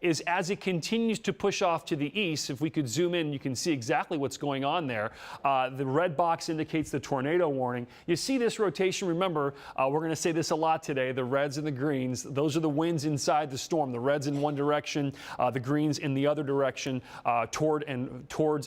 is as it continues to push off to the east, if we could zoom in, you can see exactly what's going on there. The red box indicates the tornado warning. You see this rotation. Remember, we're going to say this a lot today, the reds and the greens. Those are the winds inside the storm. The reds in one direction, the greens in the other direction, towards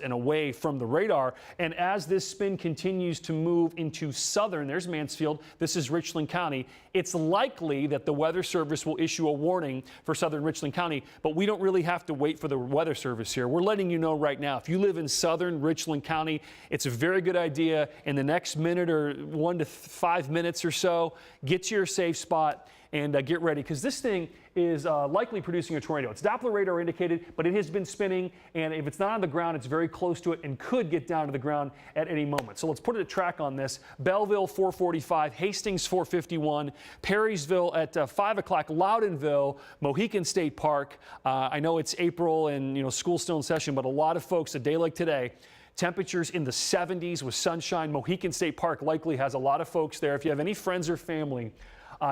and away from the radar. And as this spin continues to move into southern, there's Mansfield, this is Richland County, it's likely that the Weather Service will issue a warning for southern Richland County, but we don't really have to wait for the Weather Service here. We're letting you know right now, if you live in southern Richland County, it's a very good idea in the next minute or 1 to 5 minutes or so, get to your safe spot and get ready, because this thing is likely producing a tornado. It's Doppler radar indicated, but it has been spinning, and if it's not on the ground, it's very close to it and could get down to the ground at any moment. So let's put a track on this. Belleville 445, Hastings 451, Perrysville at 5 o'clock, Loudonville, Mohican State Park. I know it's April and school's still in session, but a lot of folks a day like today, temperatures in the 70s with sunshine. Mohican State Park likely has a lot of folks there. If you have any friends or family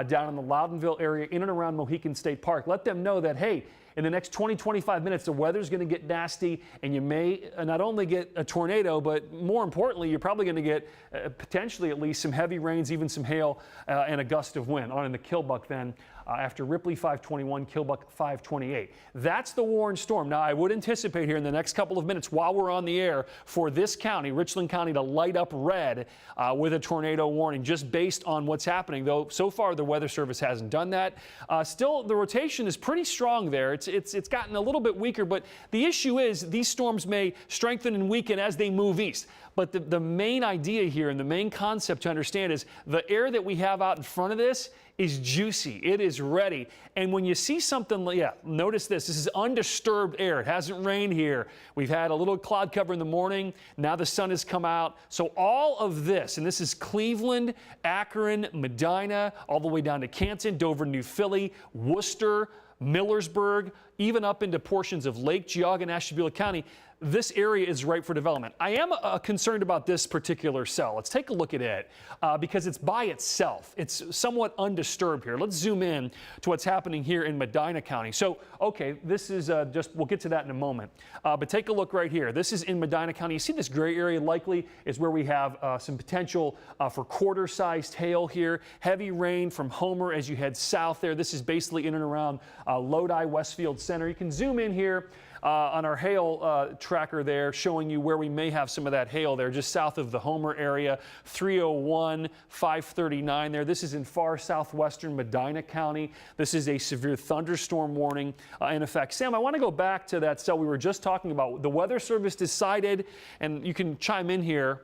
down in the Loudonville area, in and around Mohican State Park, let them know that, hey, in the next 20-25 minutes, the weather's going to get nasty, and you may not only get a tornado, but more importantly, you're probably going to get potentially at least some heavy rains, even some hail and a gust of wind. On in the Killbuck then, after Ripley 521, Killbuck 528. That's the warned storm. Now, I would anticipate here in the next couple of minutes while we're on the air for this county, Richland County, to light up red with a tornado warning, just based on what's happening. Though so far the Weather Service hasn't done that. Still, the rotation is pretty strong there. It's gotten a little bit weaker, but the issue is these storms may strengthen and weaken as they move east. But the main idea here and the main concept to understand is the air that we have out in front of this is juicy. It is ready. And when you see something, notice this. This is undisturbed air. It hasn't rained here. We've had a little cloud cover in the morning. Now the sun has come out. So all of this, and this is Cleveland, Akron, Medina, all the way down to Canton, Dover, New Philly, Worcester, Millersburg, even up into portions of Lake Geauga and Ashtabula County. This area is ripe for development. I am concerned about this particular cell. Let's take a look at it because it's by itself. It's somewhat undisturbed here. Let's zoom in to what's happening here in Medina County. So, okay, this is we'll get to that in a moment. But take a look right here. This is in Medina County. You see this gray area likely is where we have some potential for quarter-sized hail here. Heavy rain from Homer as you head south there. This is basically in and around Lodi, Westfield Center. You can zoom in here on our hail tracker there, showing you where we may have some of that hail there, just south of the Homer area, 301, 539 there. This is in far southwestern Medina County. This is a severe thunderstorm warning in effect. Sam, I want to go back to that cell we were just talking about. The Weather Service decided, and you can chime in here,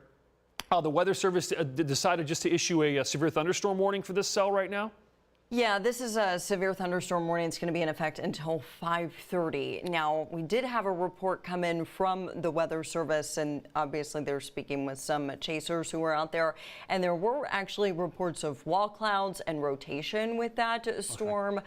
the Weather Service decided just to issue a severe thunderstorm warning for this cell right now? Yeah, this is a severe thunderstorm warning. It's going to be in effect until 5:30. Now, we did have a report come in from the Weather Service, and obviously they're speaking with some chasers who are out there. And there were actually reports of wall clouds and rotation with that storm.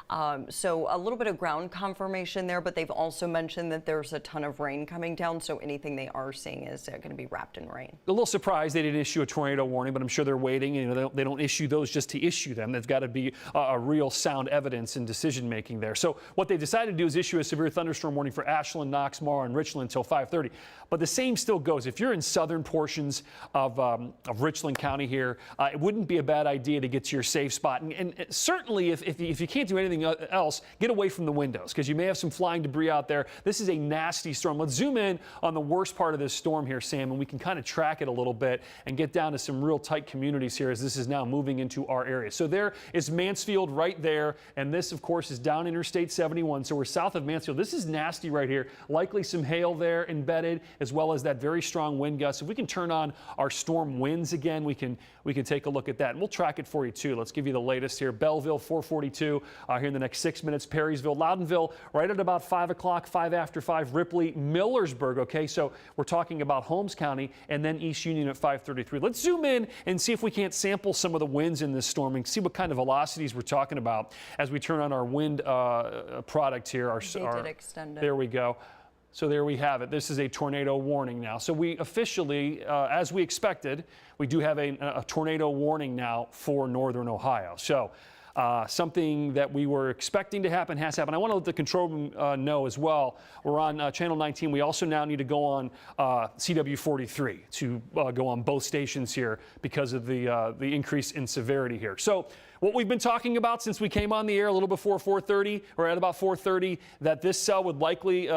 Okay. So a little bit of ground confirmation there, but they've also mentioned that there's a ton of rain coming down. So anything they are seeing is going to be wrapped in rain. A little surprised they didn't issue a tornado warning, but I'm sure they're waiting. They don't issue those just to issue them. They've got to be a real sound evidence in decision making there. So what they decided to do is issue a severe thunderstorm warning for Ashland, Knox, Morrow, and Richland until 5:30. But the same still goes. If you're in southern portions of Richland County here, it wouldn't be a bad idea to get to your safe spot. And certainly if you can't do anything else, get away from the windows because you may have some flying debris out there. This is a nasty storm. Let's zoom in on the worst part of this storm here, Sam, and we can kind of track it a little bit and get down to some real tight communities here as this is now moving into our area. So there is Mansfield right there, and this of course is down Interstate 71, so we're south of Mansfield. This is nasty right here. Likely some hail there embedded, as well as that very strong wind gust. If we can turn on our storm winds again, we can take a look at that, and we'll track it for you too. Let's give you the latest here. Belleville 442 here in the next 6 minutes. Perrysville, Loudonville right at about 5 o'clock, 5 after 5. Ripley, Millersburg. Okay, so we're talking about Holmes County, and then East Union at 5:33. Let's zoom in and see if we can't sample some of the winds in this storm and see what kind of velocities we're talking about as we turn on our wind product here. There we go. So there we have it. This is a tornado warning now. So we officially, as we expected, we do have a tornado warning now for northern Ohio. So Something that we were expecting to happen has happened. I want to let the control room know as well. We're on Channel 19. We also now need to go on CW 43 to go on both stations here because of the increase in severity here. So what we've been talking about since we came on the air a little before 4:30, or at about 4:30, that this cell would likely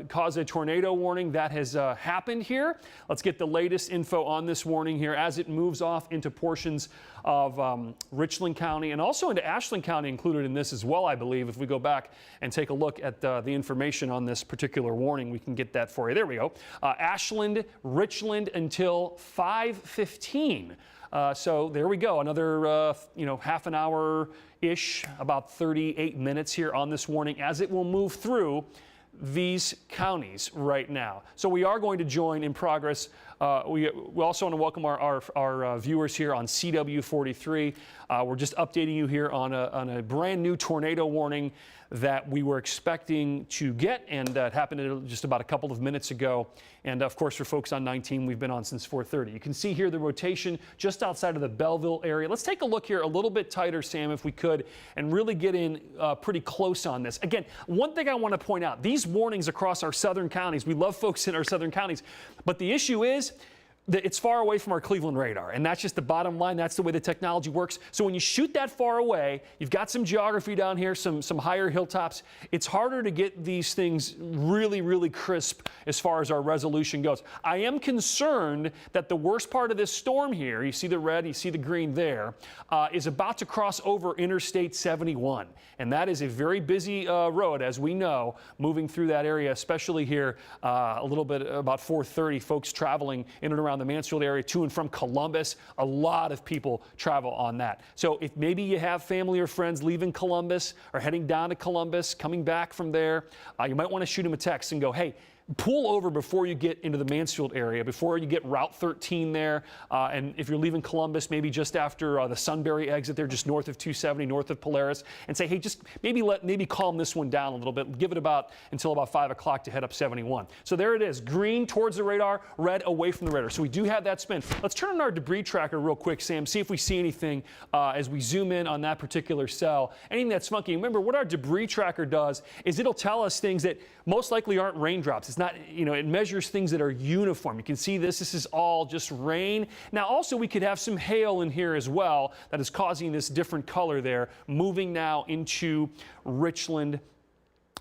cause a tornado warning. That has happened here. Let's get the latest info on this warning here as it moves off into portions of Richland County and also into Ashland County included in this as well, I believe. If we go back and take a look at the information on this particular warning, we can get that for you. There we go. Ashland, Richland until 5:15. So there we go. Another, half an hour-ish, about 38 minutes here on this warning as it will move through these counties right now. So we are going to join in progress. We also want to welcome our viewers here on CW 43. We're just updating you here on a brand new tornado warning that we were expecting to get, and that happened just about a couple of minutes ago. And of course, for folks on 19, we've been on since 4:30. You can see here the rotation just outside of the Belleville area. Let's take a look here a little bit tighter, Sam, if we could, and really get in pretty close on this. Again, one thing I want to point out, these warnings across our southern counties, we love folks in our southern counties, but the issue is that it's far away from our Cleveland radar, and that's just the bottom line. That's the way the technology works. So when you shoot that far away, you've got some geography down here, some higher hilltops. It's harder to get these things really, really crisp as far as our resolution goes. I am concerned that the worst part of this storm here, you see the red, you see the green there, is about to cross over Interstate 71. And that is a very busy road, as we know, moving through that area, especially here a little bit about 4:30, folks traveling in and around the Mansfield area to and from Columbus. A lot of people travel on that. So if maybe you have family or friends leaving Columbus or heading down to Columbus, coming back from there, you might want to shoot them a text and go, hey, pull over before you get into the Mansfield area, before you get Route 13 there. And if you're leaving Columbus, maybe just after the Sunbury exit there, just north of 270, north of Polaris, and say, hey, just maybe calm this one down a little bit. Give it until about 5 o'clock to head up 71. So there it is, green towards the radar, red away from the radar. So we do have that spin. Let's turn on our debris tracker real quick, Sam, see if we see anything as we zoom in on that particular cell. Anything that's funky. Remember, what our debris tracker does is it'll tell us things that most likely aren't raindrops. It's not, it measures things that are uniform. You can see this is all just rain. Now also we could have some hail in here as well that is causing this different color there, moving now into Richland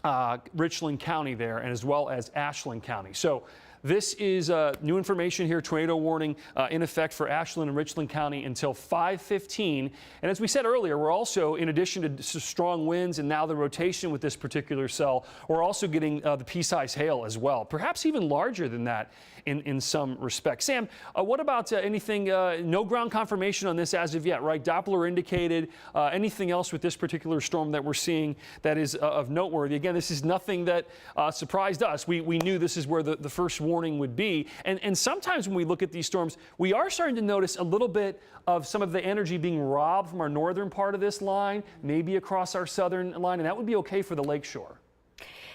County there, and as well as Ashland County. So this is new information here, tornado warning in effect for Ashland and Richland County until 5:15. And as we said earlier, we're also, in addition to strong winds and now the rotation with this particular cell, we're also getting the pea-size hail as well, perhaps even larger than that in some respects. Sam, what about anything, no ground confirmation on this as of yet, right? Doppler indicated. Anything else with this particular storm that we're seeing that is of noteworthy? Again, this is nothing that surprised us. We knew this is where the first warning would be. And sometimes when we look at these storms, we are starting to notice a little bit of some of the energy being robbed from our northern part of this line, maybe across our southern line, and that would be okay for the lakeshore.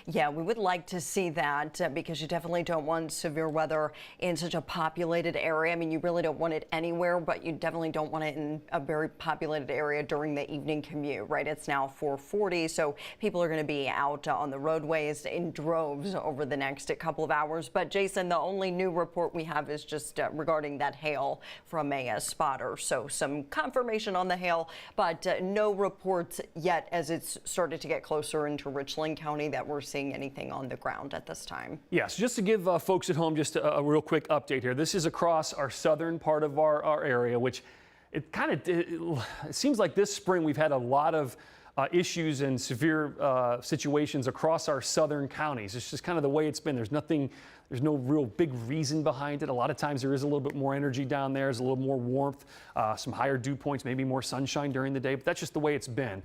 Yeah, we would like to see that because you definitely don't want severe weather in such a populated area. I mean, you really don't want it anywhere, but you definitely don't want it in a very populated area during the evening commute, right? It's now 4:40, so people are going to be out on the roadways in droves over the next couple of hours. But Jason, the only new report we have is just regarding that hail from a spotter. So some confirmation on the hail, but no reports yet as it's started to get closer into Richland County that we're seeing anything on the ground at this time. Yes, just to give folks at home just a real quick update here. This is across our southern part of our area, which it seems like this spring we've had a lot of issues and severe situations across our southern counties. It's just kind of the way it's been. There's no real big reason behind it. A lot of times there is a little bit more energy down there. There's a little more warmth, some higher dew points, maybe more sunshine during the day, but that's just the way it's been.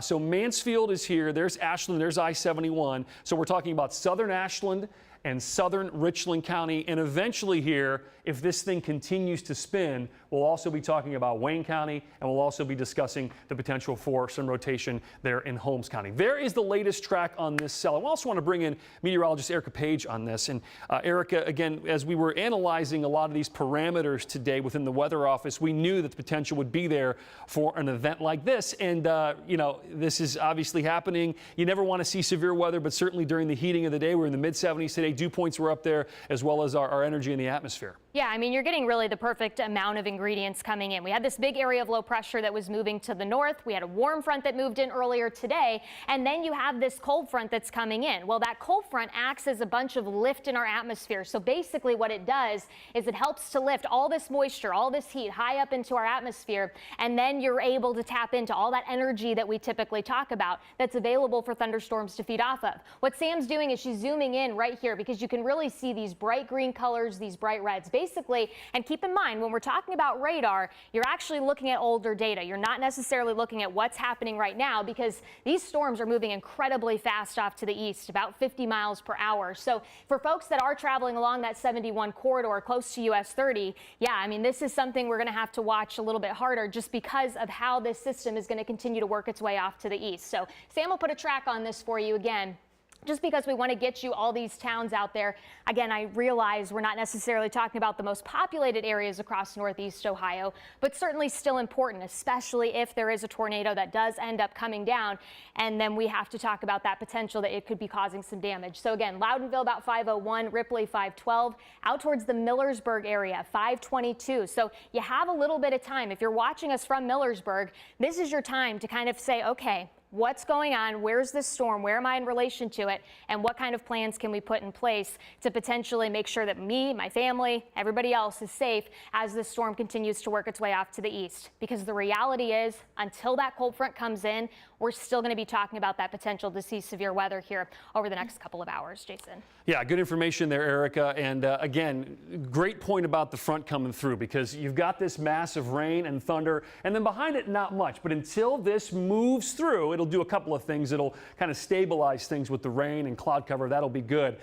So Mansfield is here. There's Ashland. There's I-71. So we're talking about southern Ashland and southern Richland County, and eventually here, if this thing continues to spin, we'll also be talking about Wayne County, and we'll also be discussing the potential for some rotation there in Holmes County. There is the latest track on this cell. I also want to bring in meteorologist Erica Page on this, and Erica, again, as we were analyzing a lot of these parameters today within the weather office, we knew that the potential would be there for an event like this. And, you know, this is obviously happening. You never want to see severe weather, but certainly during the heating of the day, we're in the mid-70s today. Dew points were up there, as well as our energy in the atmosphere. Yeah, I mean, you're getting really the perfect amount of ingredients coming in. We had this big area of low pressure that was moving to the north. We had a warm front that moved in earlier today. And then you have this cold front that's coming in. Well, that cold front acts as a bunch of lift in our atmosphere. So basically what it does is it helps to lift all this moisture, all this heat high up into our atmosphere. And then you're able to tap into all that energy that we typically talk about that's available for thunderstorms to feed off of. What Sam's doing is she's zooming in right here because you can really see these bright green colors, these bright reds. Basically, and keep in mind, when we're talking about radar, you're actually looking at older data. You're not necessarily looking at what's happening right now because these storms are moving incredibly fast off to the east, about 50 miles per hour. So for folks that are traveling along that 71 corridor close to US 30, yeah, I mean, this is something we're going to have to watch a little bit harder just because of how this system is going to continue to work its way off to the east. So Sam will put a track on this for you again, just because we want to get you all these towns out there. Again, I realize we're not necessarily talking about the most populated areas across Northeast Ohio, but certainly still important, especially if there is a tornado that does end up coming down. And then we have to talk about that potential that it could be causing some damage. So again, Loudonville about 501, Ripley 512, out towards the Millersburg area 522. So you have a little bit of time. If you're watching us from Millersburg, this is your time to kind of say, okay, what's going on? Where's this storm? Where am I in relation to it? And what kind of plans can we put in place to potentially make sure that me, my family, everybody else is safe as this storm continues to work its way off to the east? Because the reality is, until that cold front comes in, we're still going to be talking about that potential to see severe weather here over the next couple of hours, Jason. Yeah, good information there, Erica. And again, great point about the front coming through because you've got this massive rain and thunder, and then behind it, not much. But until this moves through, it'll do a couple of things. It'll kind of stabilize things with the rain and cloud cover. That'll be good.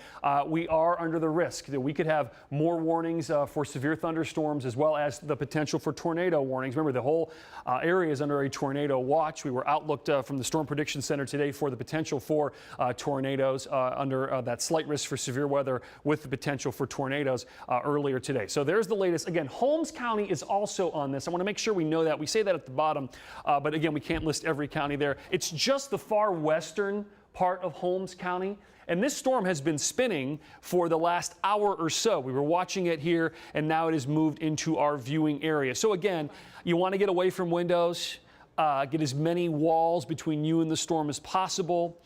We are under the risk that we could have more warnings for severe thunderstorms as well as the potential for tornado warnings. Remember, the whole area is under a tornado watch. We were outlooked from the Storm Prediction Center today for the potential for tornadoes under that slight risk for severe weather with the potential for tornadoes earlier today. So there's the latest. Again, Holmes County is also on this. I want to make sure we know that. We say that at the bottom, but again, we can't list every county there. It's just the far western part of Holmes County. And this storm has been spinning for the last hour or so. We were watching it here, and now it has moved into our viewing area. So again, you want to get away from windows. Get as many walls between you and the storm as possible.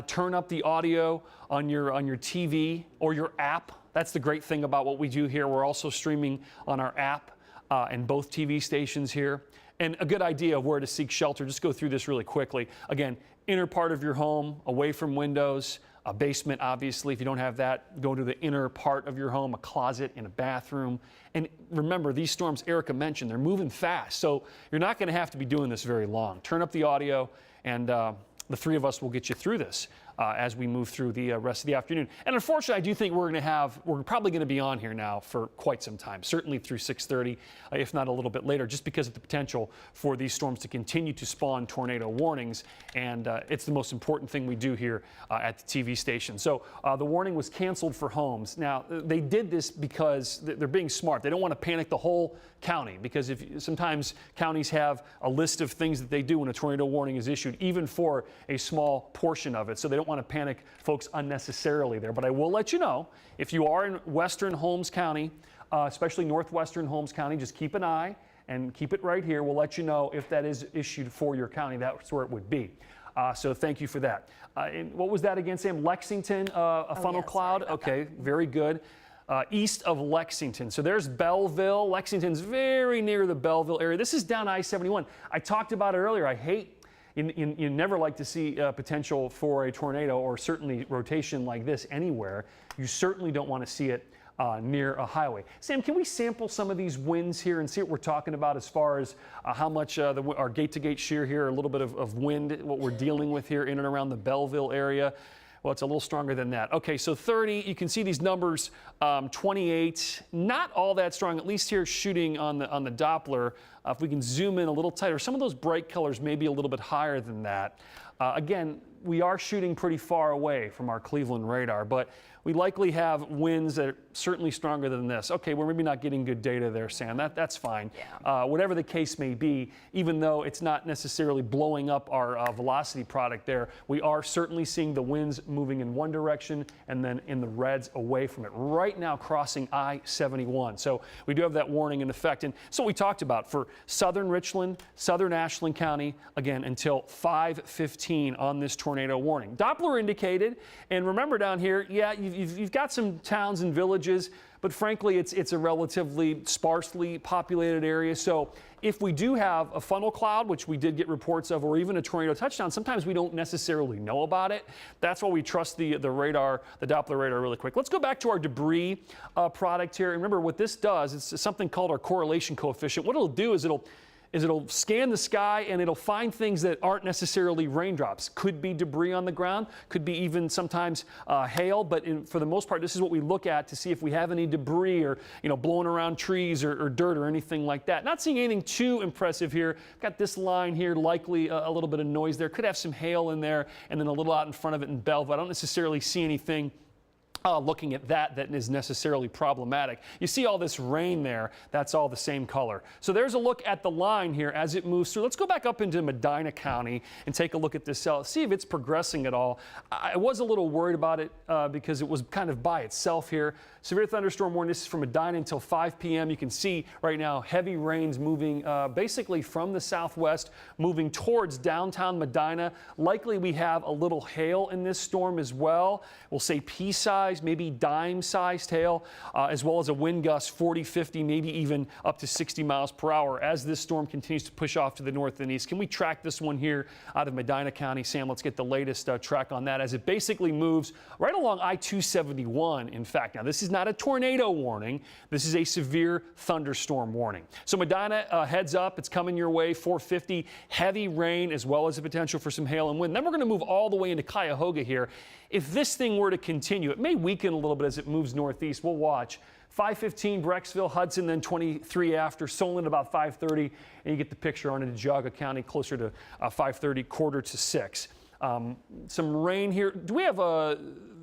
Turn up the audio on your TV or your app. That's the great thing about what we do here. We're also streaming on our app and both TV stations here. And a good idea of where to seek shelter, just go through this really quickly. Again, inner part of your home, away from windows, a basement, obviously. If you don't have that, go to the inner part of your home, a closet and a bathroom. And remember, these storms Erica mentioned, they're moving fast. So you're not going to have to be doing this very long. Turn up the audio, and the three of us will get you through this as we move through the rest of the afternoon. And unfortunately, I do think we're probably going to be on here now for quite some time, certainly through 6:30, if not a little bit later, just because of the potential for these storms to continue to spawn tornado warnings. And it's the most important thing we do here at the TV station. So the warning was canceled for Holmes. Now, they did this because they're being smart. They don't want to panic the whole county, because sometimes counties have a list of things that they do when a tornado warning is issued, even for a small portion of it. So they don't want to panic folks unnecessarily there. But I will let you know, if you are in western Holmes County, especially northwestern Holmes County, just keep an eye and keep it right here. We'll let you know if that is issued for your county. That's where it would be. So thank you for that. And what was that again, Sam? Lexington, a funnel cloud? Okay, very good. East of Lexington. So there's Belleville. Lexington's very near the Belleville area. This is down I-71. I talked about it earlier. I hate, you never like to see potential for a tornado or certainly rotation like this anywhere. You certainly don't want to see it near a highway. Sam, can we sample some of these winds here and see what we're talking about as far as how much our gate-to-gate shear here, a little bit of wind, what we're dealing with here in and around the Belleville area? Well, it's a little stronger than that. Okay, so 30, you can see these numbers, 28, not all that strong, at least here shooting on the Doppler. If we can zoom in a little tighter, some of those bright colors may be a little bit higher than that. Again, we are shooting pretty far away from our Cleveland radar, but we likely have winds that are certainly stronger than this. Okay, we're maybe not getting good data there, Sam. That's fine. Yeah. Whatever the case may be, even though it's not necessarily blowing up our velocity product there, we are certainly seeing the winds moving in one direction and then in the reds away from it. Right now crossing I-71. So we do have that warning in effect. And so we talked about for southern Richland, southern Ashland County, again, until 5:15 on this tornado warning. Doppler indicated, and remember down here, yeah, you've got some towns and villages, but frankly, it's a relatively sparsely populated area. So if we do have a funnel cloud, which we did get reports of, or even a tornado touchdown, sometimes we don't necessarily know about it. That's why we trust the radar, the Doppler radar really quick. Let's go back to our debris product here. And remember what this does, it's something called our correlation coefficient. What it'll do is it'll scan the sky and it'll find things that aren't necessarily raindrops. Could be debris on the ground, could be even sometimes hail, but for the most part, this is what we look at to see if we have any debris or blowing around trees or dirt or anything like that. Not seeing anything too impressive here. Got this line here, likely a little bit of noise there. Could have some hail in there, and then a little out in front of it in Belleville. I don't necessarily see anything looking at that is necessarily problematic. You see all this rain there, that's all the same color. So there's a look at the line here as it moves through. Let's go back up into Medina County and take a look at this cell, see if it's progressing at all. I was a little worried about it because it was kind of by itself here. Severe thunderstorm warning, this is from Medina until 5 p.m. You can see right now heavy rains moving basically from the southwest, moving towards downtown Medina. Likely we have a little hail in this storm as well. We'll say pea-sized, maybe dime-sized hail, as well as a wind gust 40, 50, maybe even up to 60 miles per hour as this storm continues to push off to the north and east. Can we track this one here out of Medina County? Sam, let's get the latest track on that as it basically moves right along I-271, in fact. Now, this is not a tornado warning. This is a severe thunderstorm warning. So Medina, heads up, it's coming your way, 450, heavy rain as well as the potential for some hail and wind. Then we're going to move all the way into Cuyahoga here. If this thing were to continue, it may weaken a little bit as it moves northeast. We'll watch. 5:15, Brecksville, Hudson, then 23 after, Solon about 5:30, and you get the picture on into Geauga County closer to 5:30, quarter to 6. Some rain here. Do we have a...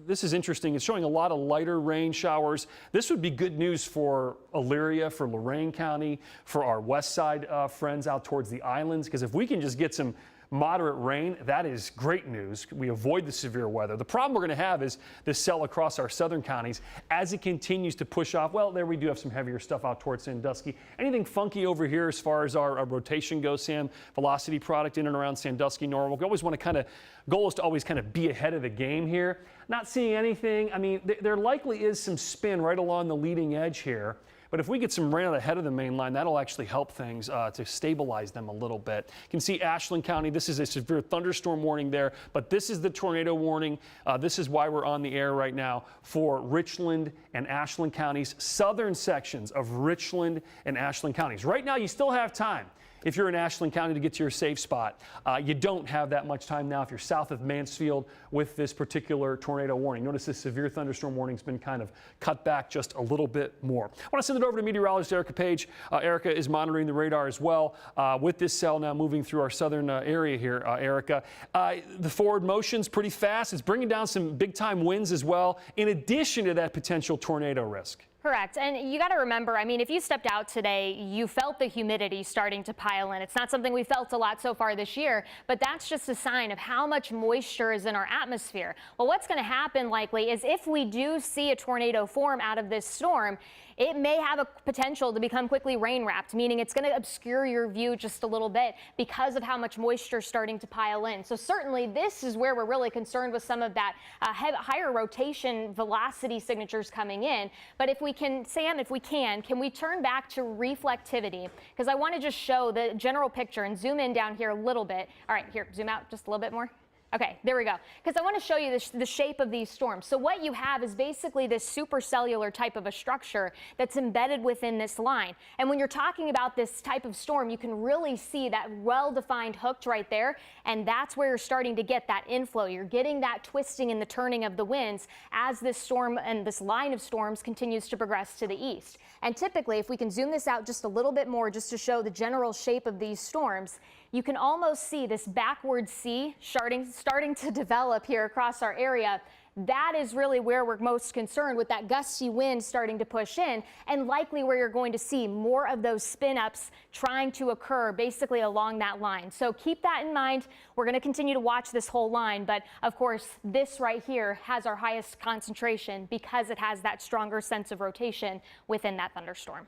This is interesting. It's showing a lot of lighter rain showers. This would be good news for Elyria, for Lorain County, for our west side friends out towards the islands, because if we can just get some moderate rain, that is great news. We avoid the severe weather. The problem we're going to have is this cell across our southern counties as it continues to push off. Well, there we do have some heavier stuff out towards Sandusky. Anything funky over here as far as our rotation goes, Sam? Velocity product in and around Sandusky, Norwalk. We always want to kind of, goal is to always kind of be ahead of the game here. Not seeing anything. I mean, there likely is some spin right along the leading edge here. But if we get some rain out ahead of the main line, that'll actually help things to stabilize them a little bit. You can see Ashland County, this is a severe thunderstorm warning there, but this is the tornado warning. This is why we're on the air right now for Richland and Ashland counties, southern sections of Richland and Ashland counties. Right now, you still have time. If you're in Ashland County to get to your safe spot, you don't have that much time now if you're south of Mansfield with this particular tornado warning. Notice this severe thunderstorm warning has been kind of cut back just a little bit more. I want to send it over to meteorologist Erica Page. Erica is monitoring the radar as well with this cell now moving through our southern area here, Erica. The forward motion's pretty fast. It's bringing down some big time winds as well, in addition to that potential tornado risk. Correct. And you got to remember, I mean, if you stepped out today, you felt the humidity starting to pile in. It's not something we felt a lot so far this year, but that's just a sign of how much moisture is in our atmosphere. Well, what's going to happen likely is if we do see a tornado form out of this storm, it may have a potential to become quickly rain wrapped, meaning it's going to obscure your view just a little bit because of how much moisture is starting to pile in. So certainly this is where we're really concerned with some of that higher rotation velocity signatures coming in. But if we can, Sam, if we can we turn back to reflectivity? Because I want to just show the general picture and zoom in down here a little bit. All right, here, zoom out just a little bit more. Okay, there we go. Because I want to show you the shape of these storms. So what you have is basically this supercellular type of a structure that's embedded within this line. And when you're talking about this type of storm, you can really see that well-defined hook right there. And that's where you're starting to get that inflow. You're getting that twisting and the turning of the winds as this storm and this line of storms continues to progress to the east. And typically, if we can zoom this out just a little bit more just to show the general shape of these storms, you can almost see this backward C starting to develop here across our area. That is really where we're most concerned, with that gusty wind starting to push in, and likely where you're going to see more of those spin ups trying to occur basically along that line. So keep that in mind. We're going to continue to watch this whole line, but of course this right here has our highest concentration because it has that stronger sense of rotation within that thunderstorm.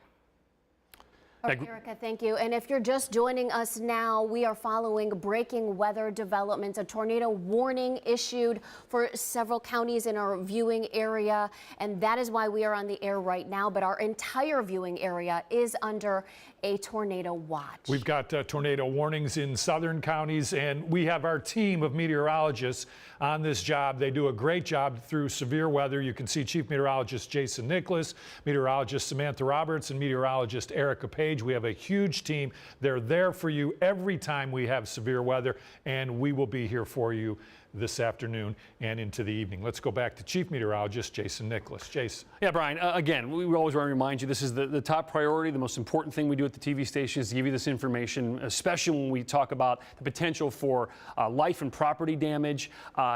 Erica, thank you. And if you're just joining us now, we are following breaking weather developments. A tornado warning issued for several counties in our viewing area, and that is why we are on the air right now. But our entire viewing area is under a tornado watch. We've got tornado warnings in southern counties, and we have our team of meteorologists on this job. They do a great job through severe weather. You can see Chief Meteorologist Jason Nicholas, Meteorologist Samantha Roberts, and Meteorologist Erica Page. We have a huge team. They're there for you every time we have severe weather, and we will be here for you this afternoon and into the evening. Let's go back to Chief Meteorologist Jason Nicholas. Jason. Yeah, Brian, again, we always want to remind you this is the top priority. The most important thing we do at the TV station is to give you this information, especially when we talk about the potential for life and property damage.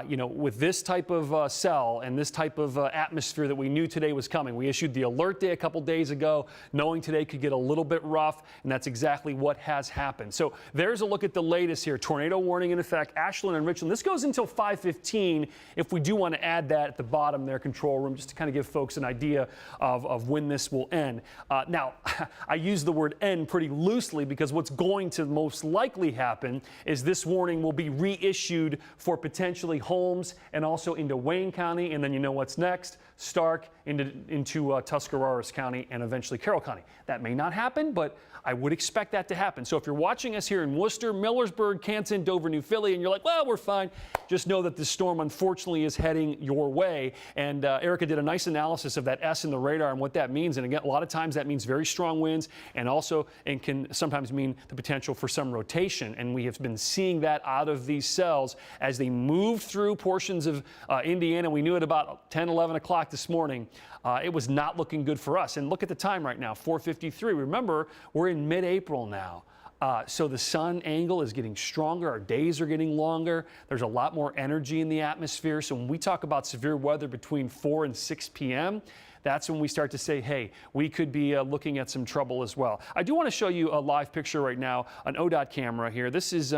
You know, with this type of cell and this type of atmosphere that we knew today was coming. We issued the alert day a couple days ago, knowing today could get a little bit rough, and that's exactly what has happened. So there's a look at the latest here. Tornado warning in effect, Ashland and Richland. This goes until 5:15 if we do want to add that at the bottom there, control room, just to kind of give folks an idea of when this will end. Now, I use the word end pretty loosely because what's going to most likely happen is this warning will be reissued for potentially Holmes and also into Wayne County, and then you know what's next, Stark into Tuscarawas County and eventually Carroll County. That may not happen, but I would expect that to happen. So if you're watching us here in Worcester, Millersburg, Canton, Dover, New Philly, and you're like, well, we're fine, just know that this storm unfortunately is heading your way. And Erica did a nice analysis of that S in the radar and what that means. And again, a lot of times that means very strong winds, and also and can sometimes mean the potential for some rotation. And we have been seeing that out of these cells as they move through portions of Indiana. We knew it about 10, 11 o'clock this morning. It was not looking good for us. And look at the time right now, 4:53. Remember, we're in mid-April now. So the sun angle is getting stronger. Our days are getting longer. There's a lot more energy in the atmosphere. So when we talk about severe weather between 4 and 6 p.m., that's when we start to say, hey, we could be looking at some trouble as well. I do want to show you a live picture right now, an ODOT camera here. This is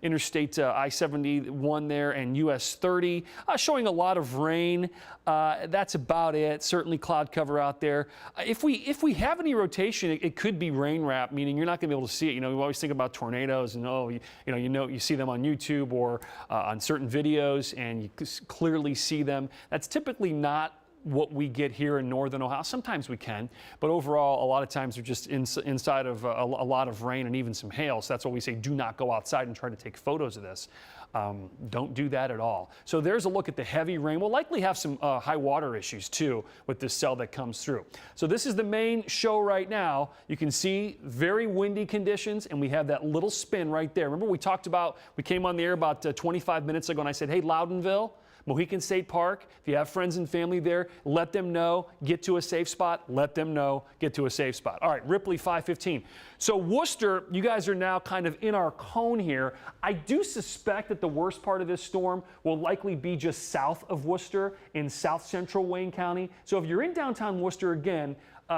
Interstate I-71 there and US 30, showing a lot of rain. That's about it. Certainly cloud cover out there. If we have any rotation, it could be rain wrap, meaning you're not going to be able to see it. You know, we always think about tornadoes, and you see them on YouTube or on certain videos, and you clearly see them. That's typically not what we get here in northern Ohio. Sometimes we can, but overall, a lot of times they're just inside of a lot of rain and even some hail. So that's why we say do not go outside and try to take photos of this. Don't do that at all. So there's a look at the heavy rain. We'll likely have some high water issues too with this cell that comes through. So this is the main show right now. You can see very windy conditions, and we have that little spin right there. Remember we came on the air about 25 minutes ago, and I said, hey, Loudonville, Mohican State Park, if you have friends and family there, let them know, get to a safe spot, let them know, get to a safe spot. All right, Ripley 5:15. So Worcester, you guys are now kind of in our cone here. I do suspect that the worst part of this storm will likely be just south of Worcester in south central Wayne County. So if you're in downtown Worcester again,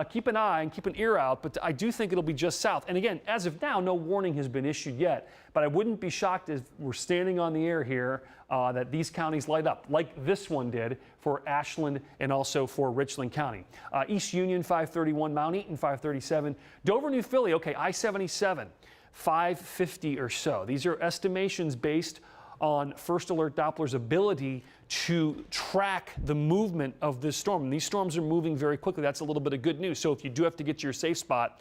keep an eye and keep an ear out, but I do think it'll be just south. And again, as of now, no warning has been issued yet, but I wouldn't be shocked if we're standing on the air here that these counties light up, like this one did for Ashland and also for Richland County. East Union 531, Mount Eaton 537, Dover, New Philly, okay, I-77, 550 or so. These are estimations based on First Alert Doppler's ability to track the movement of this storm. And these storms are moving very quickly. That's a little bit of good news. So if you do have to get to your safe spot,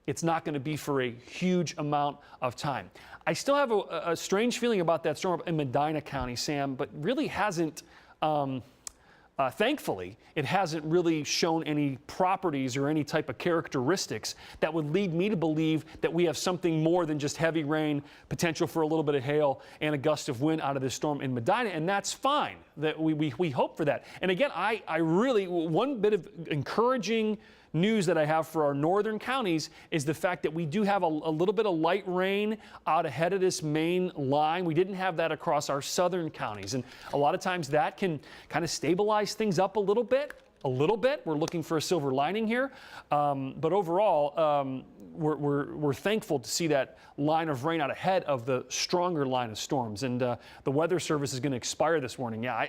it's not going to be for a huge amount of time. I still have a strange feeling about that storm in Medina County, Sam, but really hasn't, thankfully, it hasn't really shown any properties or any type of characteristics that would lead me to believe that we have something more than just heavy rain, potential for a little bit of hail, and a gust of wind out of this storm in Medina, and that's fine. That we hope for that. And again, I really, one bit of encouraging news that I have for our northern counties is the fact that we do have a little bit of light rain out ahead of this main line. We didn't have that across our southern counties, and a lot of times that can kind of stabilize things up a little bit. We're looking for a silver lining here, but overall, we're thankful to see that line of rain out ahead of the stronger line of storms. And the Weather Service is going to expire this morning. Yeah,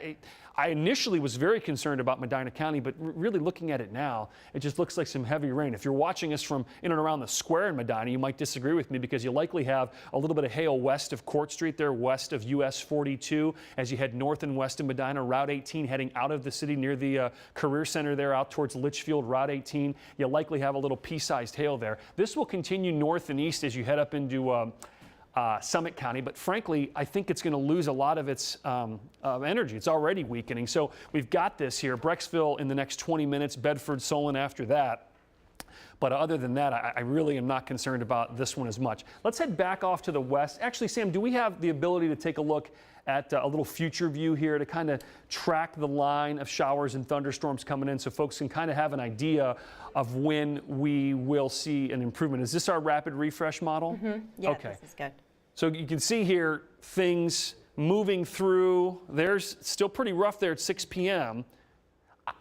I initially was very concerned about Medina County, but really looking at it now, it just looks like some heavy rain. If you're watching us from in and around the square in Medina, you might disagree with me because you likely have a little bit of hail west of Court Street there, west of US 42. As you head north and west of Medina, Route 18 heading out of the city near the Career Center there out towards Litchfield, Route 18. You likely have a little pea-sized hail there. This will continue north and east as you head up into Summit County, but frankly, I think it's going to lose a lot of its energy. It's already weakening. So we've got this here, Brecksville in the next 20 minutes, Bedford, Solon after that. But other than that, I really am not concerned about this one as much. Let's head back off to the west. Actually, Sam, do we have the ability to take a look at a little future view here to kind of track the line of showers and thunderstorms coming in so folks can kind of have an idea of when we will see an improvement? Is this our rapid refresh model? Mm-hmm. Yeah, okay. This is good. So you can see here things moving through. There's still pretty rough there at 6 p.m.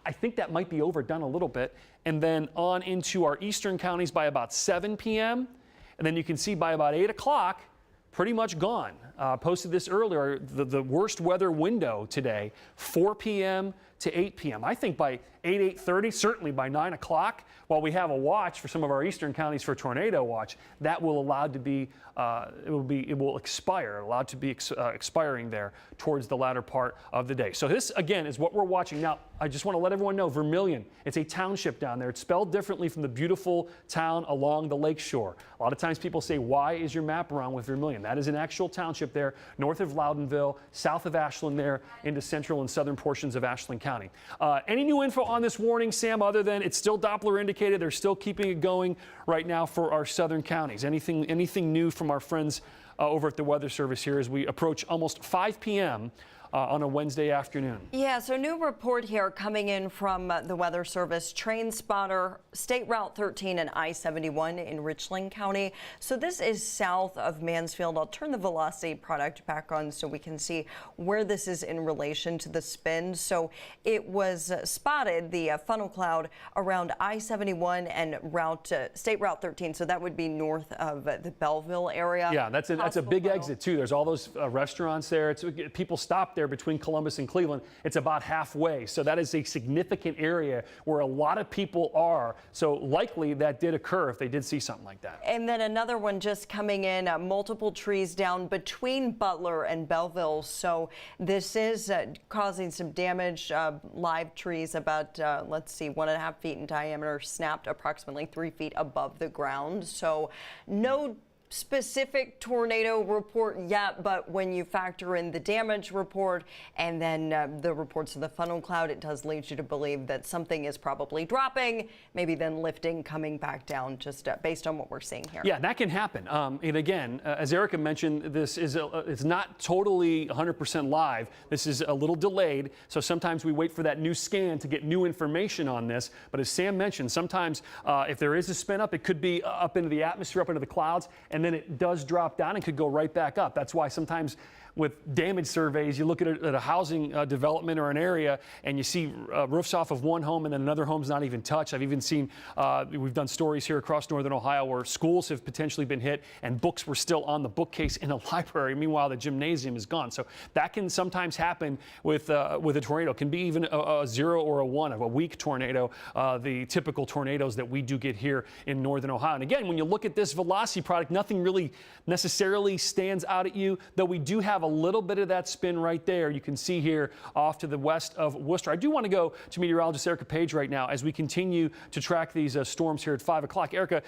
I think that might be overdone a little bit. And then on into our eastern counties by about 7 p.m. And then you can see by about 8 o'clock, pretty much gone. Posted this earlier, the worst weather window today, 4 p.m. to 8 p.m. I think by 8:30, certainly by 9 o'clock, while we have a watch for some of our eastern counties for tornado watch, that will allow to be, it will expire, allowed to be expiring there towards the latter part of the day. So this, again, is what we're watching. Now, I just want to let everyone know, Vermilion, it's a township down there. It's spelled differently from the beautiful town along the lake shore. A lot of times people say, why is your map wrong with Vermilion? That is an actual township there, north of Loudonville, south of Ashland there, into central and southern portions of Ashland County. Any new info on this warning, Sam, other than it's still Doppler indicated? They're still keeping it going right now for our southern counties. Anything new from our friends over at the Weather Service here as we approach almost 5 p.m. On a Wednesday afternoon? Yeah, so new report here coming in from the Weather Service. Train spotter, State Route 13 and I-71 in Richland County. So this is south of Mansfield. I'll turn the velocity product back on so we can see where this is in relation to the spin. So it was spotted, the funnel cloud, around I-71 and State Route 13. So that would be north of the Belleville area. Yeah, that's a big exit too. There's all those restaurants there. People stop there between Columbus and Cleveland. It's about halfway. So that is a significant area where a lot of people are. So likely that did occur if they did see something like that. And then another one just coming in, multiple trees down between Butler and Belleville. So this is causing some damage. Live trees about, let's see, 1.5 feet in diameter, snapped approximately 3 feet above the ground. So no specific tornado report yet, but when you factor in the damage report and then the reports of the funnel cloud, it does lead you to believe that something is probably dropping, maybe then lifting, coming back down, just based on what we're seeing here. Yeah, that can happen. And again, as Erica mentioned, this is it's not totally 100% live. This is a little delayed, so sometimes we wait for that new scan to get new information on this. But as Sam mentioned, sometimes if there is a spin up, it could be up into the atmosphere, up into the clouds, and then it does drop down and could go right back up. That's why sometimes with damage surveys, you look at a housing development or an area and you see roofs off of one home and then another home's not even touched. I've even seen, we've done stories here across northern Ohio where schools have potentially been hit and books were still on the bookcase in a library. Meanwhile, the gymnasium is gone. So that can sometimes happen with a tornado. It can be even a 0 or a 1, a weak tornado, the typical tornadoes that we do get here in northern Ohio. And again, when you look at this velocity product, nothing really necessarily stands out at you, though we do have a little bit of that spin right there. You can see here off to the west of Worcester. I do want to go to meteorologist Erica Page right now as we continue to track these storms here at 5 o'clock. Erica,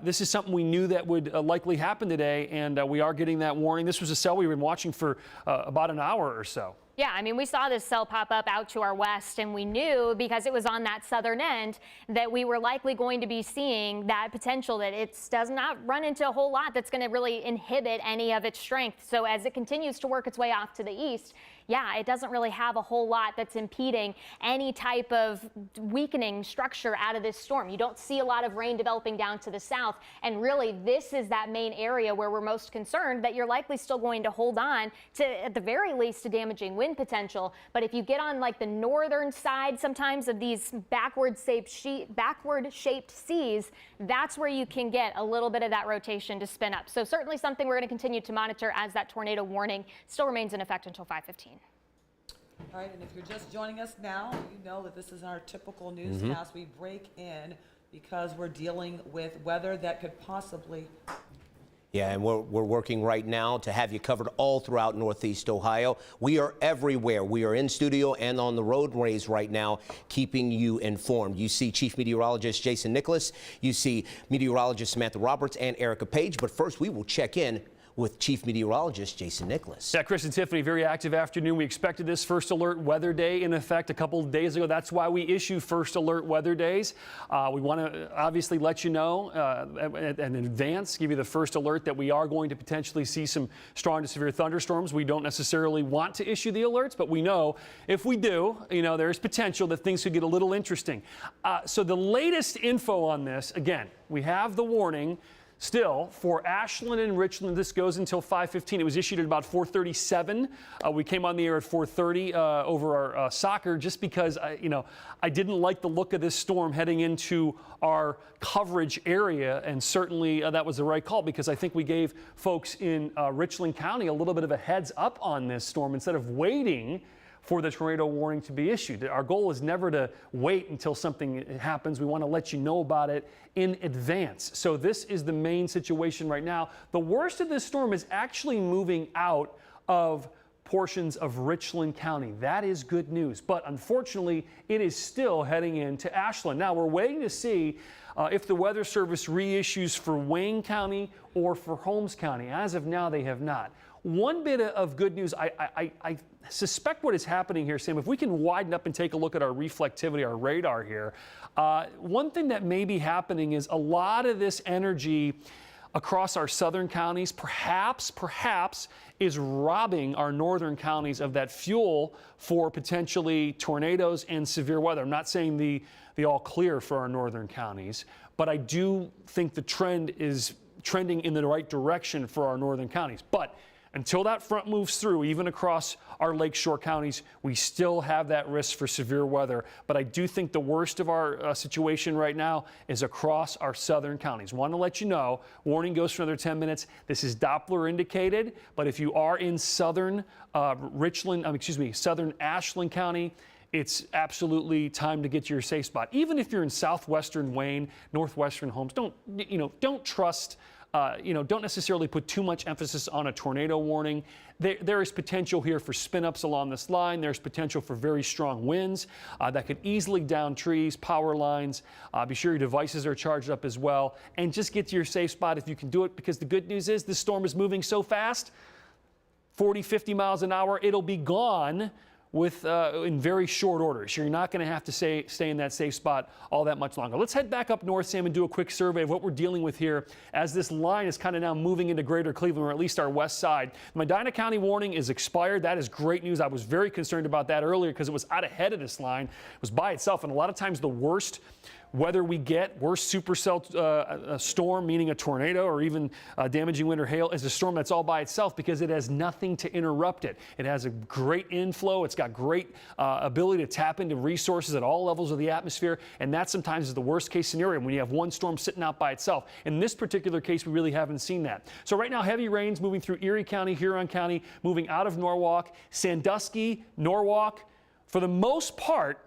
this is something we knew that would likely happen today, and we are getting that warning. This was a cell we've been watching for about an hour or so. Yeah, I mean, we saw this cell pop up out to our west, and we knew because it was on that southern end that we were likely going to be seeing that potential that it does not run into a whole lot that's going to really inhibit any of its strength. So as it continues to work its way off to the east, yeah, it doesn't really have a whole lot that's impeding any type of weakening structure out of this storm. You don't see a lot of rain developing down to the south, and really this is that main area where we're most concerned that you're likely still going to hold on to, at the very least, to damaging wind potential. But if you get on like the northern side sometimes of these backward shaped seas, that's where you can get a little bit of that rotation to spin up. So certainly something we're going to continue to monitor as that tornado warning still remains in effect until 5:15. All right, and if you're just joining us now, you know that this is our typical newscast. We break in because we're dealing with weather that could possibly... Yeah, and we're working right now to have you covered all throughout Northeast Ohio. We are everywhere. We are in studio and on the roadways right now, keeping you informed. You see Chief Meteorologist Jason Nicholas. You see Meteorologist Samantha Roberts and Erica Page. But first, we will check in with Chief Meteorologist Jason Nicholas. Yeah, Chris and Tiffany, very active afternoon. We expected this first alert weather day in effect a couple of days ago. That's why we issue first alert weather days. We want to obviously let you know in advance, give you the first alert that we are going to potentially see some strong to severe thunderstorms. We don't necessarily want to issue the alerts, but we know if we do, there's potential that things could get a little interesting. So the latest info on this, again, we have the warning still for Ashland and Richland. This goes until 5:15. It was issued at about 4:37. We came on the air at 4:30 over our soccer just because I didn't like the look of this storm heading into our coverage area, and certainly that was the right call because I think we gave folks in Richland County a little bit of a heads up on this storm instead of waiting for the tornado warning to be issued. Our goal is never to wait until something happens. We want to let you know about it in advance. So this is the main situation right now. The worst of this storm is actually moving out of portions of Richland County. That is good news. But unfortunately, it is still heading into Ashland. Now, we're waiting to see if the Weather Service reissues for Wayne County or for Holmes County. As of now, they have not. One bit of good news, I suspect what is happening here, Sam, if we can widen up and take a look at our reflectivity, our radar here, one thing that may be happening is a lot of this energy across our southern counties perhaps is robbing our northern counties of that fuel for potentially tornadoes and severe weather. I'm not saying the all clear for our northern counties, but I do think the trend is trending in the right direction for our northern counties. But until that front moves through, even across our lakeshore counties, we still have that risk for severe weather. But I do think the worst of our situation right now is across our southern counties. Want to let you know, warning goes for another 10 minutes. This is Doppler indicated, but if you are in southern southern Ashland County, it's absolutely time to get to your safe spot. Even if you're in southwestern Wayne, northwestern Holmes, don't trust. Don't necessarily put too much emphasis on a tornado warning. There is potential here for spin-ups along this line. There's potential for very strong winds that could easily down trees, power lines. Be sure your devices are charged up as well. And just get to your safe spot if you can do it, because the good news is this storm is moving so fast, 40, 50 miles an hour, it'll be gone in very short order. So you're not going to have to stay in that safe spot all that much longer. Let's head back up north, Sam, and do a quick survey of what we're dealing with here as this line is kind of now moving into greater Cleveland, or at least our west side. The Medina County warning is expired. That is great news. I was very concerned about that earlier because it was out ahead of this line. It was by itself, and a lot of times the worst weather we get, worst supercell storm, meaning a tornado or even damaging wind or hail, is a storm that's all by itself because it has nothing to interrupt it. It has a great inflow. It's got great ability to tap into resources at all levels of the atmosphere, and that sometimes is the worst case scenario when you have one storm sitting out by itself. In this particular case, we really haven't seen that. So right now, heavy rains moving through Erie County, Huron County, moving out of Norwalk, Sandusky, Norwalk. For the most part,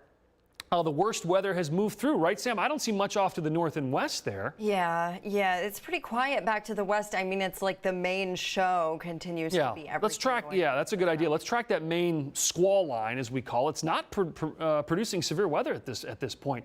the worst weather has moved through, right, Sam? I don't see much off to the north and west there. Yeah, it's pretty quiet back to the west. I mean, it's like the main show continues to be everything. Let's track, that's a good idea. Let's track that main squall line, as we call it. It's not producing severe weather at this point,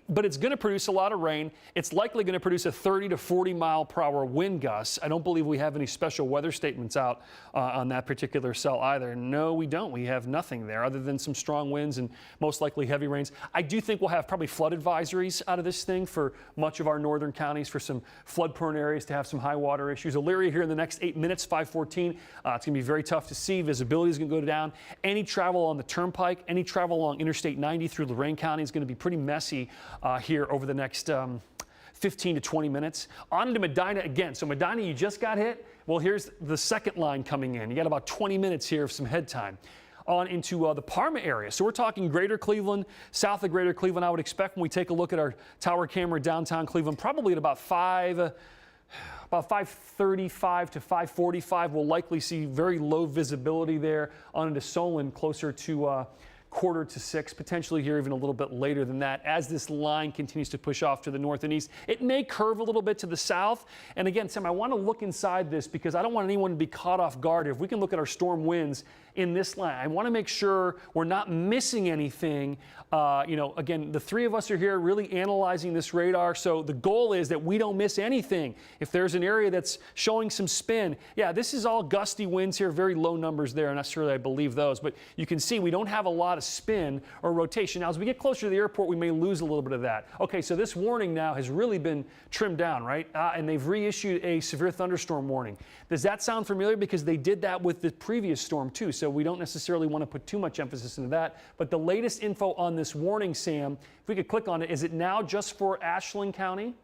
but it's going to produce a lot of rain. It's likely going to produce a 30 to 40 mile per hour wind gusts. I don't believe we have any special weather statements out on that particular cell either. No, we don't. We have nothing there other than some strong winds and most likely heavy rains. I do think we'll have probably flood advisories out of this thing for much of our northern counties for some flood-prone areas to have some high water issues. Elyria here in the next 8 minutes, 5:14. It's going to be very tough to see. Visibility is going to go down. Any travel on the turnpike, any travel along Interstate 90 through Lorain County is going to be pretty messy here over the next 15 to 20 minutes. On into Medina again. So Medina, you just got hit. Well, here's the second line coming in. You got about 20 minutes here of some head time. On into the Parma area. So we're talking Greater Cleveland, south of Greater Cleveland. I would expect when we take a look at our tower camera downtown Cleveland, probably at about 5:35 to 5:45, we'll likely see very low visibility there. On into Solon, closer to 5:45, potentially here even a little bit later than that. As this line continues to push off to the north and east, it may curve a little bit to the south. And again, Sam, I want to look inside this because I don't want anyone to be caught off guard. If we can look at our storm winds in this line, I want to make sure we're not missing anything. Again, the three of us are here really analyzing this radar. So the goal is that we don't miss anything. If there's an area that's showing some spin, yeah, this is all gusty winds here, very low numbers there. I'm not sure that I believe those, but you can see we don't have a lot of spin or rotation. Now, as we get closer to the airport, we may lose a little bit of that. Okay, so this warning now has really been trimmed down, right? And they've reissued a severe thunderstorm warning. Does that sound familiar? Because they did that with the previous storm too, so we don't necessarily want to put too much emphasis into that. But the latest info on this warning, Sam, if we could click on it, is it now just for Ashland County?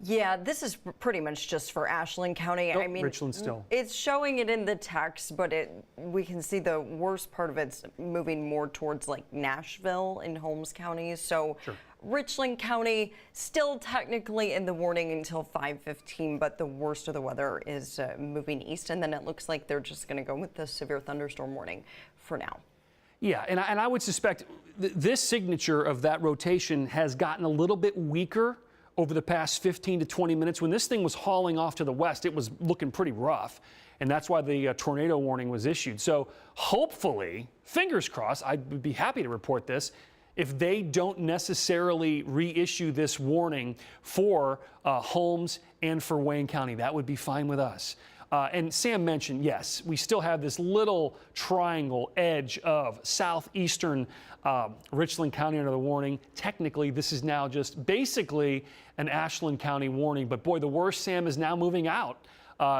Yeah, this is pretty much just for Ashland County. Oh, I mean, Richland still. It's showing it in the text, but we can see the worst part of it's moving more towards like Nashville and Holmes counties. So Sure. Richland County still technically in the warning until 5:15, but the worst of the weather is moving east, and then it looks like they're just going to go with the severe thunderstorm warning for now. Yeah, and I would suspect this signature of that rotation has gotten a little bit weaker over the past 15 to 20 minutes. When this thing was hauling off to the west, it was looking pretty rough, and that's why the tornado warning was issued. So hopefully, fingers crossed, I'd be happy to report this, if they don't necessarily reissue this warning for Holmes and for Wayne County. That would be fine with us. And Sam mentioned, yes, we still have this little triangle edge of southeastern Richland County under the warning. Technically, this is now just basically an Ashland County warning. But boy, the worst, Sam, is now moving out.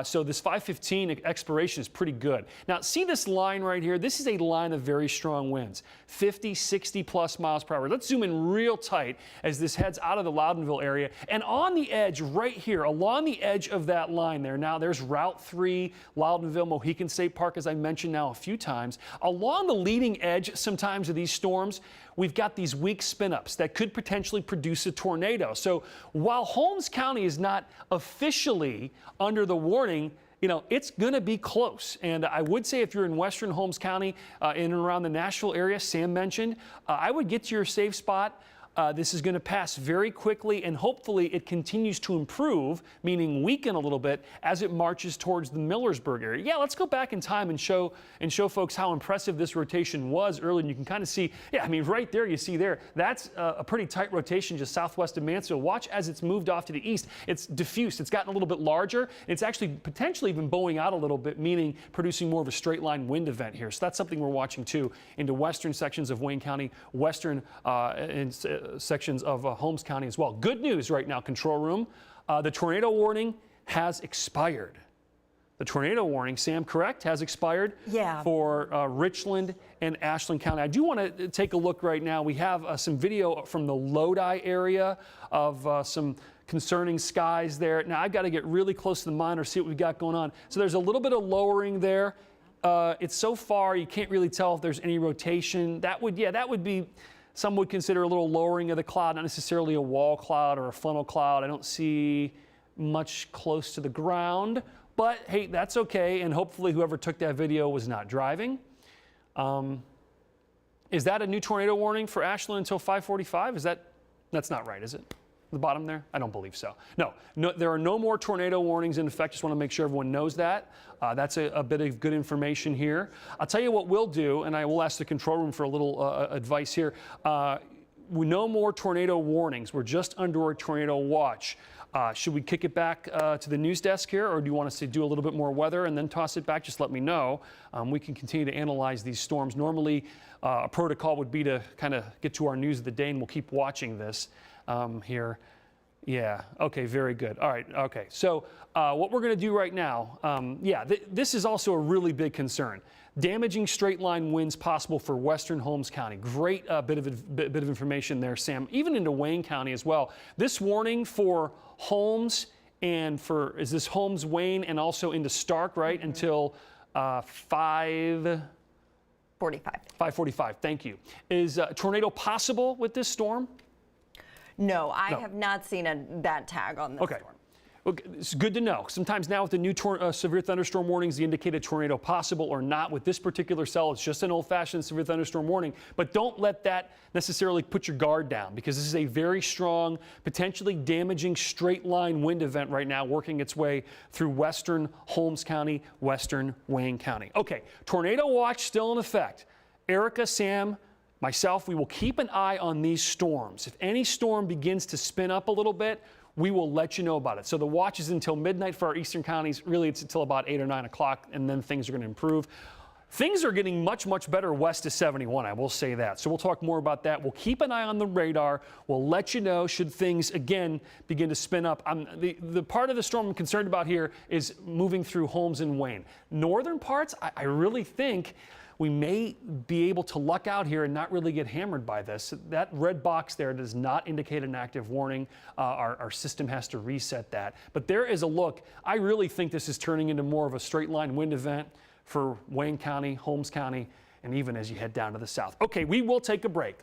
So this 5:15 expiration is pretty good. Now, see this line right here? This is a line of very strong winds, 50, 60 plus miles per hour. Let's zoom in real tight as this heads out of the Loudonville area. And on the edge right here, along the edge of that line there, now there's Route 3, Loudonville, Mohican State Park, as I mentioned now a few times. Along the leading edge sometimes of these storms, we've got these weak spin-ups that could potentially produce a tornado. So while Holmes County is not officially under the warning, it's going to be close. And I would say if you're in western Holmes County, in and around the Nashville area, Sam mentioned, I would get to your safe spot. This is going to pass very quickly, and hopefully it continues to improve, meaning weaken a little bit as it marches towards the Millersburg area. Yeah, let's go back in time and show folks how impressive this rotation was earlier. And you can kind of see, yeah, I mean, right there, you see there, that's a pretty tight rotation just southwest of Mansfield. Watch as it's moved off to the east. It's diffused. It's gotten a little bit larger. It's actually potentially even bowing out a little bit, meaning producing more of a straight line wind event here. So that's something we're watching too into western sections of Wayne County, western sections of Holmes County as well. Good news right now, control room. The tornado warning has expired. The tornado warning, Sam, correct, has expired for Richland and Ashland County. I do want to take a look right now. We have some video from the Lodi area of some concerning skies there. Now, I've got to get really close to the monitor, see what we've got going on. So there's a little bit of lowering there. It's so far, you can't really tell if there's any rotation. That would be, some would consider a little lowering of the cloud, not necessarily a wall cloud or a funnel cloud. I don't see much close to the ground, but hey, that's okay. And hopefully whoever took that video was not driving. Is that a new tornado warning for Ashland until 5:45? That's not right, is it? The bottom there? I don't believe so. No, there are no more tornado warnings in effect. Just want to make sure everyone knows that. That's a bit of good information here. I'll tell you what we'll do, and I will ask the control room for a little advice here. No more tornado warnings. We're just under a tornado watch. Should we kick it back to the news desk here, or do you want us to do a little bit more weather and then toss it back? Just let me know. We can continue to analyze these storms. Normally, a protocol would be to kind of get to our news of the day, and we'll keep watching this here. Yeah, okay, very good. All right, okay. So what we're going to do right now, this is also a really big concern. Damaging straight line winds possible for western Holmes County. Great bit of information there, Sam. Even into Wayne County as well. This warning for Holmes and for, is this Holmes, Wayne, and also into Stark, right? Until 5:45. 5:45, thank you. Is a tornado possible with this storm? No, I have not seen that tag on this storm. Okay, it's good to know. Sometimes now with the new severe thunderstorm warnings, they indicate a tornado possible or not. With this particular cell, it's just an old-fashioned severe thunderstorm warning. But don't let that necessarily put your guard down, because this is a very strong, potentially damaging straight-line wind event right now working its way through western Holmes County, western Wayne County. Okay, tornado watch still in effect. Erica, Sam, myself, we will keep an eye on these storms. If any storm begins to spin up a little bit, we will let you know about it. So the watch is until midnight for our eastern counties. Really, it's until about 8 or 9 o'clock, and then things are going to improve. Things are getting much, much better west of 71, I will say that. So we'll talk more about that. We'll keep an eye on the radar. We'll let you know should things, again, begin to spin up. The part of the storm I'm concerned about here is moving through Holmes and Wayne. Northern parts, I really think we may be able to luck out here and not really get hammered by this. That red box there does not indicate an active warning. Our system has to reset that. But there is a look. I really think this is turning into more of a straight line wind event for Wayne County, Holmes County, and even as you head down to the south. Okay, we will take a break.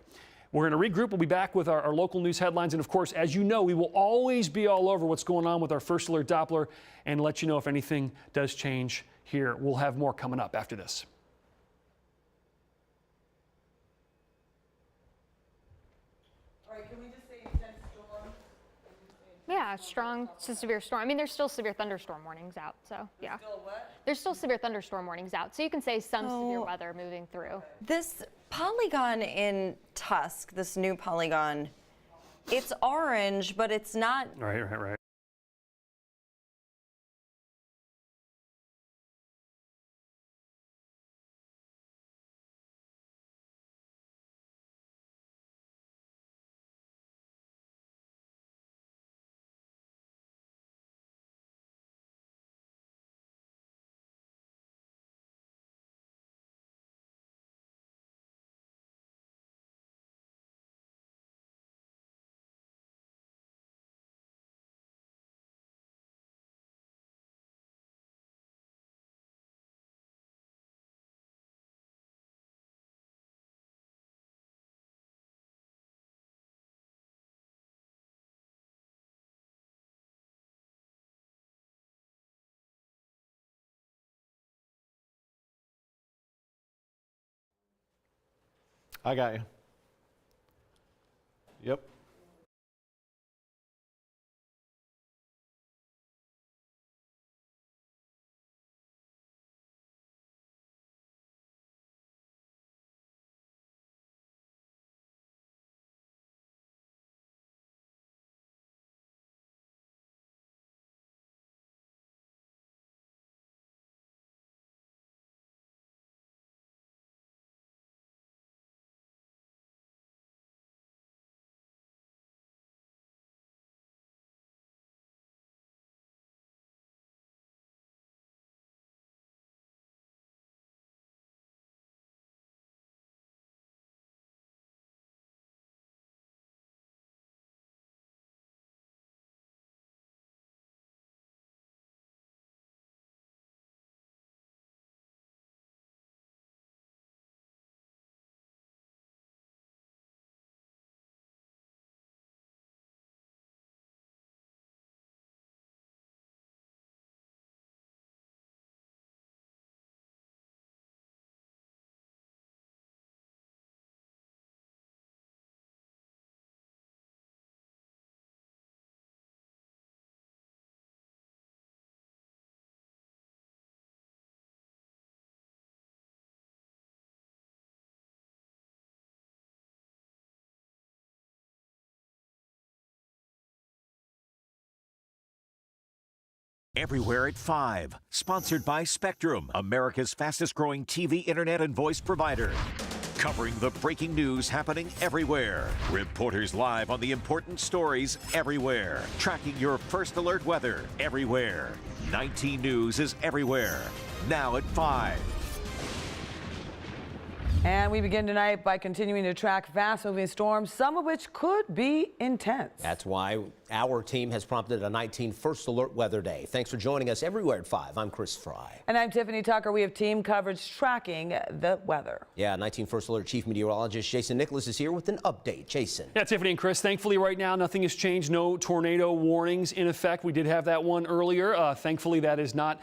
We're going to regroup. We'll be back with our local news headlines. And of course, as you know, we will always be all over what's going on with our First Alert Doppler and let you know if anything does change here. We'll have more coming up after this. Yeah, strong to severe storm. I mean, there's still severe thunderstorm warnings out, so yeah. Still what? There's still severe thunderstorm warnings out, so you can say some severe weather moving through. This polygon in Tusk, this new polygon, it's orange, but it's not Right. I got you. Yep. Everywhere at 5. Sponsored by Spectrum, America's fastest growing TV, internet, and voice provider. Covering the breaking news happening everywhere. Reporters live on the important stories everywhere. Tracking your first alert weather everywhere. 19 News is everywhere. Now at 5. And we begin tonight by continuing to track fast-moving storms, some of which could be intense. That's why our team has prompted a 19 First Alert Weather Day. Thanks for joining us everywhere at 5. I'm Chris Fry. And I'm Tiffany Tucker. We have team coverage tracking the weather. Yeah, 19 First Alert Chief Meteorologist Jason Nicholas is here with an update. Jason. Yeah, Tiffany and Chris, thankfully right now nothing has changed. No tornado warnings in effect. We did have that one earlier. Thankfully that has not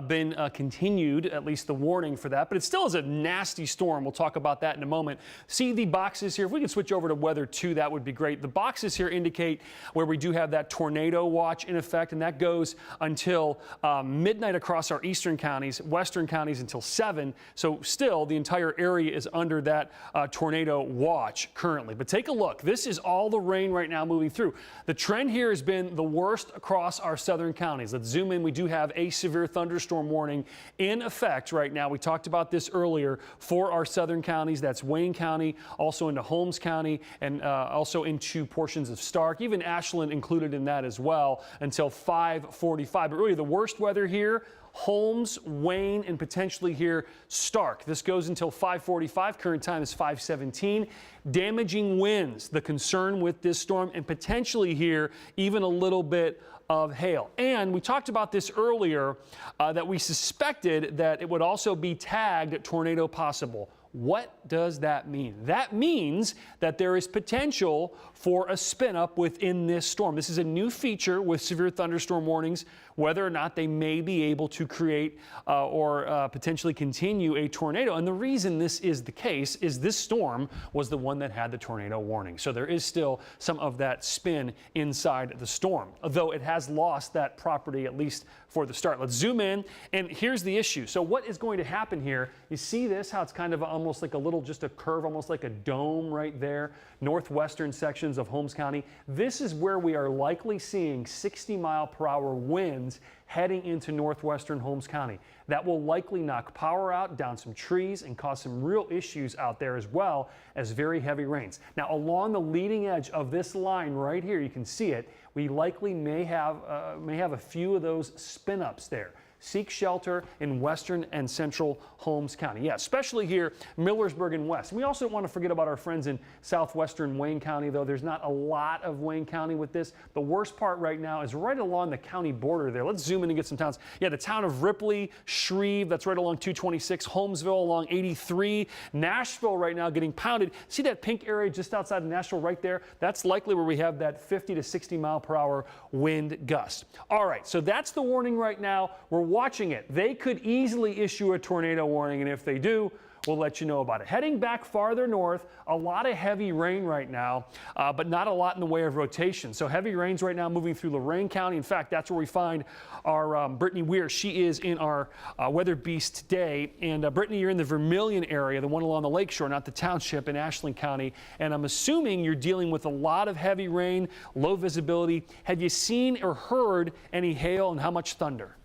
been continued, at least the warning for that. But it still is a nasty storm. We'll talk about that in a moment. See the boxes here. If we can switch over to weather 2, that would be great. The boxes here indicate where we do have that tornado watch in effect, and that goes until midnight across our eastern counties, western counties until 7. So still the entire area is under that tornado watch currently. But take a look. This is all the rain right now moving through. The trend here has been the worst across our southern counties. Let's zoom in. We do have a severe thunderstorm warning in effect right now. We talked about this earlier for our southern counties. That's Wayne County, also into Holmes County, and also into portions of Stark, even Ashland included in that as well until 5:45. But really the worst weather here, Holmes, Wayne, and potentially here Stark. This goes until 5:45. Current time is 5:17. Damaging winds, the concern with this storm, and potentially here even a little bit of hail. And we talked about this earlier, that we suspected that it would also be tagged tornado possible. What does that mean? That means that there is potential for a spin up within this storm. This is a new feature with severe thunderstorm warnings, whether or not they may be able to create or potentially continue a tornado. And the reason this is the case is this storm was the one that had the tornado warning. So there is still some of that spin inside the storm, though it has lost that property at least for the start. Let's zoom in, and here's the issue. So what is going to happen here? You see this, how it's kind of almost like a little, just a curve, almost like a dome right there, northwestern sections of Holmes County. This is where we are likely seeing 60-mile-per-hour winds heading into northwestern Holmes County. That will likely knock power out, down some trees, and cause some real issues out there, as well as very heavy rains. Now, along the leading edge of this line right here, you can see it, we likely may have a few of those spin-ups there. Seek shelter in western and central Holmes County. Yeah, especially here, Millersburg and West. And we also don't want to forget about our friends in southwestern Wayne County, though there's not a lot of Wayne County with this. The worst part right now is right along the county border there. Let's zoom in and get some towns. Yeah, the town of Ripley, Shreve, that's right along 226, Holmesville along 83, Nashville right now getting pounded. See that pink area just outside of Nashville right there? That's likely where we have that 50 to 60 mile per hour wind gust. All right, so that's the warning right now. We're watching it. They could easily issue a tornado warning, and if they do, we'll let you know about it. Heading back farther north, a lot of heavy rain right now, but not a lot in the way of rotation. So heavy rains right now moving through Lorain County. In fact, that's where we find our Brittany Weir. She is in our weather beast today. And Brittany, you're in the Vermilion area, the one along the lakeshore, not the township in Ashland County. And I'm assuming you're dealing with a lot of heavy rain, low visibility. Have you seen or heard any hail, and how much thunder?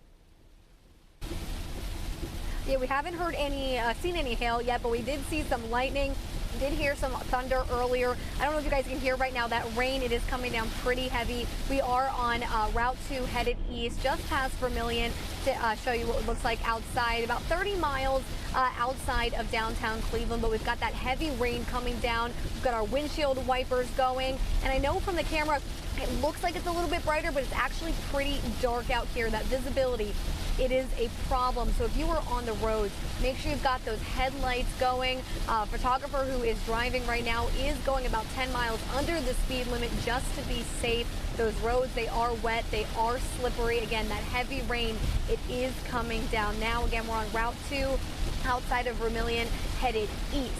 Yeah, we haven't heard seen any hail yet, but we did see some lightning. We did hear some thunder earlier. I don't know if you guys can hear right now that rain. It is coming down pretty heavy. We are on Route 2 headed east, just past Vermilion, to show you what it looks like outside. About 30 miles outside of downtown Cleveland, but we've got that heavy rain coming down. We've got our windshield wipers going, and I know from the camera it looks like it's a little bit brighter, but it's actually pretty dark out here. That visibility, it is a problem. So if you are on the roads, make sure you've got those headlights going. A photographer who is driving right now is going about 10 miles under the speed limit just to be safe. Those roads, they are wet, they are slippery. Again, that heavy rain, it is coming down now. Again, we're on Route 2 outside of Vermilion, headed east.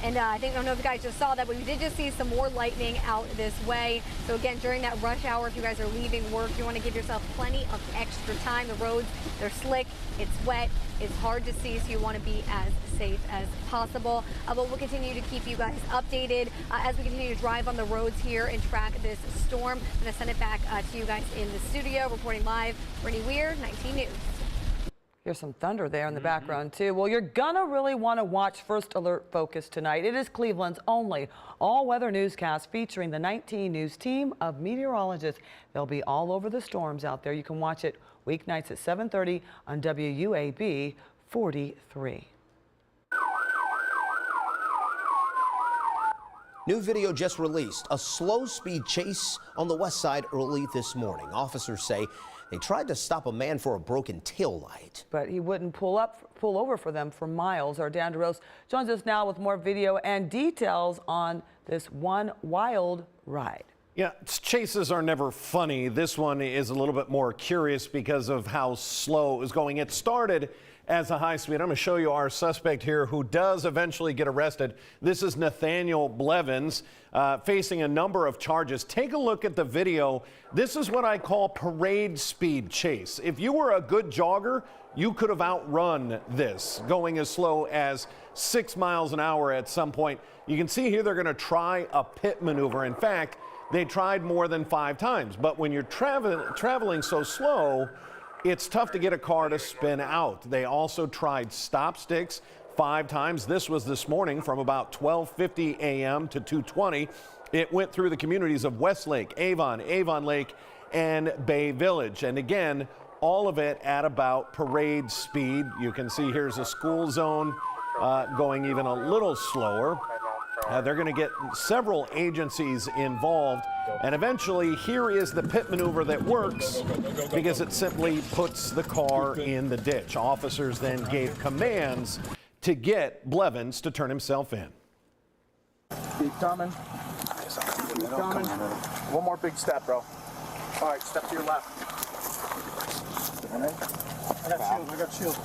And I don't know if you guys just saw that, but we did just see some more lightning out this way. So again, during that rush hour, if you guys are leaving work, you want to give yourself plenty of extra time. The roads, they're slick, it's wet, it's hard to see, so you want to be as safe as possible. But we'll continue to keep you guys updated as we continue to drive on the roads here and track this storm. I'm going to send it back to you guys in the studio. Reporting live, Brittany Weir, 19 News. Here's some thunder there in the background, too. Well, you're gonna really want to watch First Alert Focus tonight. It is Cleveland's only all-weather newscast featuring the 19 News team of meteorologists. They'll be all over the storms out there. You can watch it weeknights at 7:30 on WUAB 43. New video just released. A slow-speed chase on the west side early this morning. Officers say they tried to stop a man for a broken taillight. But he wouldn't pull over for them for miles. Our Dan DeRose joins us now with more video and details on this one wild ride. Yeah, chases are never funny. This one is a little bit more curious because of how slow it was going. It started as a high speed. I'm going to show you our suspect here who does eventually get arrested. This is Nathaniel Blevins, facing a number of charges. Take a look at the video. This is what I call parade speed chase. If you were a good jogger, you could have outrun this, going as slow as 6 miles an hour at some point. You can see here they're going to try a pit maneuver. In fact, they tried more than 5 times. But when you're traveling so slow, it's tough to get a car to spin out. They also tried stop sticks 5 times. This was this morning from about 12:50 a.m. to 2:20. It went through the communities of Westlake, Avon Lake, and Bay Village. And again, all of it at about parade speed. You can see here's a school zone going even a little slower. They're going to get several agencies involved, and eventually here is the pit maneuver that works because it simply puts the car in the ditch. Officers then gave commands to get Blevins to turn himself in. Keep coming. Keep coming. One more big step, bro. All right, step to your left. I got shield.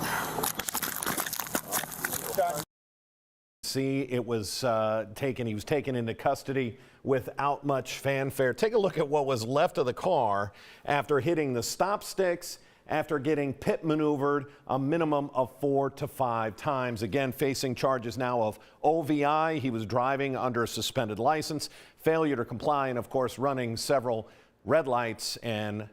See, it was he was taken into custody without much fanfare. Take a look at what was left of the car after hitting the stop sticks, after getting pit maneuvered a minimum of 4 to 5 times. Again, facing charges now of OVI. He was driving under a suspended license, failure to comply, and of course running several red lights and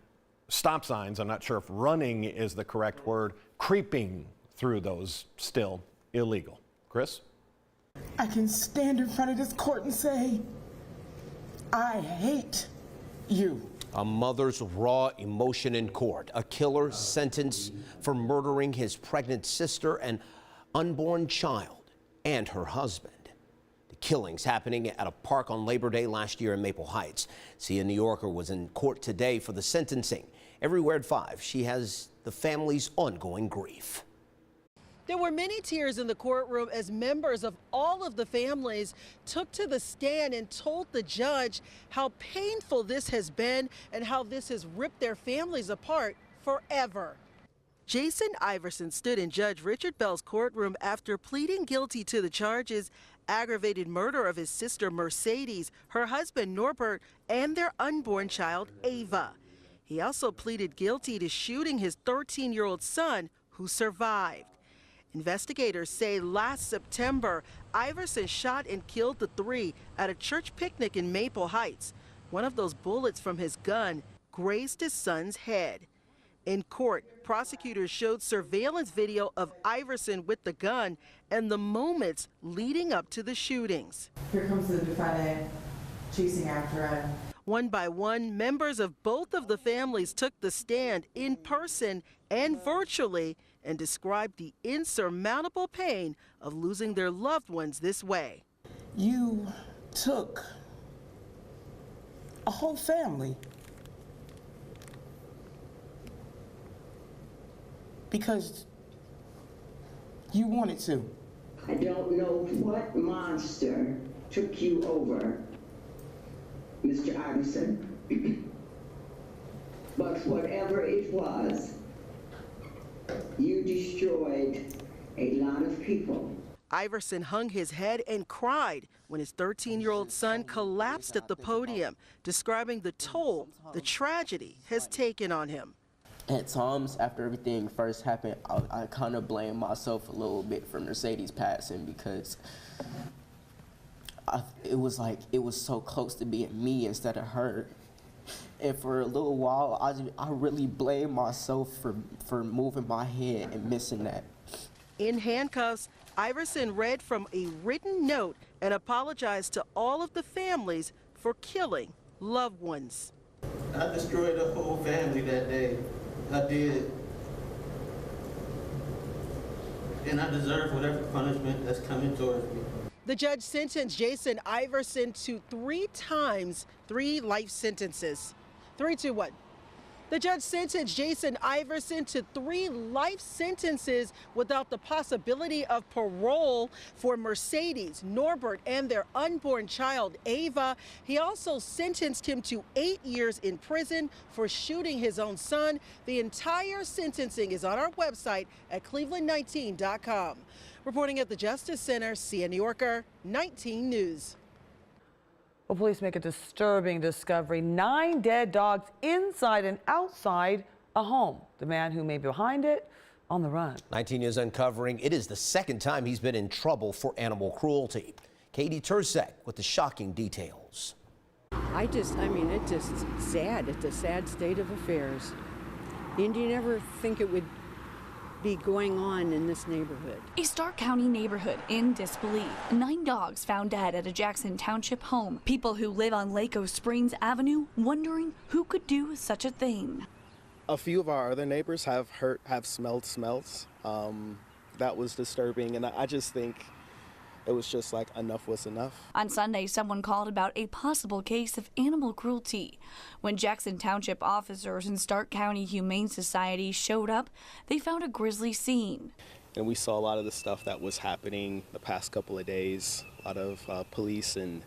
stop signs. I'm not sure if running is the correct word. Creeping through those, still illegal. Chris? I can stand in front of this court and say, I hate you. A mother's raw emotion in court. A killer sentenced for murdering his pregnant sister and unborn child and her husband. The killings happening at a park on Labor Day last year in Maple Heights. See, a New Yorker was in court today for the sentencing. Everywhere at 5, she has the family's ongoing grief. There were many tears in the courtroom as members of all of the families took to the stand and told the judge how painful this has been and how this has ripped their families apart forever. Jason Iverson stood in Judge Richard Bell's courtroom after pleading guilty to the charges: aggravated murder of his sister Mercedes, her husband Norbert, and their unborn child Ava. He also pleaded guilty to shooting his 13-year-old son, who survived. Investigators say last September, Iverson shot and killed the 3 at a church picnic in Maple Heights. One of those bullets from his gun grazed his son's head. In court, prosecutors showed surveillance video of Iverson with the gun and the moments leading up to the shootings. Here comes the defendant chasing after him. One by one, members of both of the families took the stand in person and virtually and described the insurmountable pain of losing their loved ones this way. You took a whole family because you wanted to. I don't know what monster took you over, Mr. Iverson, but whatever it was, you destroyed a lot of people. Iverson hung his head and cried when his 13-year-old son collapsed at the podium, describing the toll the tragedy has taken on him. At times, after everything first happened, I kind of blame myself a little bit for Mercedes passing because it was like it was so close to being me instead of her. And for a little while, I really blame myself for moving my head and missing that. In handcuffs, Iverson read from a written note and apologized to all of the families for killing loved ones. I destroyed the whole family that day. I did. And I deserve whatever punishment that's coming towards me. The judge sentenced Jason Iverson to 3 life sentences. 3, 2, 1. The judge sentenced Jason Iverson to 3 life sentences without the possibility of parole for Mercedes, Norbert, and their unborn child, Ava. He also sentenced him to 8 years in prison for shooting his own son. The entire sentencing is on our website at cleveland19.com. Reporting at the Justice Center, CNN New Yorker, 19 News. Well, police make a disturbing discovery. 9 dead dogs inside and outside a home. The man who may be behind it on the run. 19 News uncovering it is the second time he's been in trouble for animal cruelty. Katie Tursek with the shocking details. I mean, it's just sad. It's a sad state of affairs. And you never think it would be going on in this neighborhood. A Stark County neighborhood in disbelief. 9 dogs found dead at a Jackson Township home. People who live on Lake Springs Avenue wondering who could do such a thing. A few of our other neighbors have smelled smells. That was disturbing, and I just think it was just like enough was enough. On Sunday, someone called about a possible case of animal cruelty. When Jackson Township officers and Stark County Humane Society showed up, they found a grisly scene. And we saw a lot of the stuff that was happening the past couple of days. A lot of police and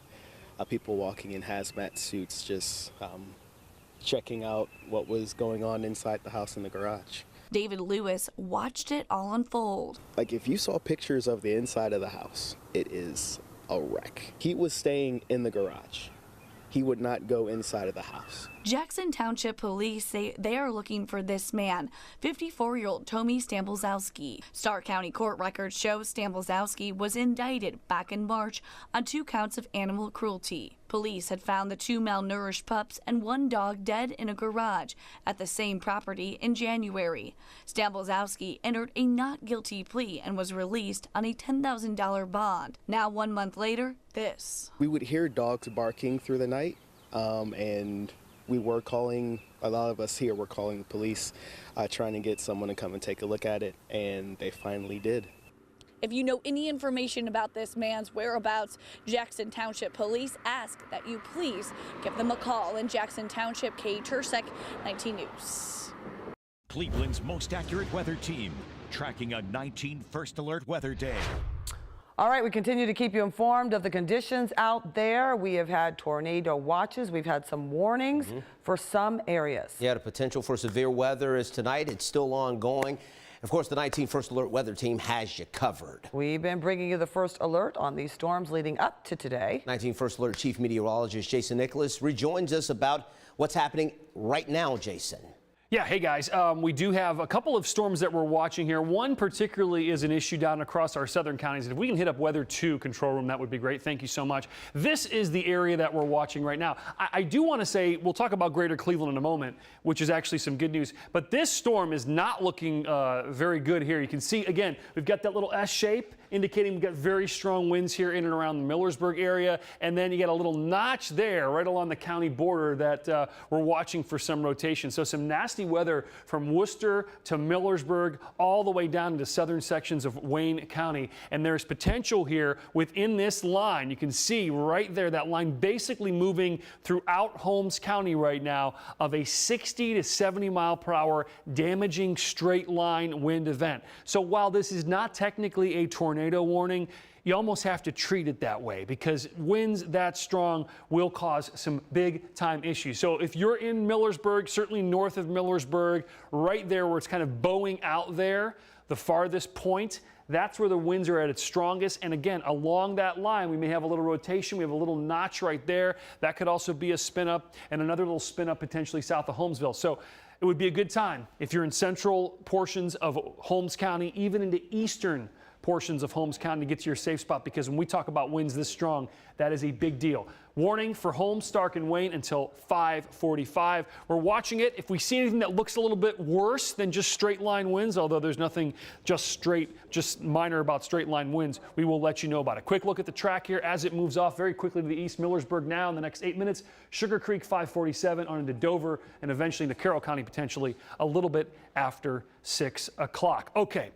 people walking in hazmat suits just checking out what was going on inside the house in the garage. David Lewis watched it all unfold. Like, if you saw pictures of the inside of the house, it is a wreck. He was staying in the garage. He would not go inside of the house. Jackson Township police say they are looking for this man, 54-year-old Tommy Stamblezowski. Stark County court records show Stamblezowski was indicted back in March on 2 counts of animal cruelty. Police had found the 2 malnourished pups and 1 dog dead in a garage at the same property in January. Stamblezowski entered a not guilty plea and was released on a $10,000 bond. Now 1 month later, this. We would hear dogs barking through the night, and we were calling, a lot of us here were calling the police, trying to get someone to come and take a look at it, and they finally did. If you know any information about this man's whereabouts, Jackson Township Police ask that you please give them a call in Jackson Township. Katie Tursek, 19 News. Cleveland's most accurate weather team, tracking a 19 First Alert Weather Day. All right, we continue to keep you informed of the conditions out there. We have had tornado watches. We've had some warnings for some areas. Yeah, the potential for severe weather is tonight. It's still ongoing. Of course, the 19 First Alert Weather Team has you covered. We've been bringing you the first alert on these storms leading up to today. 19 First Alert Chief Meteorologist Jason Nicholas rejoins us about what's happening right now, Jason. Yeah, hey guys, we do have a couple of storms that we're watching here. One particularly is an issue down across our southern counties. And if we can hit up Weather 2 control room, that would be great. Thank you so much. This is the area that we're watching right now. I do want to say, we'll talk about Greater Cleveland in a moment, which is actually some good news. But this storm is not looking very good here. You can see, again, we've got that little S shape indicating we've got very strong winds here in and around the Millersburg area. And then you got a little notch there right along the county border that we're watching for some rotation. So some nasty weather from Worcester to Millersburg all the way down to southern sections of Wayne County. And there's potential here within this line. You can see right there that line basically moving throughout Holmes County right now of a 60 to 70 mile per hour damaging straight line wind event. So while this is not technically a tornado warning, you almost have to treat it that way because winds that strong will cause some big time issues. So if you're in Millersburg, certainly north of Millersburg, right there where it's kind of bowing out there, the farthest point, That's where the winds are at its strongest. And again, along that line, we may have a little rotation. We have a little notch right there. That could also be a spin up, and another little spin up potentially south of Holmesville. So it would be a good time if you're in central portions of Holmes County, even into eastern portions of Holmes County, to get to your safe spot, because when we talk about winds this strong, that is a big deal. Warning for Holmes, Stark, and Wayne until 5:45. We're watching it. If we see anything that looks a little bit worse than just straight line winds, although there's nothing just minor about straight line winds, we will let you know about it. Quick look at the track here as it moves off very quickly to the east. Millersburg now in the next 8 minutes. Sugar Creek 5:47 on into Dover, and eventually into Carroll County potentially a little bit after 6 o'clock. Okay,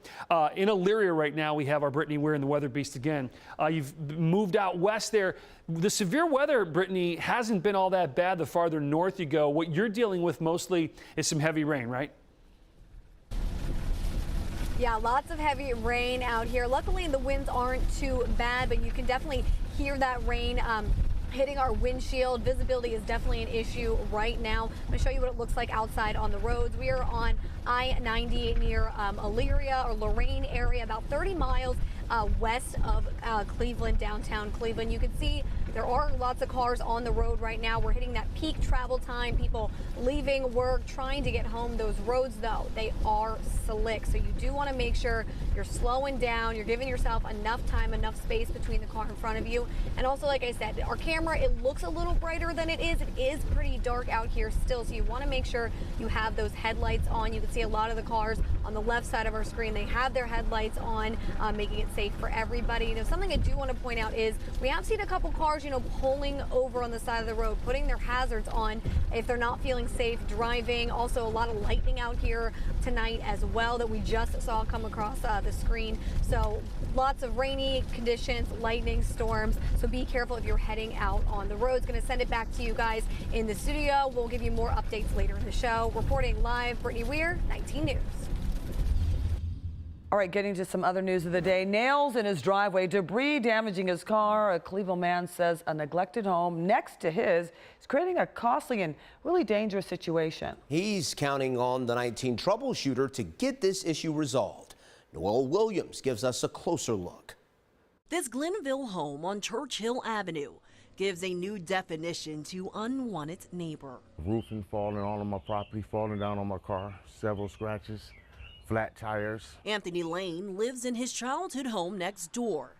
in Elyria right now we have our Brittany Weir and the Weather Beast again. You've moved out west there. The severe weather, Brittany, hasn't been all that bad the farther north you go. What you're dealing with mostly is some heavy rain, right? Yeah, lots of heavy rain out here. Luckily, the winds aren't too bad, but you can definitely hear that rain hitting our windshield. Visibility is definitely an issue right now. I'm going to show you what it looks like outside on the roads. We are on I-90 near Elyria or Lorain area, about 30 miles west of Cleveland, downtown Cleveland. You can see there are lots of cars on the road right now. We're hitting that peak travel time, people leaving work, trying to get home. Those roads, though, they are slick. So you do want to make sure you're slowing down, you're giving yourself enough time, enough space between the car in front of you. And also, like I said, our camera, it looks a little brighter than it is. It is pretty dark out here still. So you want to make sure you have those headlights on. You can see a lot of the cars on the left side of our screen, they have their headlights on, making it safe for everybody. You know, something I do want to point out is we have seen a couple cars, you know, pulling over on the side of the road, putting their hazards on if they're not feeling safe driving. Also, a lot of lightning out here tonight as well that we just saw come across the screen. So lots of rainy conditions, lightning storms. So be careful if you're heading out on the roads. Going to send it back to you guys in the studio. We'll give you more updates later in the show. Reporting live, Brittany Weir, 19 News. All right, getting to some other news of the day. Nails in his driveway, debris damaging his car. A Cleveland man says a neglected home next to his is creating a costly and really dangerous situation. He's counting on the 19 troubleshooter to get this issue resolved. Noel Williams gives us a closer look. This Glenville home on Churchill Avenue gives a new definition to unwanted neighbor. Roofing falling all on my property, falling down on my car, several scratches. Flat tires. Anthony Lane lives in his childhood home next door.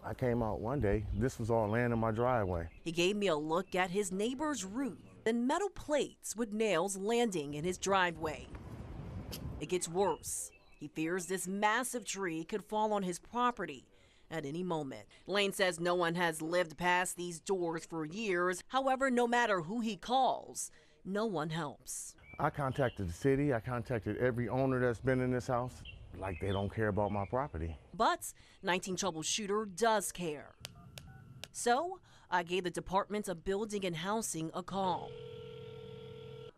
I came out one day, this was all laying in my driveway. He gave me a look at his neighbor's roof and metal plates with nails landing in his driveway. It gets worse. He fears this massive tree could fall on his property at any moment. Lane says no one has lived past these doors for years. However, no matter who he calls, no one helps. I contacted the city, I contacted every owner that's been in this house, like they don't care about my property. But 19 troubleshooter does care. So I gave the Department of Building and Housing a call.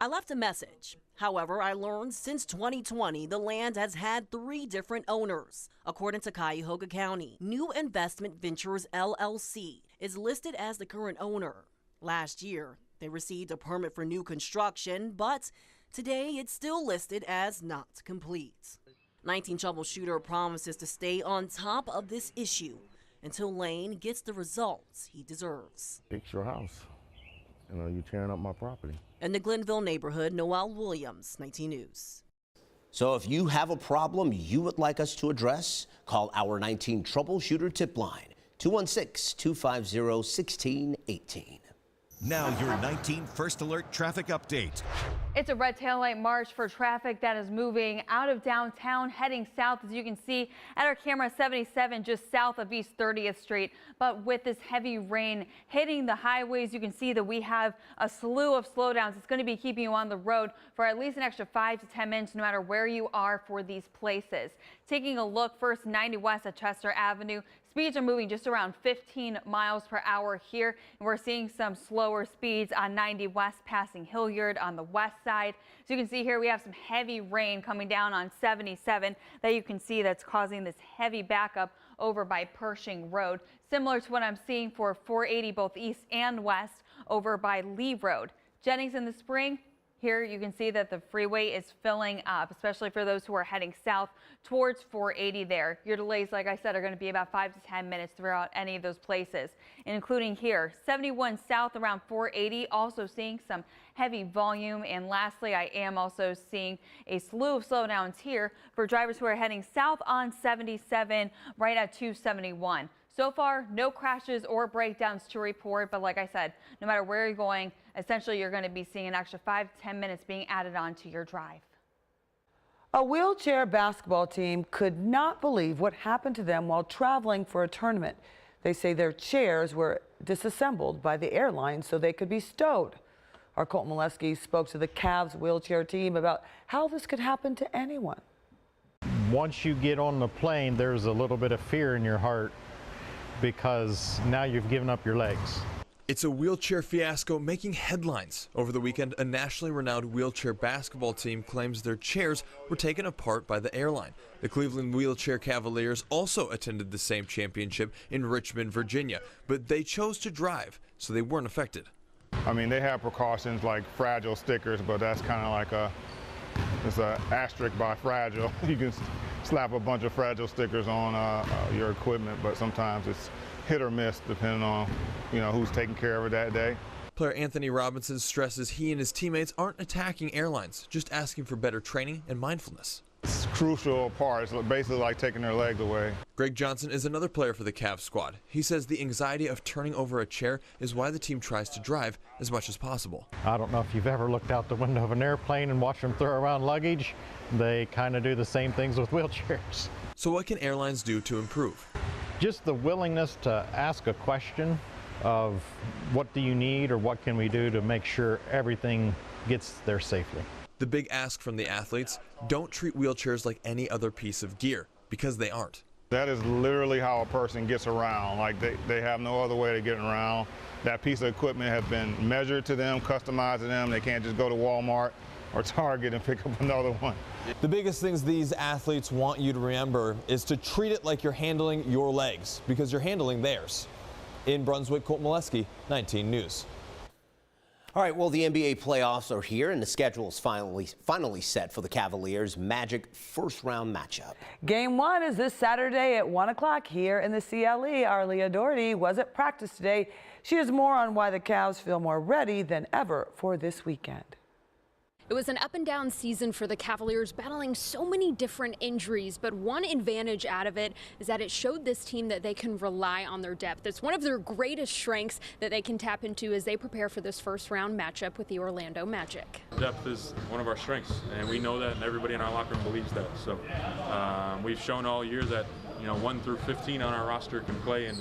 I left a message. However, I learned since 2020, the land has had 3 different owners. According to Cuyahoga County, New Investment Ventures LLC is listed as the current owner. Last year, they received a permit for new construction, but today it's still listed as not complete. 19 troubleshooter promises to stay on top of this issue until Lane gets the results he deserves. Fix your house. You know, you're tearing up my property. In the Glenville neighborhood, Noel Williams, 19 News. So if you have a problem you would like us to address, call our 19 troubleshooter tip line, 216-250-1618. Now your 19 First Alert traffic update. It's a red taillight march for traffic that is moving out of downtown, heading south, as you can see at our camera 77, just south of East 30th Street. But with this heavy rain hitting the highways, you can see that we have a slew of slowdowns. It's going to be keeping you on the road for at least an extra 5 to 10 minutes, no matter where you are for these places. Taking a look first, 90 west at Chester Avenue. Speeds are moving just around 15 miles per hour here, and we're seeing some slower speeds on 90 west passing Hilliard on the west side. So you can see here we have some heavy rain coming down on 77 that you can see that's causing this heavy backup over by Pershing Road, similar to what I'm seeing for 480 both east and west over by Lee Road. Jennings in the Spring, Here you can see that the freeway is filling up, especially for those who are heading south towards 480 there. Your delays, like I said, are going to be about 5 to 10 minutes throughout any of those places, including here. 71 south around 480, also seeing some heavy volume. And lastly, I am also seeing a slew of slowdowns here for drivers who are heading south on 77 right at 271. So far, no crashes or breakdowns to report, but like I said, no matter where you're going, essentially you're going to be seeing an extra 5 to 10 minutes being added on to your drive. A wheelchair basketball team could not believe what happened to them while traveling for a tournament. They say their chairs were disassembled by the airline so they could be stowed. Our Colt Molesky spoke to the Cavs wheelchair team about how this could happen to anyone. Once you get on the plane, there's a little bit of fear in your heart because now you've given up your legs. It's a wheelchair fiasco making headlines. Over the weekend, a nationally renowned wheelchair basketball team claims their chairs were taken apart by the airline. The Cleveland Wheelchair Cavaliers also attended the same championship in Richmond, Virginia, but they chose to drive, so they weren't affected. I mean, they have precautions like fragile stickers, but that's kind of like it's an asterisk by fragile. You can slap a bunch of fragile stickers on your equipment, but sometimes it's hit or miss depending on, who's taking care of it that day. Player Anthony Robinson stresses he and his teammates aren't attacking airlines, just asking for better training and mindfulness. It's a crucial part. It's basically like taking their legs away. Greg Johnson is another player for the Cavs squad. He says the anxiety of turning over a chair is why the team tries to drive as much as possible. I don't know if you've ever looked out the window of an airplane and watched them throw around luggage. They kind of do the same things with wheelchairs. So what can airlines do to improve? Just the willingness to ask a question of what do you need or what can we do to make sure everything gets there safely. The big ask from the athletes, don't treat wheelchairs like any other piece of gear, because they aren't. That is literally how a person gets around. Like they have no other way to get around. That piece of equipment has been measured to them, customized to them. They can't just go to Walmart or Target and pick up another one. The biggest things these athletes want you to remember is to treat it like you're handling your legs, because you're handling theirs. In Brunswick, Colt Molesky, 19 News. All right, well, the NBA playoffs are here, and the schedule is finally set for the Cavaliers' Magic first-round matchup. Game 1 is this Saturday at 1 o'clock here in the CLE. Our Leah Doherty was at practice today. She has more on why the Cavs feel more ready than ever for this weekend. It was an up and down season for the Cavaliers, battling so many different injuries, but one advantage out of it is that it showed this team that they can rely on their depth. It's one of their greatest strengths that they can tap into as they prepare for this first round matchup with the Orlando Magic. Depth is one of our strengths, and we know that, and everybody in our locker room believes that. So we've shown all year that 1 through 15 on our roster can play and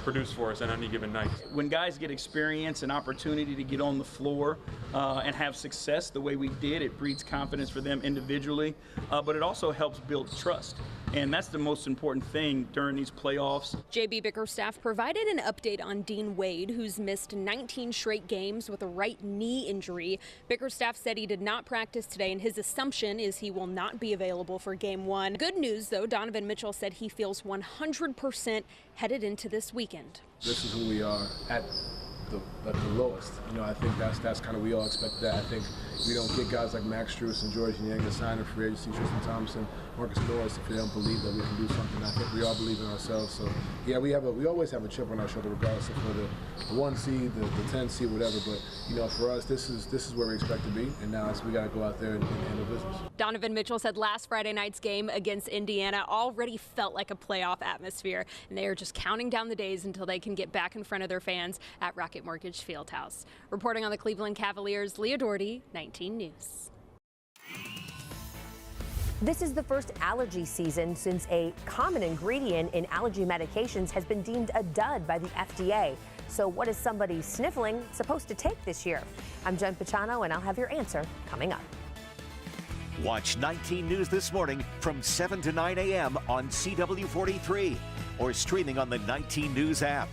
produce for us on any given night. When guys get experience and opportunity to get on the floor and have success the way we did, it breeds confidence for them individually, but it also helps build trust. And that's the most important thing during these playoffs. JB Bickerstaff provided an update on Dean Wade, who's missed 19 straight games with a right knee injury. Bickerstaff said he did not practice today, and his assumption is he will not be available for Game 1. Good news, though, Donovan Mitchell said he feels 100% headed into this weekend. This is who we are at the lowest. I think that's kind of, we all expect that. I think we don't get guys like Max Strus and George Niang to sign in free agency, Tristan Thompson, Marcus Morris, if they don't believe that we can do something. I think we all believe in ourselves. So yeah, we always have a chip on our shoulder, regardless of for the 1 seed, the 10 seed, whatever. But for us, this is where we expect to be, and now we got to go out there and handle business. Donovan Mitchell said last Friday night's game against Indiana already felt like a playoff atmosphere, and they are just counting down the days until they can get back in front of their fans at Rocket Mortgage Fieldhouse. Reporting on the Cleveland Cavaliers, Leah Doherty, 19 News. This is the first allergy season since a common ingredient in allergy medications has been deemed a dud by the FDA. So what is somebody sniffling supposed to take this year? I'm Jen Pachano, and I'll have your answer coming up. Watch 19 News this morning from 7 to 9 a.m. on CW43 or streaming on the 19 News app.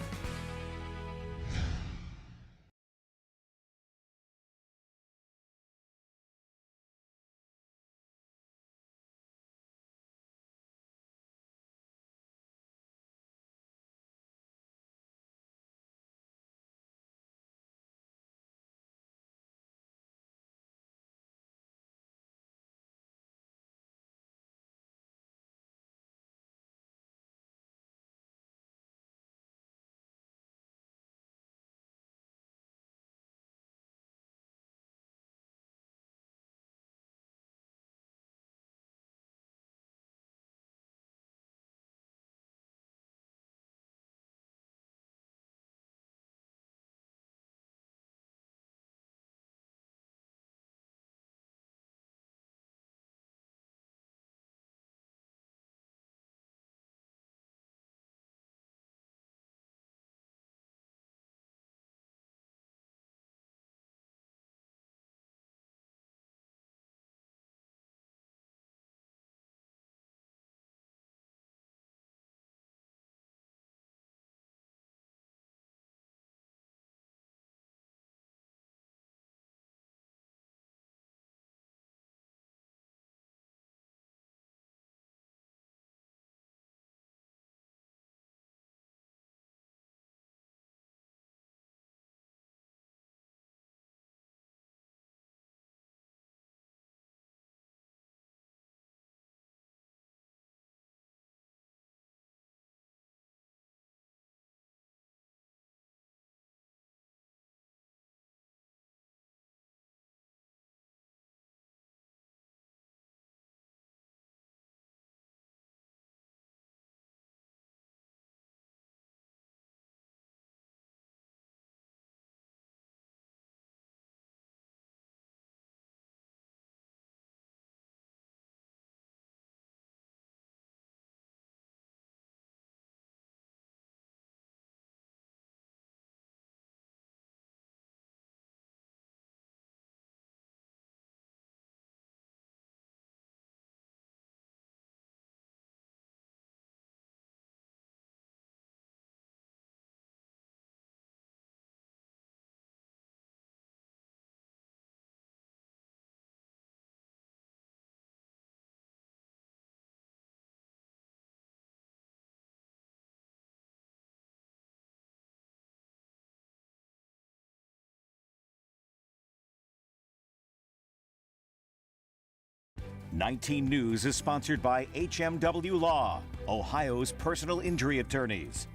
19 News is sponsored by HMW Law, Ohio's personal injury attorneys.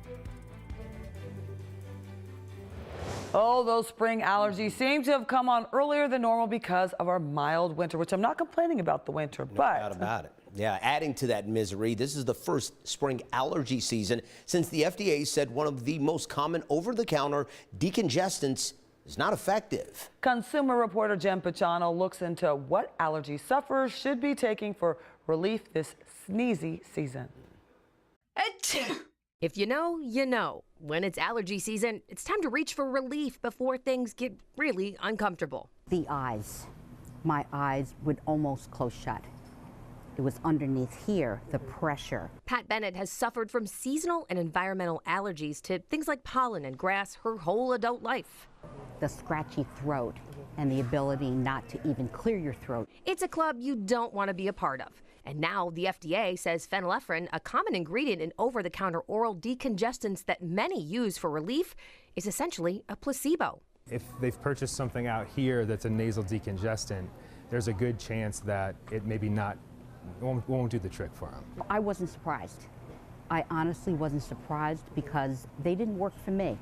Oh, those spring allergies seem to have come on earlier than normal because of our mild winter, which I'm not complaining about the winter, No but doubt about it. Yeah, adding to that misery, this is the first spring allergy season since the FDA said one of the most common over-the-counter decongestants is not effective. Consumer reporter Jen Pachano looks into what allergy sufferers should be taking for relief this sneezy season. If you know, you know. When it's allergy season, it's time to reach for relief before things get really uncomfortable. The eyes. My eyes would almost close shut. It was underneath here, the pressure. Pat Bennett has suffered from seasonal and environmental allergies to things like pollen and grass her whole adult life. The scratchy throat and the ability not to even clear your throat. It's a club you don't want to be a part of. And now the FDA says phenylephrine, a common ingredient in over-the-counter oral decongestants that many use for relief, is essentially a placebo. If they've purchased something out here that's a nasal decongestant, there's a good chance that it maybe won't do the trick for them. I wasn't surprised. I honestly wasn't surprised because they didn't work for me.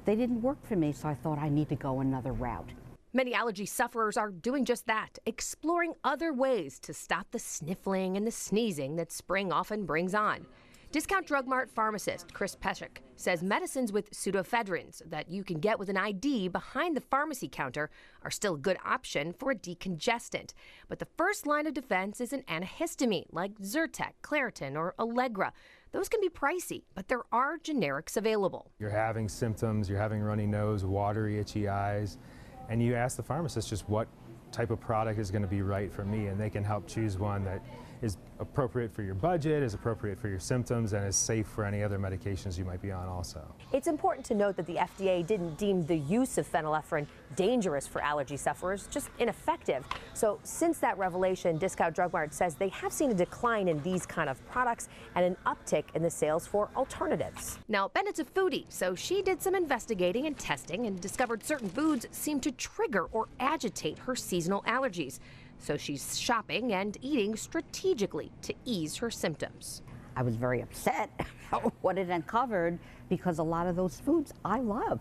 They didn't work for me, so I thought I need to go another route. Many allergy sufferers are doing just that, exploring other ways to stop the sniffling and the sneezing that spring often brings on. Discount Drug Mart pharmacist Chris Peshek says medicines with pseudoephedrins that you can get with an ID behind the pharmacy counter are still a good option for a decongestant. But the first line of defense is an antihistamine like Zyrtec, Claritin, or Allegra. Those can be pricey, but there are generics available. You're having symptoms, you're having runny nose, watery, itchy eyes, and you ask the pharmacist just what type of product is going to be right for me, and they can help choose one that is appropriate for your budget, is appropriate for your symptoms, and is safe for any other medications you might be on also. It's important to note that the FDA didn't deem the use of phenylephrine dangerous for allergy sufferers, just ineffective. So since that revelation, Discount Drug Mart says they have seen a decline in these kind of products and an uptick in the sales for alternatives. Now, Bennett's a foodie, so she did some investigating and testing and discovered certain foods seem to trigger or agitate her seasonal allergies. So she's shopping and eating strategically to ease her symptoms. I was very upset about what it uncovered because a lot of those foods I love.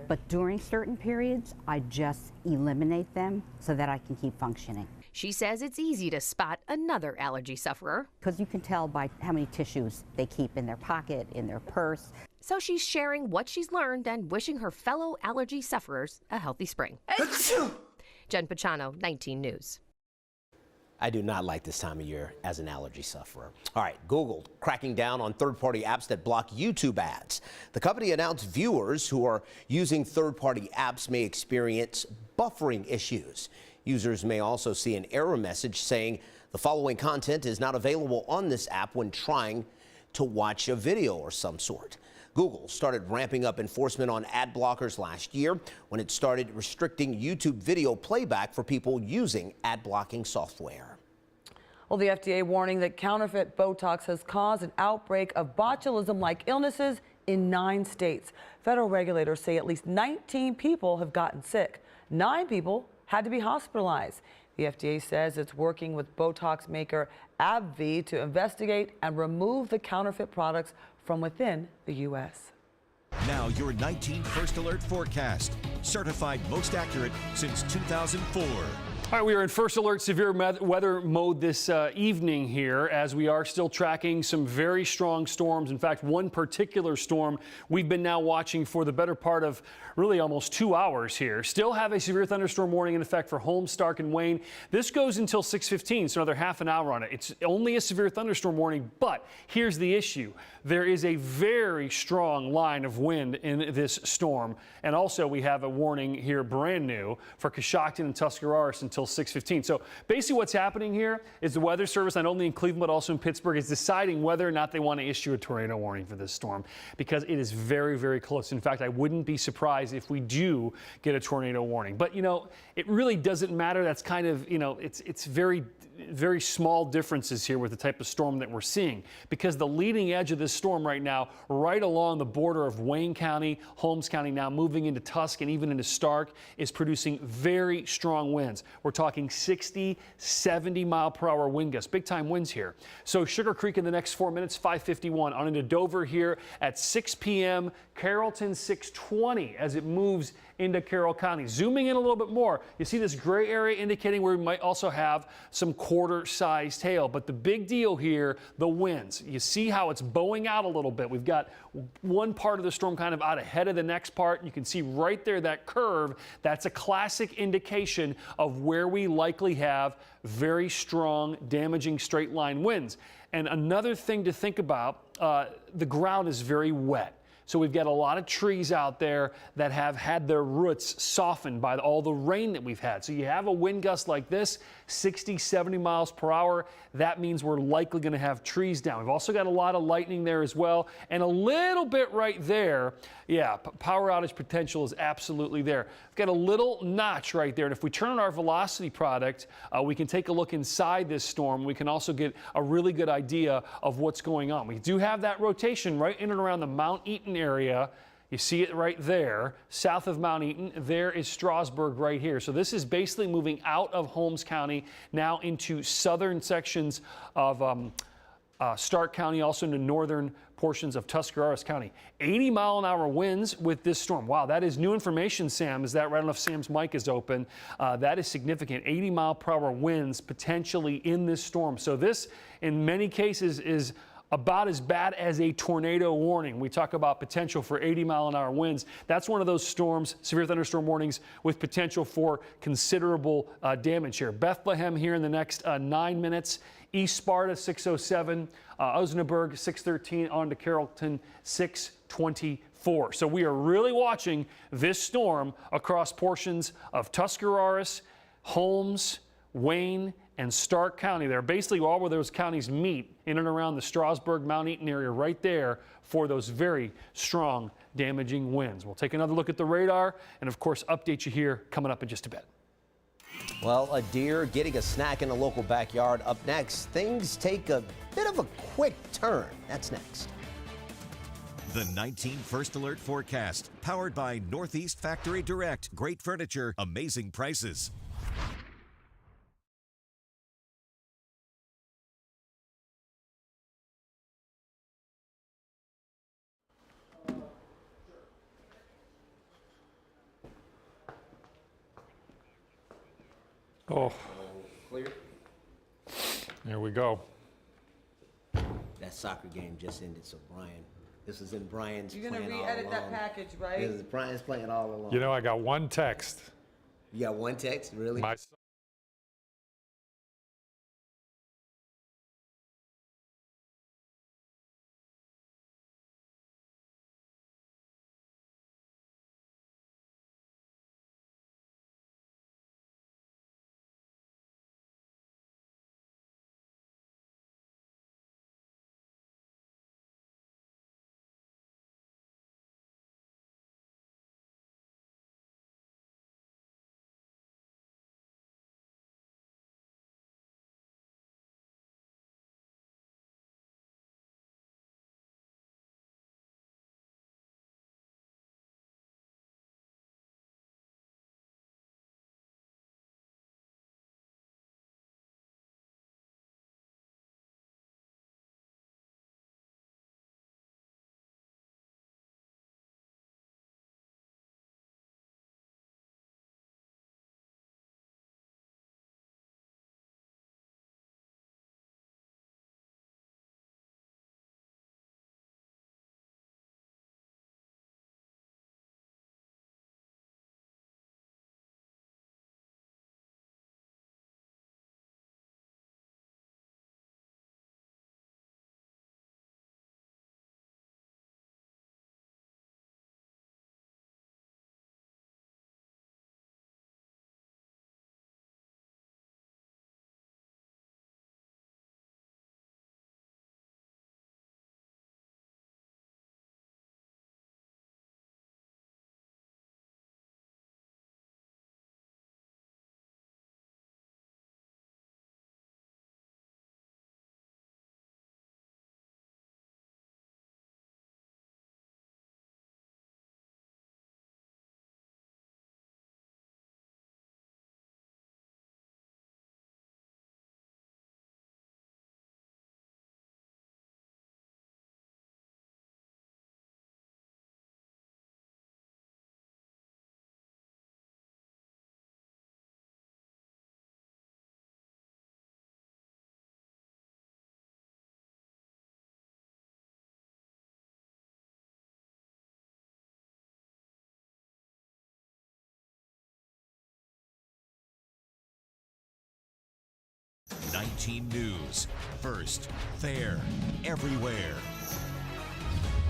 But during certain periods, I just eliminate them so that I can keep functioning. She says it's easy to spot another allergy sufferer. Because you can tell by how many tissues they keep in their pocket, in their purse. So she's sharing what she's learned and wishing her fellow allergy sufferers a healthy spring. Jen Pachano, 19 News. I do not like this time of year as an allergy sufferer. All right, Google cracking down on third-party apps that block YouTube ads. The company announced viewers who are using third-party apps may experience buffering issues. Users may also see an error message saying the following content is not available on this app when trying to watch a video or some sort. Google started ramping up enforcement on ad blockers last year when it started restricting YouTube video playback for people using ad blocking software. Well, the FDA warning that counterfeit Botox has caused an outbreak of botulism-like illnesses in 9 states. Federal regulators say at least 19 people have gotten sick. 9 people had to be hospitalized. The FDA says it's working with Botox maker AbbVie to investigate and remove the counterfeit products from within the U.S. Now your 19 First Alert forecast, certified most accurate since 2004. All right, we are in First Alert severe weather mode this evening here as we are still tracking some very strong storms. In fact, one particular storm we've been now watching for the better part of really almost 2 hours here. Still have a severe thunderstorm warning in effect for Holmes, Stark, and Wayne. This goes until 6:15, so another half an hour on it. It's only a severe thunderstorm warning, but here's the issue. There is a very strong line of wind in this storm. And also we have a warning here brand new for Coshocton and Tuscarawas until 6:15. So basically what's happening here is the Weather Service, not only in Cleveland but also in Pittsburgh, is deciding whether or not they want to issue a tornado warning for this storm because it is very, very close. In fact, I wouldn't be surprised if we do get a tornado warning. But, you know, it really doesn't matter. That's kind of, you know, it's very small differences here with the type of storm that we're seeing because the leading edge of this storm right now, right along the border of Wayne County, Holmes County, now moving into Tusk and even into Stark, is producing very strong winds. We're we're talking 60, 70 mile per hour wind gusts. Big time winds here. So Sugar Creek in the next 4 minutes, 5:51. On into Dover here at 6 p.m. Carrollton 6:20 as it moves into Carroll County. Zooming in a little bit more, you see this gray area indicating where we might also have some quarter-sized hail. But the big deal here, the winds. You see how it's bowing out a little bit. We've got one part of the storm kind of out ahead of the next part. You can see right there that curve. That's a classic indication of where we likely have very strong, damaging straight line winds. And another thing to think about, the ground is very wet. So we've got a lot of trees out there that have had their roots softened by all the rain that we've had. So you have a wind gust like this, 60, 70 miles per hour. That means we're likely going to have trees down. We've also got a lot of lightning there as well. And a little bit right there, yeah, power outage potential is absolutely there. We've got a little notch right there. And if we turn on our velocity product, we can take a look inside this storm. We can also get a really good idea of what's going on. We do have that rotation right in and around the Mount Eaton area. You see it right there, south of Mount Eaton. There is Strasburg right here. So this is basically moving out of Holmes County now into southern sections of Stark County, also into northern portions of Tuscarawas County. 80 mile an hour winds with this storm. Wow, that is new information, Sam. Is that right? I don't know if Sam's mic is open. That is significant. 80 mile per hour winds potentially in this storm. So this, in many cases, is about as bad as a tornado warning. We talk about potential for 80 mile an hour winds. That's one of those storms, severe thunderstorm warnings with potential for considerable damage here. Bethlehem here in the next 9 minutes. East Sparta 6:07, Osnaburg 6:13, on to Carrollton 6:24. So we are really watching this storm across portions of Tuscarawas, Holmes, Wayne, and Stark County. They're basically all where those counties meet in and around the Strasburg, Mount Eaton area right there for those very strong, damaging winds. We'll take another look at the radar and, of course, update you here coming up in just a bit. Well, a deer getting a snack in a local backyard. Up next, things take a bit of a quick turn. That's next. The 19 First Alert forecast, powered by Northeast Factory Direct. Great furniture, amazing prices. Oh, Clear. there we go. That soccer game just ended, so Brian, this is in Brian's You're going to plan all re-edit that along. package, right? This is Brian's playing all along. You know, I got one text. You got one text, really? My 19 News. First, fair, everywhere.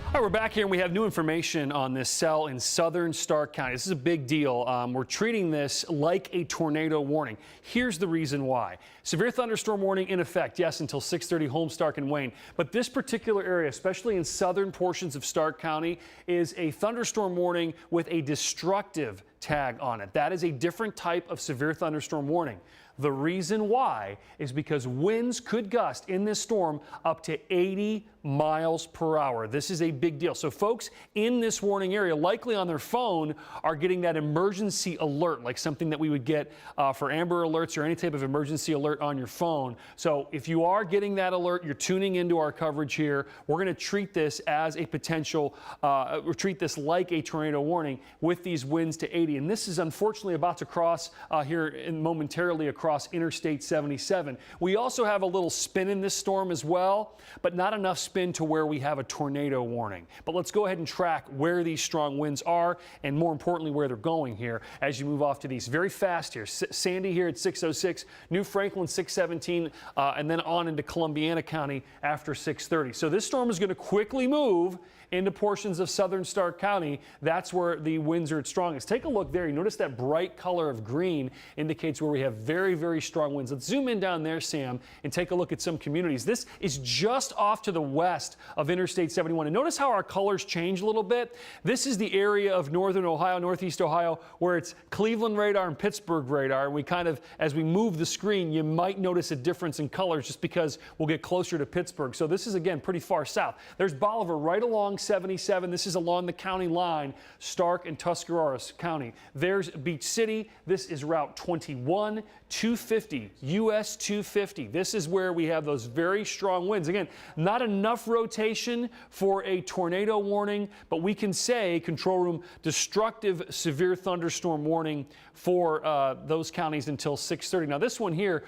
All right, we're back here and we have new information on this cell in southern Stark County. This is a big deal. We're treating this like a tornado warning. Here's the reason why. Severe thunderstorm warning in effect, yes, until 6:30 Holmes, Stark, and Wayne. But this particular area, especially in southern portions of Stark County, is a thunderstorm warning with a destructive tag on it. That is a different type of severe thunderstorm warning. The reason why is because winds could gust in this storm up to 80 miles per hour. This is a big deal. So folks in this warning area, likely on their phone, are getting that emergency alert, like something that we would get for Amber Alerts or any type of emergency alert on your phone. So if you are getting that alert, you're tuning into our coverage here, we're going to treat this as a potential, treat this like a tornado warning with these winds to 80. And this is unfortunately about to cross here momentarily across Interstate 77. We also have a little spin in this storm as well, but not enough spin to where we have a tornado warning. But let's go ahead and track where these strong winds are and more importantly where they're going here as you move off to these. Very fast here. Sandy here at 6:06, New Franklin 6:17, and then on into Columbiana County after 6:30. So this storm is going to quickly move into portions of southern Stark County. That's where the winds are at strongest. Take a look there. You notice that bright color of green indicates where we have very, very strong winds. Let's zoom in down there, Sam, and take a look at some communities. This is just off to the west of Interstate 71. And notice how our colors change a little bit. This is the area of northern Ohio, northeast Ohio, where it's Cleveland radar and Pittsburgh radar. And we kind of, as we move the screen, you might notice a difference in colors just because we'll get closer to Pittsburgh. So this is, again, pretty far south. There's Bolivar right along 77. This is along the county line, Stark and Tuscarawas County. There's Beach City. This is Route 21, 250, US 250. This is where we have those very strong winds. Again, not enough rotation for a tornado warning, but we can say, control room, destructive severe thunderstorm warning for those counties until 6:30. Now this one here,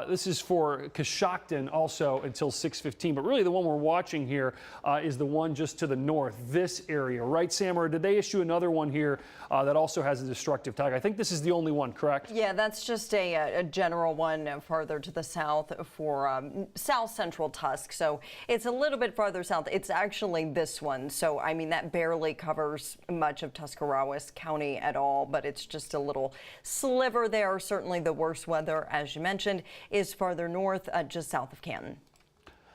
this is for Coshocton also until 6:15, but really the one we're watching here is the one just to the north, this area, right, Sam? Or did they issue another one here that also has a destructive tag? I think this is the only one, correct? Yeah, that's just a general one farther to the south for south central Tusk. So it's a little bit farther south. It's actually this one. So, I mean, that barely covers much of Tuscarawas County at all, but it's just a little sliver there. Certainly the worst weather, as you mentioned, is farther north, just south of Canton.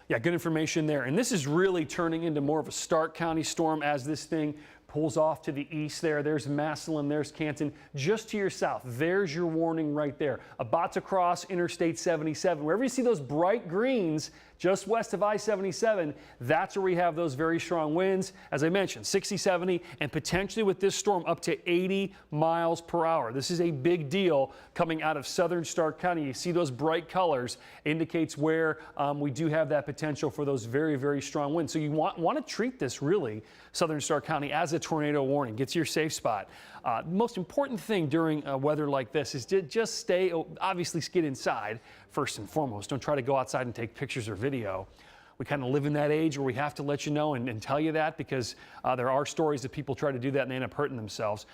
Yeah, good information there. And this is really turning into more of a Stark County storm as this thing pulls off to the east there. There's Massillon, there's Canton. Just to your south, there's your warning right there. About to cross Interstate 77. Wherever you see those bright greens, just west of I-77, that's where we have those very strong winds. As I mentioned, 60, 70, and potentially with this storm up to 80 miles per hour. This is a big deal coming out of southern Stark County. You see those bright colors indicates where we do have that potential for those very, very strong winds. So you want to treat this really, southern Stark County, as a tornado warning. Get to your safe spot. The most important thing during weather like this is to just stay, obviously get inside first and foremost. Don't try to go outside and take pictures or video. We kind of live in that age where we have to let you know and tell you that because there are stories that people try to do that and they end up hurting themselves.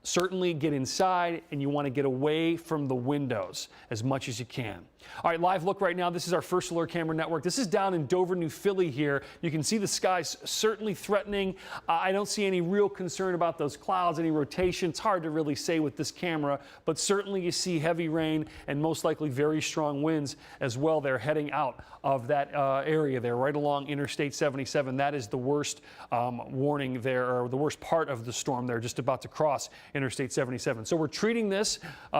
Certainly get inside and you want to get away from the windows as much as you can. All right, live look right now. This is our First Alert Camera Network. This is down in Dover, New Philly here. You can see the skies certainly threatening. I don't see any real concern about those clouds, any rotation. It's hard to really say with this camera, but certainly you see heavy rain and most likely very strong winds as well. They're heading out of that area there, right along Interstate 77. That is the worst warning there, or the worst part of the storm there, just about to cross Interstate 77. So we're treating this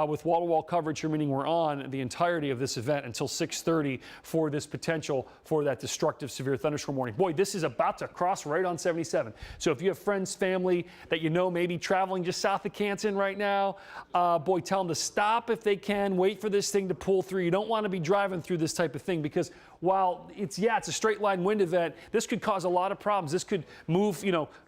with wall-to-wall coverage here, meaning we're on the entirety of this event until 6:30 for this potential for that destructive severe thunderstorm warning. Boy, this is about to cross right on 77. So if you have friends, family that you know may be traveling just south of Canton right now, boy, tell them to stop if they can. Wait for this thing to pull through. You don't want to be driving through this type of thing because while it's a straight line wind event, this could cause a lot of problems. This could move,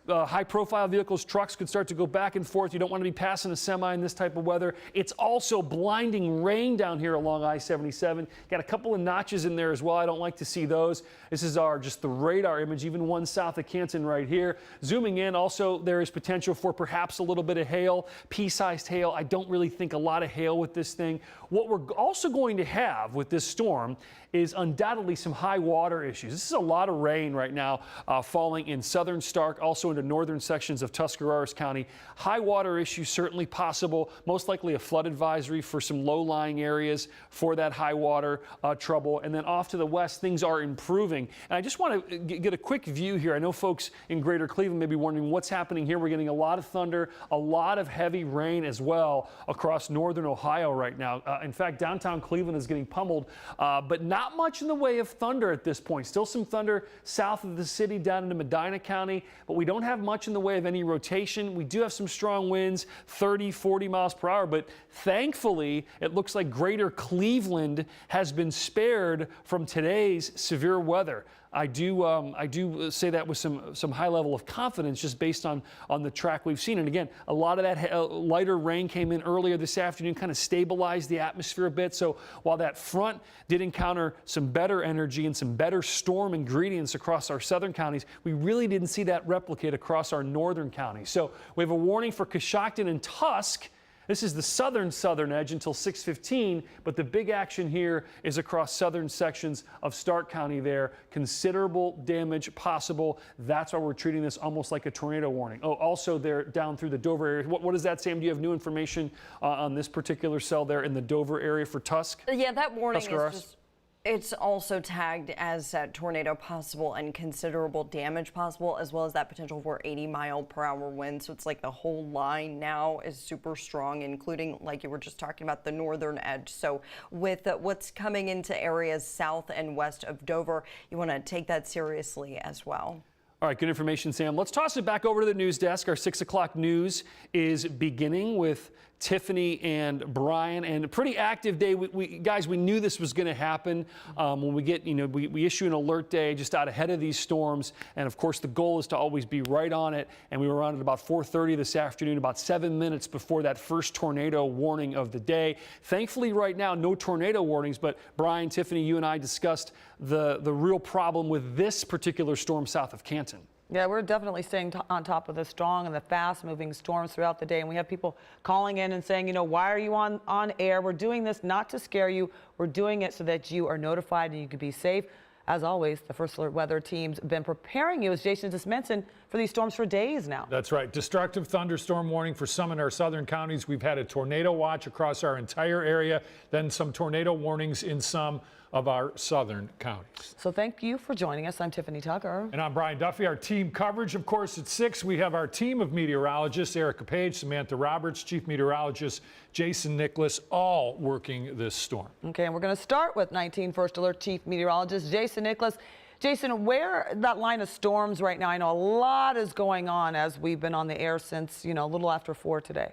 high-profile vehicles, trucks could start to go back and forth. You don't want to be passing a semi in this type of weather. It's also blinding rain down here along I-77. Got a couple of notches in there as well. I don't like to see those. This is just the radar image, even one south of Canton right here. Zooming in, also there is potential for perhaps a little bit of hail, pea-sized hail. I don't really think a lot of hail with this thing. What we're also going to have with this storm is undoubtedly some high water issues. This is a lot of rain right now falling in southern Stark, also into northern sections of Tuscarawas County. High water issues certainly possible, most likely a flood advisory for some low-lying areas for that high water trouble. And then off to the west, things are improving. And I just want to get a quick view here. I know folks in greater Cleveland may be wondering what's happening here. We're getting a lot of thunder, a lot of heavy rain as well across northern Ohio right now. In fact, downtown Cleveland is getting pummeled, but not much in the way of thunder at this point. Still some thunder south of the city down into Medina County, but we don't have much in the way of any rotation. We do have some strong winds, 30, 40 miles per hour, but thankfully it looks like greater Cleveland has been spared from today's severe weather. I do say that with some high level of confidence just based on the track we've seen. And again, a lot of that lighter rain came in earlier this afternoon, kind of stabilized the atmosphere a bit. So while that front did encounter some better energy and some better storm ingredients across our southern counties, we really didn't see that replicate across our northern counties. So we have a warning for Coshocton and Tusk. This is the southern edge until 6:15, but the big action here is across southern sections of Stark County there. Considerable damage possible. That's why we're treating this almost like a tornado warning. Oh, also there down through the Dover area. What does that say? Do you have new information on this particular cell there in the Dover area for Tusk? Yeah, that warning Tuscarawas? is just... It's also tagged as tornado possible and considerable damage possible, as well as that potential for 80-mile-per-hour winds. So it's like the whole line now is super strong, including, like you were just talking about, the northern edge. So with what's coming into areas south and west of Dover, you want to take that seriously as well. All right, good information, Sam. Let's toss it back over to the news desk. Our 6 o'clock news is beginning with Tiffany and Brian, and a pretty active day. Guys, we knew this was going to happen when we get, we issue an alert day just out ahead of these storms, and of course the goal is to always be right on it, and we were on it about 4:30 this afternoon, about 7 minutes before that first tornado warning of the day. Thankfully right now, no tornado warnings, but Brian, Tiffany, you and I discussed the real problem with this particular storm south of Canton. Yeah, we're definitely staying on top of the strong and the fast-moving storms throughout the day. And we have people calling in and saying, why are you on air? We're doing this not to scare you. We're doing it so that you are notified and you can be safe. As always, the First Alert Weather team's been preparing you, as Jason just mentioned, for these storms for days now. That's right. Destructive thunderstorm warning for some in our southern counties. We've had a tornado watch across our entire area, then some tornado warnings in some of our southern counties. So thank you for joining us. I'm Tiffany Tucker. And I'm Brian Duffy. Our team coverage, of course, at 6. We have our team of meteorologists, Erica Page, Samantha Roberts, Chief Meteorologist Jason Nicholas, all working this storm. Okay, and we're going to start with 19 First Alert Chief Meteorologist Jason Nicholas. Jason, where that line of storms right now? I know a lot is going on as we've been on the air since, a little after 4 today.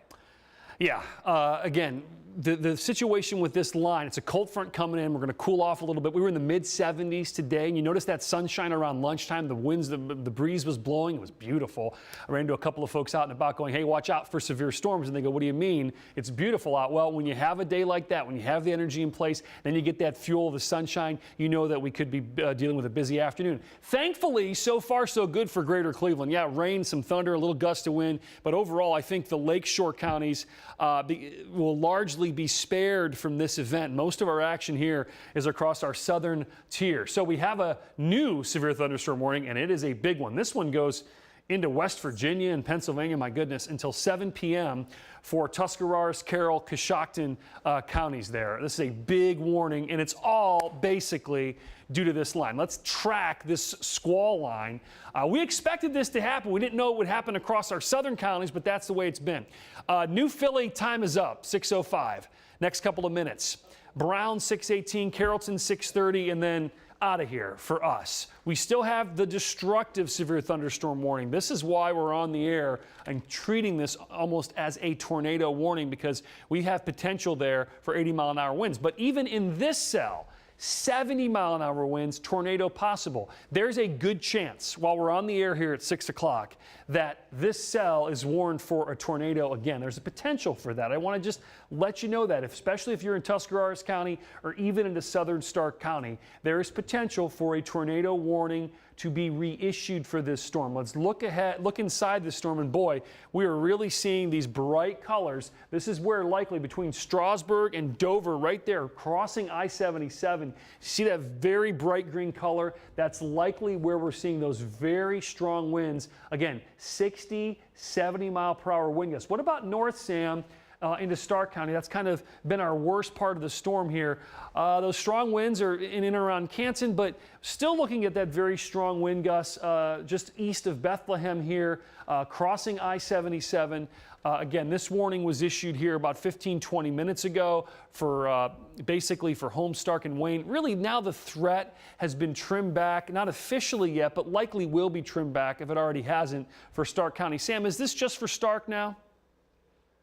Yeah, again, the situation with this line, it's a cold front coming in. We're going to cool off a little bit. We were in the mid-70s today, and you notice that sunshine around lunchtime. The winds, the breeze was blowing. It was beautiful. I ran into a couple of folks out and about going, hey, watch out for severe storms. And they go, what do you mean? It's beautiful out. Well, when you have a day like that, when you have the energy in place, then you get that fuel of the sunshine, you know that we could be dealing with a busy afternoon. Thankfully, so far so good for greater Cleveland. Yeah, rain, some thunder, a little gust of wind. But overall, I think the lakeshore counties will largely be spared from this event. Most of our action here is across our southern tier. So we have a new severe thunderstorm warning, and it is a big one. This one goes into West Virginia and Pennsylvania, my goodness, until 7 p.m. for Tuscarawas, Carroll, Coshocton counties there. This is a big warning, and it's all basically due to this line. Let's track this squall line. We expected this to happen. We didn't know it would happen across our southern counties, but that's the way it's been. New Philly, time is up, 6:05. Next couple of minutes. Brown, 6:18, Carrollton, 6:30, and then out of here for us. We still have the destructive severe thunderstorm warning. This is why we're on the air and treating this almost as a tornado warning, because we have potential there for 80-mile-an-hour winds. But even in this cell, 70-mile-an-hour winds, tornado possible. There's a good chance, while we're on the air here at 6 o'clock, that this cell is warned for a tornado again. There's a potential for that. I want to just let you know that, especially if you're in Tuscarawas County or even into southern Stark County, there is potential for a tornado warning to be reissued for this storm. Let's look ahead, look inside the storm, and boy, we are really seeing these bright colors. This is where likely between Strasburg and Dover, right there, crossing I-77, see that very bright green color? That's likely where we're seeing those very strong winds. Again, 60, 70 mile per hour wind gusts. What about north, Sam? Into Stark County. That's kind of been our worst part of the storm here. Those strong winds are in and around Canton, but still looking at that very strong wind gusts just east of Bethlehem here, crossing I-77. Again, this warning was issued here about 15-20 minutes ago for basically for Holmes, Stark, and Wayne. Really now the threat has been trimmed back, not officially yet, but likely will be trimmed back if it already hasn't for Stark County. Sam, is this just for Stark now?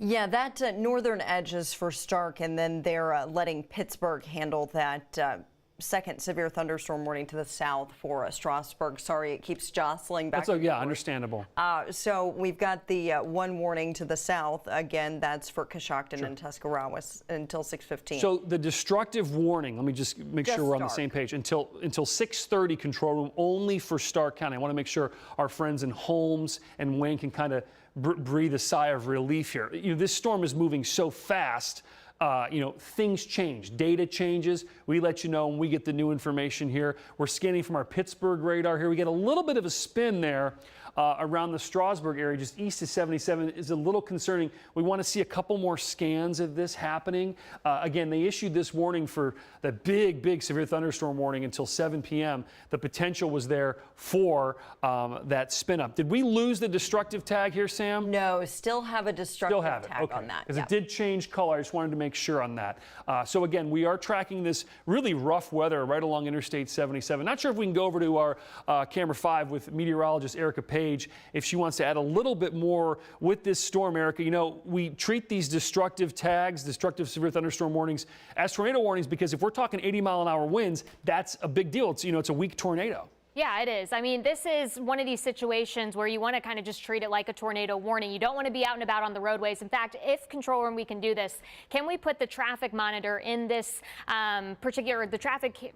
Yeah, that northern edge is for Stark, and then they're letting Pittsburgh handle that second severe thunderstorm warning to the south for Strasburg. Sorry, it keeps jostling back. Yeah, understandable. So we've got the one warning to the south. Again, that's for Coshocton and Tuscarawas until 6:15. So the destructive warning, let me just make sure we're on the same page, until 6:30 control room only for Stark County. I want to make sure our friends in Holmes and Wayne can kind of breathe a sigh of relief here. You know, this storm is moving so fast. Things change, data changes. We let you know when we get the new information here. We're scanning from our Pittsburgh radar here. We get a little bit of a spin there around the Strasburg area, just east of 77 is a little concerning. We want to see a couple more scans of this happening. Again, they issued this warning for the big severe thunderstorm warning until 7 p.m. The potential was there for that spin up. Did we lose the destructive tag here, Sam? No, still have a destructive tag on that. Because it did change color. I just wanted to make sure on that. So again, we are tracking this really rough weather right along Interstate 77. Not sure if we can go over to our camera 5 with meteorologist Erica Page if she wants to add a little bit more with this storm, Erica. You know, we treat these destructive tags, destructive severe thunderstorm warnings, as tornado warnings because if we're talking 80-mile-an-hour winds, that's a big deal. It's, it's a weak tornado. Yeah, it is. I mean, this is one of these situations where you want to kind of just treat it like a tornado warning. You don't want to be out and about on the roadways. In fact, if control room, we can do this. Can we put the traffic monitor in this the traffic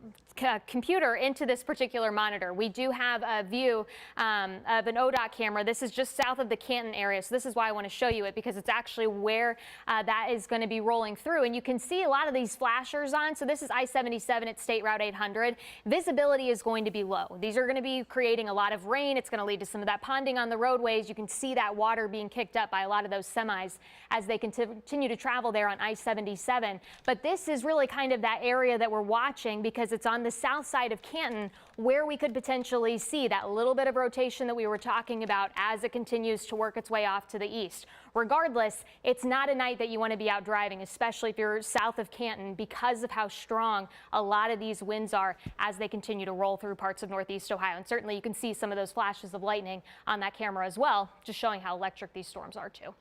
computer into this particular monitor? We do have a view of an ODOT camera. This is just south of the Canton area. So this is why I want to show you it, because it's actually where that is going to be rolling through. And you can see a lot of these flashers on. So this is I-77 at State Route 800. Visibility is going to be low. These are going to be creating a lot of rain. It's going to lead to some of that ponding on the roadways. You can see that water being kicked up by a lot of those semis as they continue to travel there on I-77. But this is really kind of that area that we're watching because it's on the south side of Canton where we could potentially see that little bit of rotation that we were talking about as it continues to work its way off to the east. Regardless, it's not a night that you want to be out driving, especially if you're south of Canton, because of how strong a lot of these winds are as they continue to roll through parts of northeast Ohio. And certainly you can see some of those flashes of lightning on that camera as well, just showing how electric these storms are too.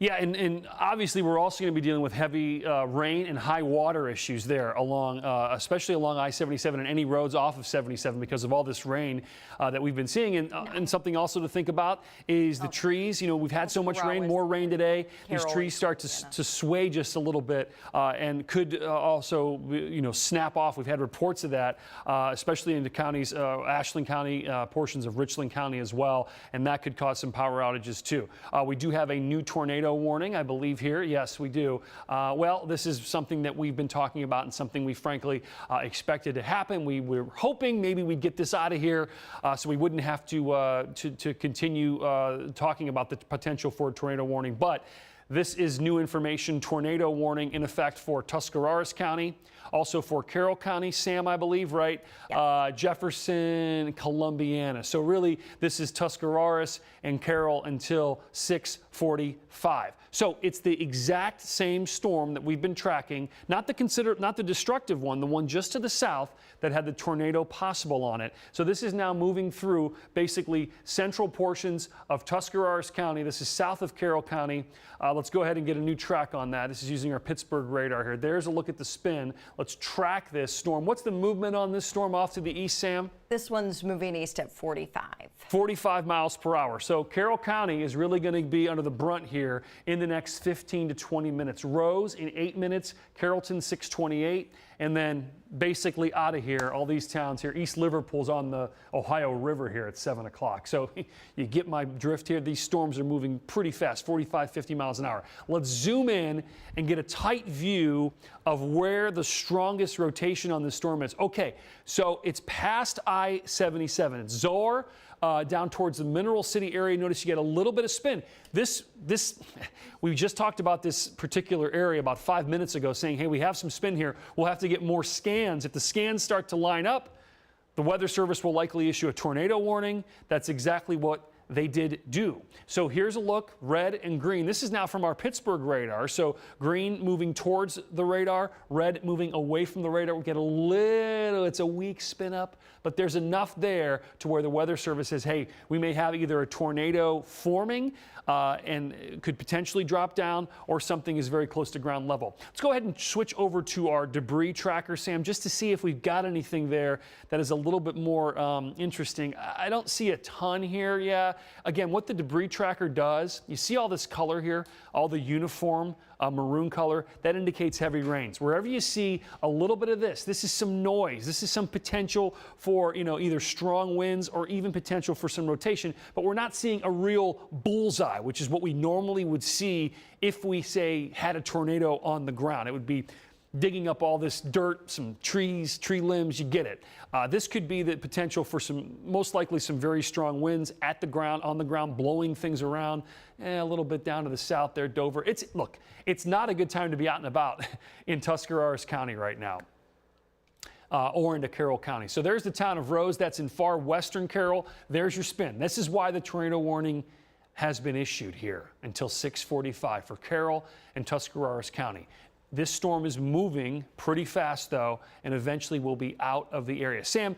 Yeah, and obviously we're also going to be dealing with heavy rain and high water issues there along, especially along I-77 and any roads off of 77 because of all this rain that we've been seeing. And something also to think about is the trees. You know, we've had so much rain, more rain today. These trees start to sway just a little bit and could also, snap off. We've had reports of that, especially in the counties, Ashland County, portions of Richland County as well, and that could cause some power outages too. We do have a new tornado warning, I believe, here. Yes, we do. Well, this is something that we've been talking about and something we frankly expected to happen. We were hoping maybe we'd get this out of here so we wouldn't have to continue talking about the potential for a tornado warning. But this is new information, tornado warning in effect for Tuscarawas County, also for Carroll County, Sam, I believe, right? Yep. Jefferson, Columbiana. So really, this is Tuscarawas and Carroll until 6:45. So it's the exact same storm that we've been tracking, not the destructive one, the one just to the south that had the tornado possible on it. So this is now moving through basically central portions of Tuscarawas County. This is south of Carroll County. Let's go ahead and get a new track on that. This is using our Pittsburgh radar here. There's a look at the spin. Let's track this storm. What's the movement on this storm off to the east, Sam? This one's moving east at 45. 45 miles per hour. So Carroll County is really going to be under the brunt here in the next 15 to 20 minutes. Rose in 8 minutes, Carrollton 6:28, and then basically out of here, all these towns here. East Liverpool's on the Ohio River here at 7 o'clock. So you get my drift here. These storms are moving pretty fast, 45, 50 miles an hour. Let's zoom in and get a tight view of where the strongest rotation on this storm is. Okay, so it's past I-77. It's Zoar, down towards the Mineral City area. Notice you get a little bit of spin. We just talked about this particular area about 5 minutes ago, saying, hey, we have some spin here. We'll have to get more scans. If the scans start to line up, the Weather Service will likely issue a tornado warning. That's exactly what they did do. So here's a look, red and green. This is now from our Pittsburgh radar. So green moving towards the radar, red moving away from the radar. We get a little, it's a weak spin up, but there's enough there to where the Weather Service says, hey, we may have either a tornado forming and it could potentially drop down, or something is very close to ground level. Let's go ahead and switch over to our debris tracker, Sam, just to see if we've got anything there that is a little bit more interesting. I don't see a ton here. Yeah. Again, what the debris tracker does, you see all this color here, all the uniform maroon color, that indicates heavy rains. Wherever you see a little bit of this is some noise. This is some potential for, either strong winds or even potential for some rotation, but we're not seeing a real bullseye, which is what we normally would see if we, say, had a tornado on the ground. It would be digging up all this dirt, some trees, tree limbs, you get it. This could be the potential for most likely some very strong winds at the ground, on the ground, blowing things around, a little bit down to the south there, Dover. Look, it's not a good time to be out and about in Tuscarawas County right now. Or into Carroll County. So there's the town of Rose. That's in far western Carroll. There's your spin. This is why the tornado warning has been issued here until 6:45 for Carroll and Tuscarawas County. This storm is moving pretty fast, though, and eventually will be out of the area. Sam,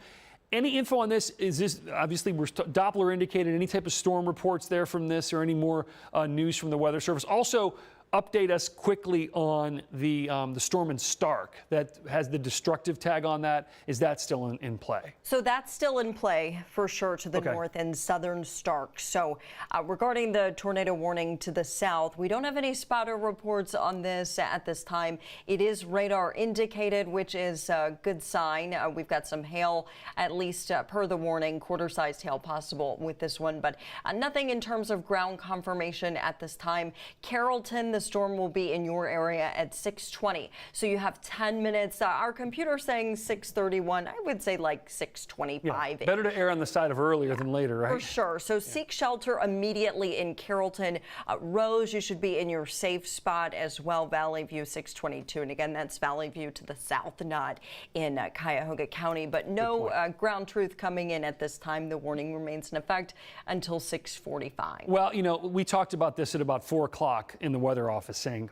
any info on this? Is this, obviously, Doppler indicated any type of storm reports there from this, or any more news from the Weather Service? Also, update us quickly on the storm in Stark that has the destructive tag on that. Is that still in play? So that's still in play for sure to the north and southern Stark. So regarding the tornado warning to the south, we don't have any spotter reports on this at this time. It is radar indicated, which is a good sign. We've got some hail, at least per the warning, quarter-sized hail possible with this one, but nothing in terms of ground confirmation at this time. Carrollton, the storm will be in your area at 6:20. So you have 10 minutes. Our computer's saying 6:31. I would say like 6:25. Yeah, better to err on the side of earlier than later, right? For sure. So seek shelter immediately in Carrollton. Rose, you should be in your safe spot as well. Valley View 6:22. And again, that's Valley View to the south, not in Cuyahoga County. But no ground truth coming in at this time. The warning remains in effect until 6:45. Well, we talked about this at about 4 o'clock in the weather office, saying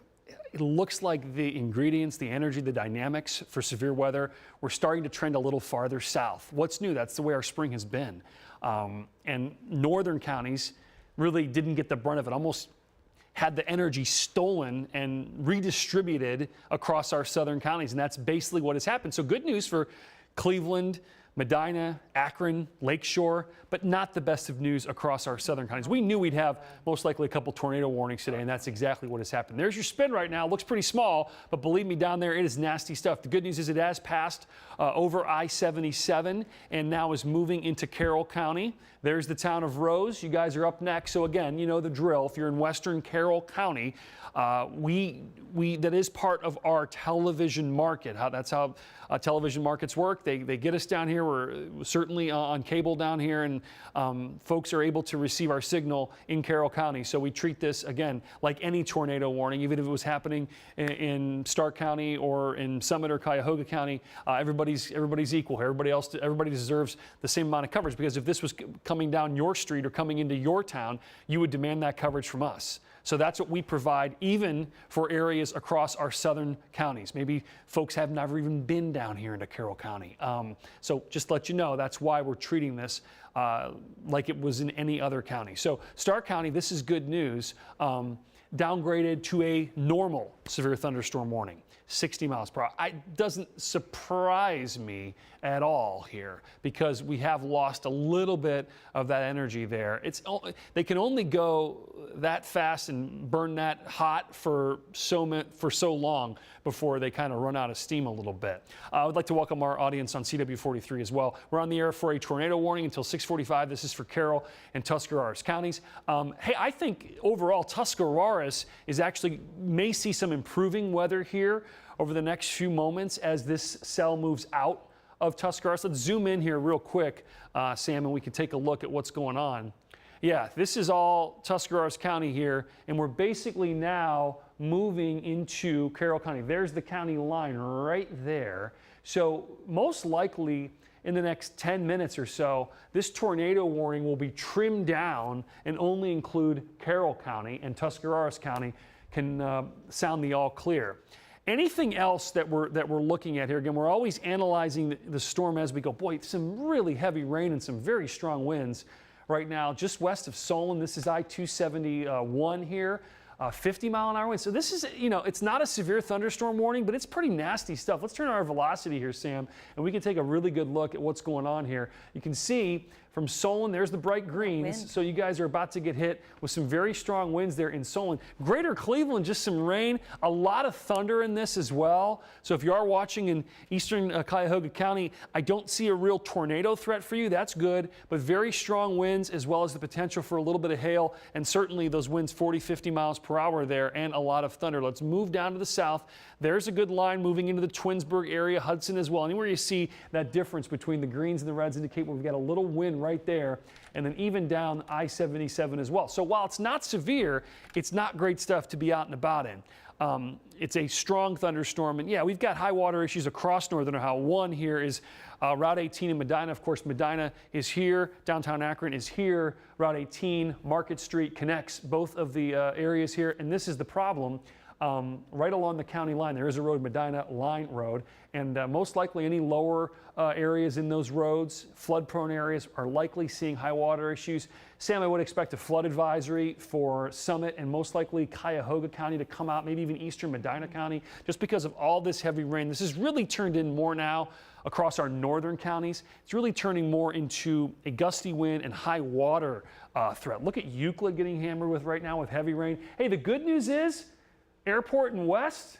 it looks like the ingredients, the energy, the dynamics for severe weather, we're starting to trend a little farther south. What's new? That's the way our spring has been. And northern counties really didn't get the brunt of it, almost had the energy stolen and redistributed across our southern counties. And that's basically what has happened. So good news for Cleveland, Medina, Akron, Lakeshore, but not the best of news across our southern counties. We knew we'd have most likely a couple tornado warnings today, and that's exactly what has happened. There's your spin right now. It looks pretty small, but believe me, down there, it is nasty stuff. The good news is it has passed over I-77 and now is moving into Carroll County. There's the town of Rose. You guys are up next. So again, you know the drill. If you're in western Carroll County, that is part of our television market. That's how television markets work. They get us down here. We're certainly on cable down here, and folks are able to receive our signal in Carroll County. So we treat this, again, like any tornado warning, even if it was happening in Stark County or in Summit or Cuyahoga County. Everybody's equal. Everybody deserves the same amount of coverage, because if this was coming down your street or coming into your town, you would demand that coverage from us. So that's what we provide, even for areas across our southern counties. Maybe folks have never even been down here into Carroll County. So just to let you know, that's why we're treating this like it was in any other county. So Stark County, this is good news. downgraded to a normal severe thunderstorm warning, 60 miles per hour. It doesn't surprise me at all here because we have lost a little bit of that energy there. They can only go that fast and burn that hot for so long before they kind of run out of steam a little bit. I would like to welcome our audience on CW43 as well. We're on the air for a tornado warning until 6:45. This is for Carroll and Tuscarawas counties. Hey, I think overall Tuscarawas is actually may see some improving weather here over the next few moments as this cell moves out of Tuscarawas. Let's zoom in here real quick, Sam, and we can take a look at what's going on. Yeah, this is all Tuscarawas County here, and we're basically now moving into Carroll County. There's the county line right there. So most likely in the next 10 minutes or so, this tornado warning will be trimmed down and only include Carroll County, and Tuscarawas County can sound the all clear. Anything else that we're looking at here? Again, we're always analyzing the storm as we go. Boy, some really heavy rain and some very strong winds right now just west of Solon. This is I-271 here. 50-mile-an-hour wind. So this is, it's not a severe thunderstorm warning, but it's pretty nasty stuff. Let's turn on our velocity here, Sam, and we can take a really good look at what's going on here. You can see from Solon, there's the bright greens. So you guys are about to get hit with some very strong winds there in Solon. Greater Cleveland, just some rain, a lot of thunder in this as well. So if you are watching in eastern Cuyahoga County, I don't see a real tornado threat for you. That's good, but very strong winds as well as the potential for a little bit of hail, and certainly those winds 40, 50 miles per hour there and a lot of thunder. Let's move down to the south. There's a good line moving into the Twinsburg area, Hudson as well. Anywhere you see that difference between the greens and the reds indicate where we've got a little wind right there, and then even down I-77 as well. So while it's not severe, it's not great stuff to be out and about in. It's a strong thunderstorm, and yeah, we've got high water issues across northern Ohio. One here is Route 18 in Medina. Of course, Medina is here. Downtown Akron is here. Route 18, Market Street connects both of the areas here, and this is the problem. Right along the county line, there is a road, Medina Line Road, and most likely any lower areas in those roads, flood-prone areas, are likely seeing high water issues. Sam, I would expect a flood advisory for Summit and most likely Cuyahoga County to come out, maybe even eastern Medina County, just because of all this heavy rain. This has really turned in more now across our northern counties. It's really turning more into a gusty wind and high water threat. Look at Euclid getting hammered with right now with heavy rain. Hey, the good news is, Airport and West,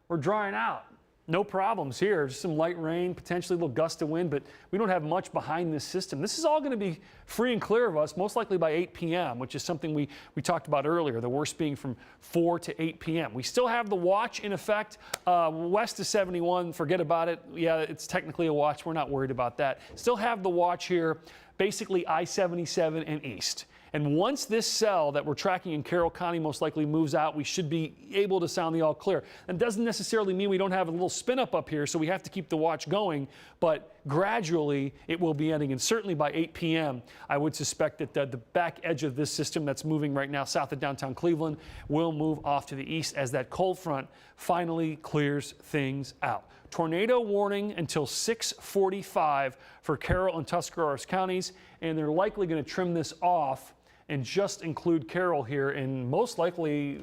we're drying out. No problems here. Just some light rain, potentially a little gust of wind, but we don't have much behind this system. This is all going to be free and clear of us, most likely by 8 p.m., which is something we talked about earlier, the worst being from 4 to 8 p.m. We still have the watch in effect. West of 71, forget about it. Yeah, it's technically a watch. We're not worried about that. Still have the watch here, basically I-77 and east. And once this cell that we're tracking in Carroll County most likely moves out, we should be able to sound the all clear. And doesn't necessarily mean we don't have a little spin up here, so we have to keep the watch going, but gradually it will be ending. And certainly by 8 p.m., I would suspect that the back edge of this system that's moving right now south of downtown Cleveland will move off to the east as that cold front finally clears things out. Tornado warning until 6:45 for Carroll and Tuscarawas counties, and they're likely going to trim this off and just include Carroll here, and most likely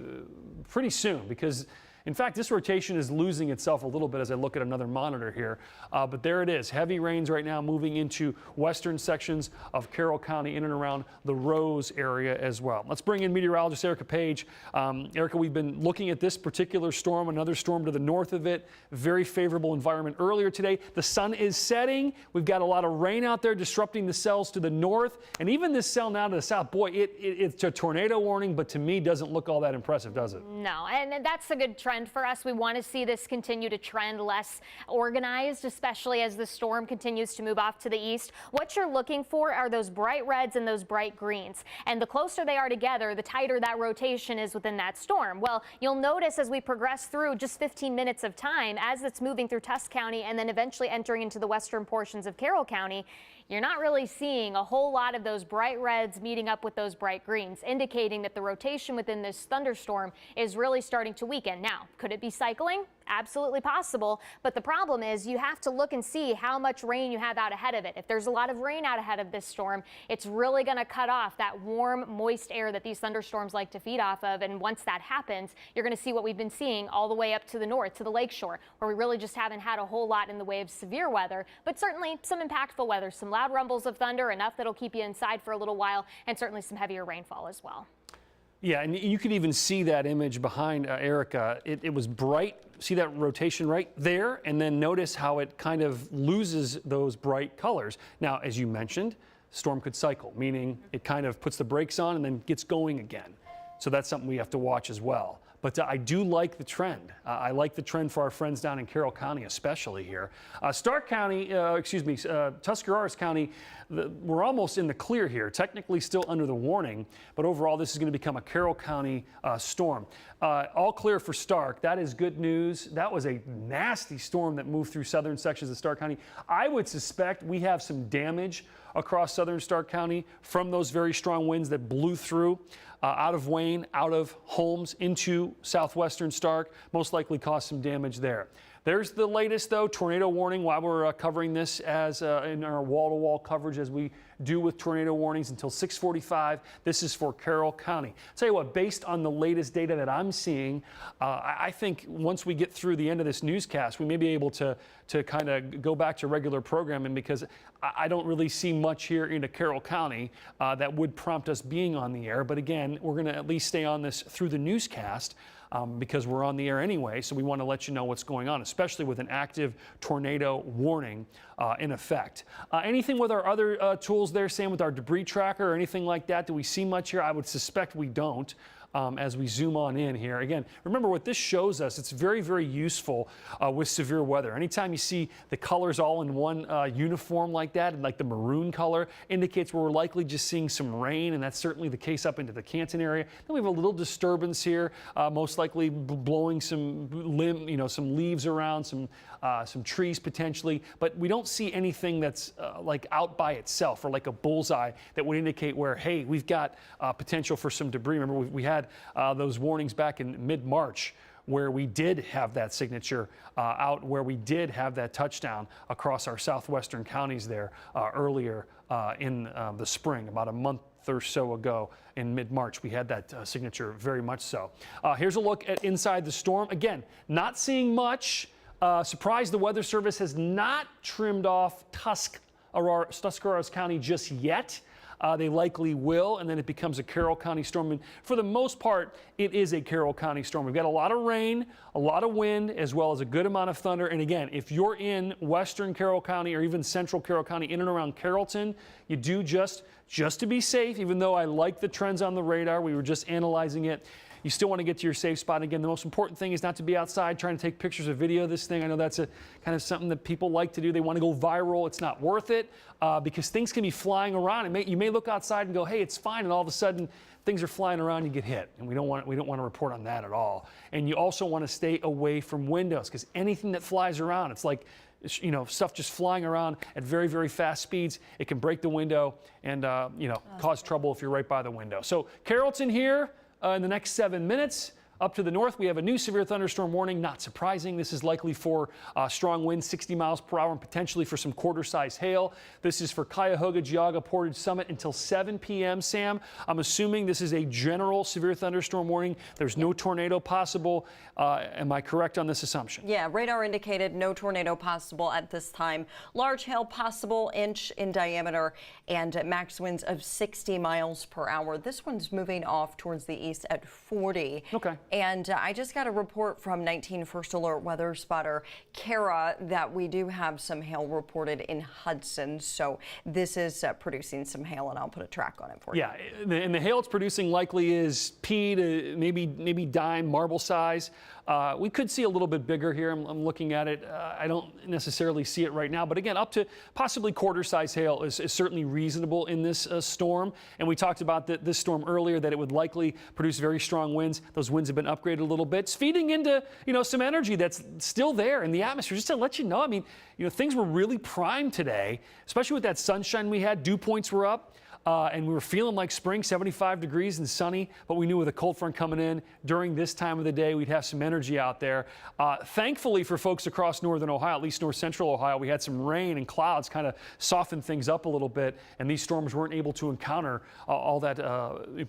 pretty soon, because in fact, this rotation is losing itself a little bit as I look at another monitor here. But there it is. Heavy rains right now moving into western sections of Carroll County in and around the Rose area as well. Let's bring in meteorologist Erica Page. Erica, we've been looking at this particular storm, another storm to the north of it. Very favorable environment earlier today. The sun is setting. We've got a lot of rain out there disrupting the cells to the north. And even this cell now to the south, boy, it's a tornado warning, but to me doesn't look all that impressive, does it? No, and that's a good trend for us. We want to see this continue to trend less organized, especially as the storm continues to move off to the east. What you're looking for are those bright reds and those bright greens. And the closer they are together, the tighter that rotation is within that storm. Well, you'll notice as we progress through just 15 minutes of time, as it's moving through Tusk County and then eventually entering into the western portions of Carroll County, you're not really seeing a whole lot of those bright reds meeting up with those bright greens, indicating that the rotation within this thunderstorm is really starting to weaken. Now, could it be cycling? Absolutely possible, but the problem is you have to look and see how much rain you have out ahead of it. If there's a lot of rain out ahead of this storm, it's really going to cut off that warm, moist air that these thunderstorms like to feed off of, and once that happens, you're going to see what we've been seeing all the way up to the north, to the lakeshore, where we really just haven't had a whole lot in the way of severe weather, but certainly some impactful weather, some loud rumbles of thunder, enough that'll keep you inside for a little while, and certainly some heavier rainfall as well. Yeah, and you could even see that image behind Erica. It was bright. See that rotation right there? And then notice how it kind of loses those bright colors. Now, as you mentioned, storm could cycle, meaning it kind of puts the brakes on and then gets going again. So that's something we have to watch as well. But I do like the trend. I like the trend for our friends down in Carroll County, especially here. Stark County, Tuscarawas County, we're almost in the clear here. Technically still under the warning, but overall this is going to become a Carroll County storm. All clear for Stark. That is good news. That was a nasty storm that moved through southern sections of Stark County. I would suspect we have some damage across southern Stark County from those very strong winds that blew through out of Wayne, out of Holmes into southwestern Stark, most likely caused some damage there. There's the latest, though, tornado warning while we're covering this as in our wall-to-wall coverage as we do with tornado warnings until 6:45. This is for Carroll County. Tell you what, based on the latest data that I'm seeing, I think once we get through the end of this newscast, we may be able to kind of go back to regular programming, because I don't really see much here into Carroll County that would prompt us being on the air. But again, we're going to at least stay on this through the newscast. Because we're on the air anyway, so we want to let you know what's going on, especially with an active tornado warning in effect. Anything with our other tools there, Sam, with our debris tracker or anything like that? Do we see much here? I would suspect we don't. As we zoom on in here. Again, remember what this shows us, it's very, very useful with severe weather. Anytime you see the colors all in one uniform like that, and like the maroon color indicates we're likely just seeing some rain, and that's certainly the case up into the Canton area. Then we have a little disturbance here, most likely blowing some some leaves around, some trees potentially, but we don't see anything that's like out by itself or like a bullseye that would indicate where, hey, we've got potential for some debris. Remember, we had those warnings back in mid-March where we did have that signature out, where we did have that touchdown across our southwestern counties there earlier in the spring, about a month or so ago in mid-March. We had that signature very much so. Here's a look at inside the storm. Again, not seeing much. Surprised the Weather Service has not trimmed off Tuscarawas County just yet. They likely will, and then it becomes a Carroll County storm. And for the most part, it is a Carroll County storm. We've got a lot of rain, a lot of wind, as well as a good amount of thunder. And again, if you're in western Carroll County or even central Carroll County, in and around Carrollton, you do just to be safe, even though I like the trends on the radar, we were just analyzing it. You still want to get to your safe spot. Again, the most important thing is not to be outside trying to take pictures or video of this thing. I know that's a kind of something that people like to do. They want to go viral. It's not worth it because things can be flying around. And you may look outside and go, hey, it's fine. And all of a sudden, things are flying around and you get hit. And we don't want to report on that at all. And you also want to stay away from windows, because anything that flies around, it's like, stuff just flying around at very, very fast speeds. It can break the window and, cause trouble if you're right by the window. So Carrollton here. In the next 7 minutes. Up to the north, we have a new severe thunderstorm warning. Not surprising. This is likely for strong winds, 60 miles per hour, and potentially for some quarter-size hail. This is for Cuyahoga, Geauga, Portage Summit until 7 p.m. Sam, I'm assuming this is a general severe thunderstorm warning. There's no tornado possible. Am I correct on this assumption? Yeah, radar indicated no tornado possible at this time. Large hail possible, inch in diameter, and max winds of 60 miles per hour. This one's moving off towards the east at 40. Okay. And I just got a report from 19 First Alert weather spotter Kara that we do have some hail reported in Hudson. So this is producing some hail, and I'll put a track on it for you. Yeah, and the hail it's producing likely is pea to maybe dime, marble size. We could see a little bit bigger here. I'm looking at it. I don't necessarily see it right now, but again, up to possibly quarter-size hail is certainly reasonable in this storm. And we talked about this storm earlier, that it would likely produce very strong winds. Those winds have been upgraded a little bit. It's feeding into, some energy that's still there in the atmosphere. Just to let you know, I mean, things were really primed today, especially with that sunshine we had. Dew points were up. And we were feeling like spring, 75 degrees and sunny, but we knew with a cold front coming in during this time of the day, we'd have some energy out there. Thankfully for folks across northern Ohio, at least north central Ohio, we had some rain and clouds kind of softened things up a little bit, and these storms weren't able to encounter all that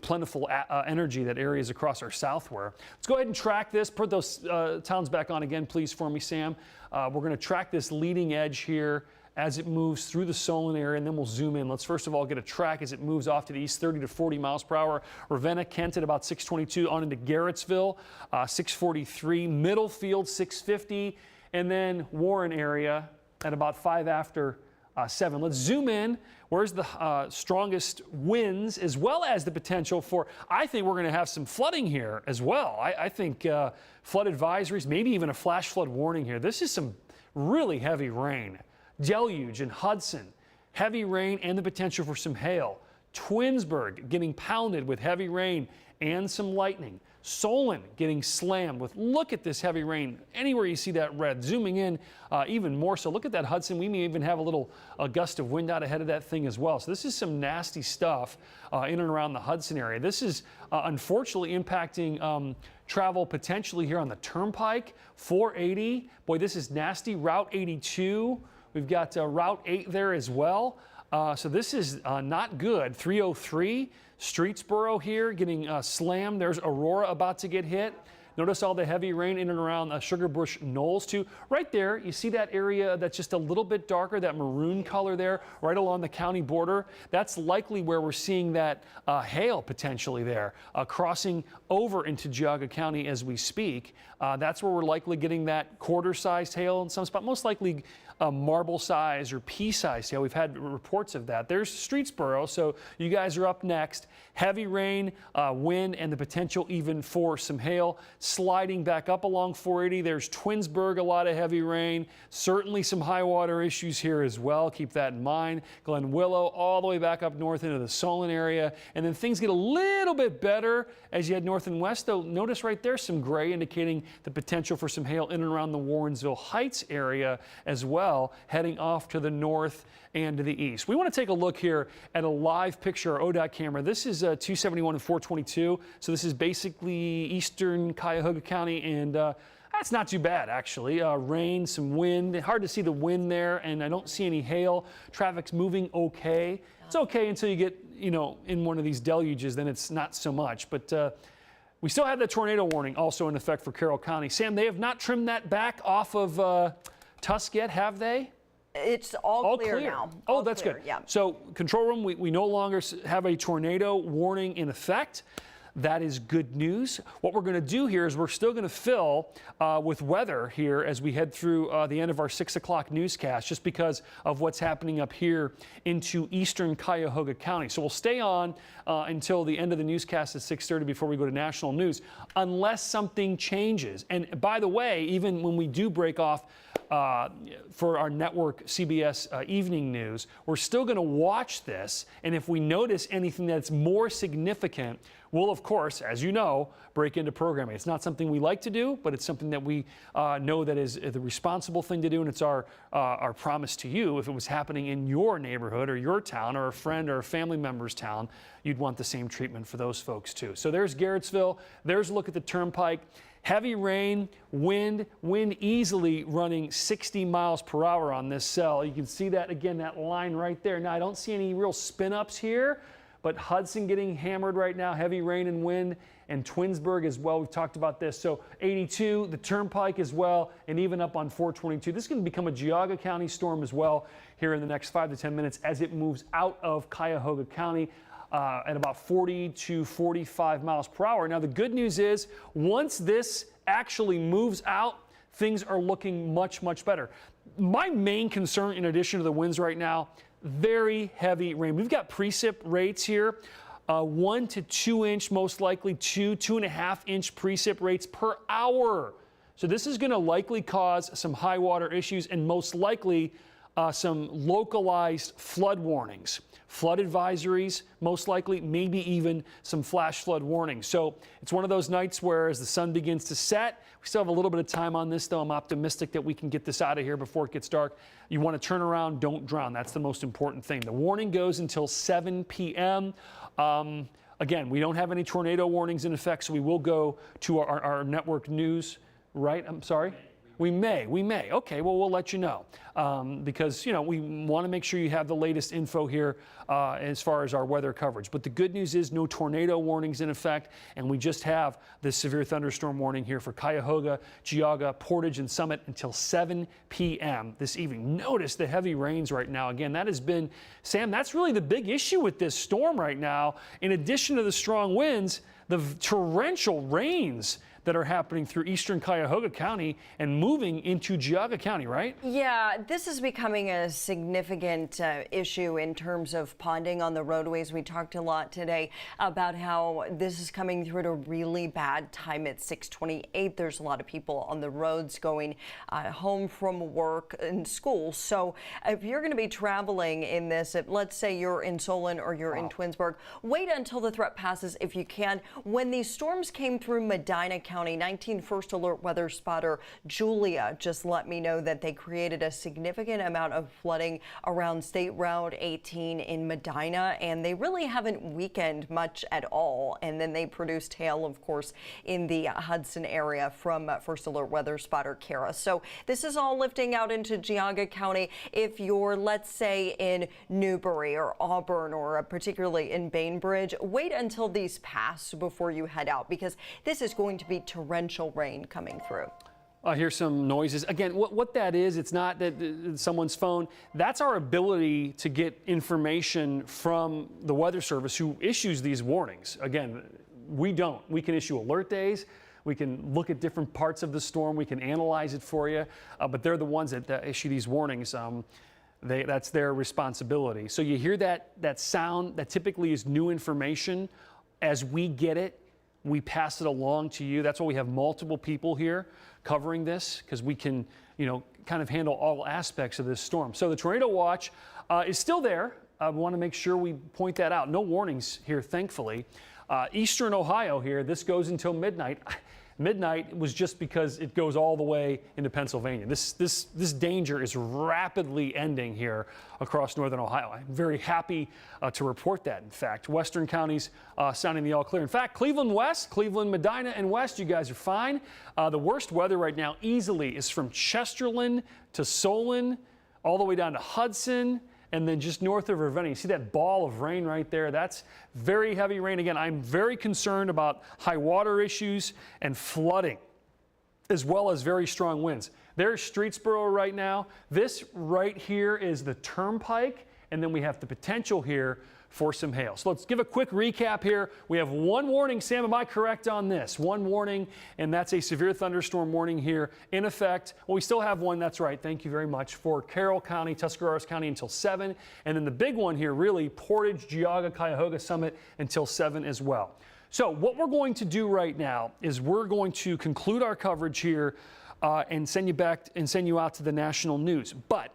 plentiful energy that areas across our south were. Let's go ahead and track this. Put those towns back on again, please, for me, Sam. We're going to track this leading edge here as it moves through the Solon area, and then we'll zoom in. Let's first of all get a track as it moves off to the east, 30 to 40 miles per hour. Ravenna, Kent at about 622, on into Garrettsville, 643, Middlefield, 650, and then Warren area at about 5 after 7. Let's zoom in. Where's the strongest winds, as well as the potential for, I think we're going to have some flooding here as well. I think flood advisories, maybe even a flash flood warning here. This is some really heavy rain. Deluge in Hudson, heavy rain and the potential for some hail. Twinsburg getting pounded with heavy rain and some lightning. Solon getting slammed with, look at this heavy rain. Anywhere you see that red, zooming in even more so. Look at that Hudson. We may even have a little gust of wind out ahead of that thing as well. So this is some nasty stuff in and around the Hudson area. This is unfortunately impacting travel potentially here on the Turnpike, 480. Boy, this is nasty. Route 82. We've got Route 8 there as well. So this is not good. 303, Streetsboro here getting slammed. There's Aurora about to get hit. Notice all the heavy rain in and around Sugarbush Knolls too. Right there, you see that area that's just a little bit darker, that maroon color there, right along the county border. That's likely where we're seeing that hail potentially there, crossing over into Geauga County as we speak. That's where we're likely getting that quarter-sized hail in some spot, most likely marble size or pea-sized hail. We've had reports of that. There's Streetsboro, so you guys are up next. Heavy rain, wind, and the potential even for some hail. Sliding back up along 480, there's Twinsburg, a lot of heavy rain. Certainly some high water issues here as well. Keep that in mind. Glen Willow all the way back up north into the Solon area. And then things get a little bit better as you head north and west, though. Notice right there some gray indicating the potential for some hail in and around the Warrensville Heights area as well, heading off to the north and to the east. We want to take a look here at a live picture, our ODOT camera. This is 271 and 422. So this is basically eastern Cuyahoga County, and that's not too bad, actually. Rain, some wind. Hard to see the wind there, and I don't see any hail. Traffic's moving okay. It's okay until you get, in one of these deluges, then it's not so much. But we still have the tornado warning also in effect for Carroll County. Sam, they have not trimmed that back off of Tusk yet, have they? It's all clear now. Oh, that's clear, good. Yeah. So, control room, we no longer have a tornado warning in effect. That is good news. What we're going to do here is we're still going to fill with weather here as we head through the end of our 6 o'clock newscast, just because of what's happening up here into eastern Cuyahoga County. So we'll stay on until the end of the newscast at 6:30 before we go to national news, unless something changes. And by the way, even when we do break off for our network CBS evening news, we're still going to watch this, and if we notice anything that's more significant, we'll, of course, as you know, break into programming. It's not something we like to do, but it's something that we know that is the responsible thing to do, and it's our promise to you. If it was happening in your neighborhood or your town or a friend or a family member's town, you'd want the same treatment for those folks too. So there's Garrettsville. There's a look at the Turnpike. Heavy rain, wind easily running 60 miles per hour on this cell. You can see that again, that line right there. Now, I don't see any real spin-ups here, but Hudson getting hammered right now, heavy rain and wind, and Twinsburg as well. We've talked about this. So 82, the Turnpike as well, and even up on 422. This is going to become a Geauga County storm as well here in the next 5 to 10 minutes as it moves out of Cuyahoga County. At about 40 to 45 miles per hour. Now, the good news is once this actually moves out, things are looking much, much better. My main concern, in addition to the winds right now, very heavy rain. We've got precip rates here, 1 to 2 inch, most likely 2.5 inch precip rates per hour So this is going to likely cause some high water issues and most likely some localized flood warnings, flood advisories, most likely, maybe even some flash flood warnings. So it's one of those nights where as the sun begins to set, we still have a little bit of time on this, though. I'm optimistic that we can get this out of here before it gets dark. You want to turn around, don't drown. That's the most important thing. The warning goes until 7 p.m. Again, we don't have any tornado warnings in effect, so we will go to our network news, right? I'm sorry? We may. Okay, well, we'll let you know because, you know, we want to make sure you have the latest info here as far as our weather coverage. But the good news is no tornado warnings in effect, and we just have this severe thunderstorm warning here for Cuyahoga, Geauga, Portage, and Summit until 7 p.m. this evening. Notice the heavy rains right now. Again, that has been, Sam, that's really the big issue with this storm right now. In addition to the strong winds, the torrential rains that are happening through eastern Cuyahoga County and moving into Geauga County, right? Yeah, this is becoming a significant issue in terms of ponding on the roadways. We talked a lot today about how this is coming through at a really bad time at 6:28. There's a lot of people on the roads going home from work and school. So if you're going to be traveling in this, let's say you're in Solon or you're in Twinsburg, wait until the threat passes if you can. When these storms came through Medina County, 19 First Alert weather spotter Julia just let me know that they created a significant amount of flooding around State Route 18 in Medina, and they really haven't weakened much at all. And then they produced hail, of course, in the Hudson area from First Alert weather spotter Kara. So this is all lifting out into Geauga County. If you're, let's say, in Newberry or Auburn or particularly in Bainbridge, wait until these pass before you head out, because this is going to be torrential rain coming through. I hear some noises. Again, what that is, it's not that someone's phone. That's our ability to get information from the Weather Service, who issues these warnings. Again, we don't. We can issue alert days. We can look at different parts of the storm. We can analyze it for you. But they're the ones that issue these warnings. That's their responsibility. So you hear that sound. That typically is new information. As we get it, we pass it along to you. That's why we have multiple people here covering this, because we can, you know, kind of handle all aspects of this storm. So the tornado watch is still there. We want to make sure we point that out. No warnings here, thankfully. Eastern Ohio here, this goes until midnight. Midnight was just because it goes all the way into Pennsylvania. This danger is rapidly ending here across northern Ohio. I'm very happy to report that. In fact, western counties sounding the all clear. In fact, Cleveland West, Cleveland, Medina, and West, you guys are fine. The worst weather right now easily is from Chesterland to Solon, all the way down to Hudson, and then just north of Ravenna. You see that ball of rain right there? That's very heavy rain. Again, I'm very concerned about high water issues and flooding, as well as very strong winds. There's Streetsboro right now. This right here is the Turnpike, and then we have the potential here for some hail. So let's give a quick recap here. We have one warning. Sam, am I correct on this? One warning, and that's a severe thunderstorm warning here in effect. Well, we still have one, that's right, thank you very much, for Carroll County, Tuscarawas County until 7. And then the big one here, really, Portage, Geauga, Cuyahoga, Summit until 7 as well. So what we're going to do right now is we're going to conclude our coverage here and send you back and send you out to the national news. But